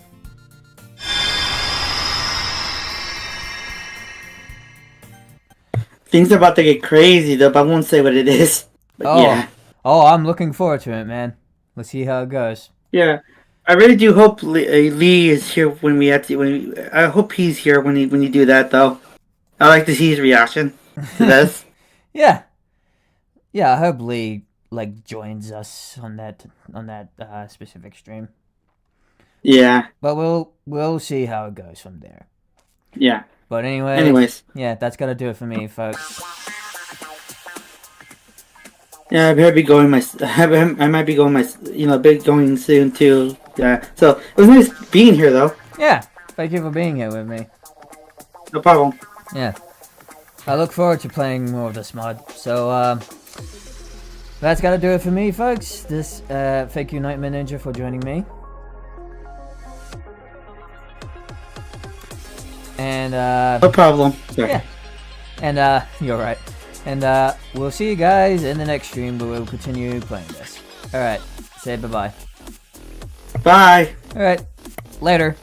Things are about to get crazy, though, but I won't say what it is. But oh, yeah. I'm looking forward to it, man. Let's see how it goes. Yeah. I really do hope Lee is here when we have to. I hope he's here when you do that, though. I like to see his reaction to this. Yeah. Yeah, I hope Lee, joins us on that specific stream. Yeah. But we'll see how it goes from there. Yeah. But anyway, Anyways. yeah, that's gonna do it for me, folks. Yeah, I better be going I might be going going soon too. Yeah. So it was nice being here, though. Yeah, thank you for being here with me. No problem. Yeah. I look forward to playing more of this mod. So, that's gotta do it for me, folks. Thank you, NightmareNinja, for joining me. And, No problem. Sorry. yeah. And, you're right. And, we'll see you guys in the next stream, but we'll continue playing this. Alright, say bye-bye. Bye. Alright, later.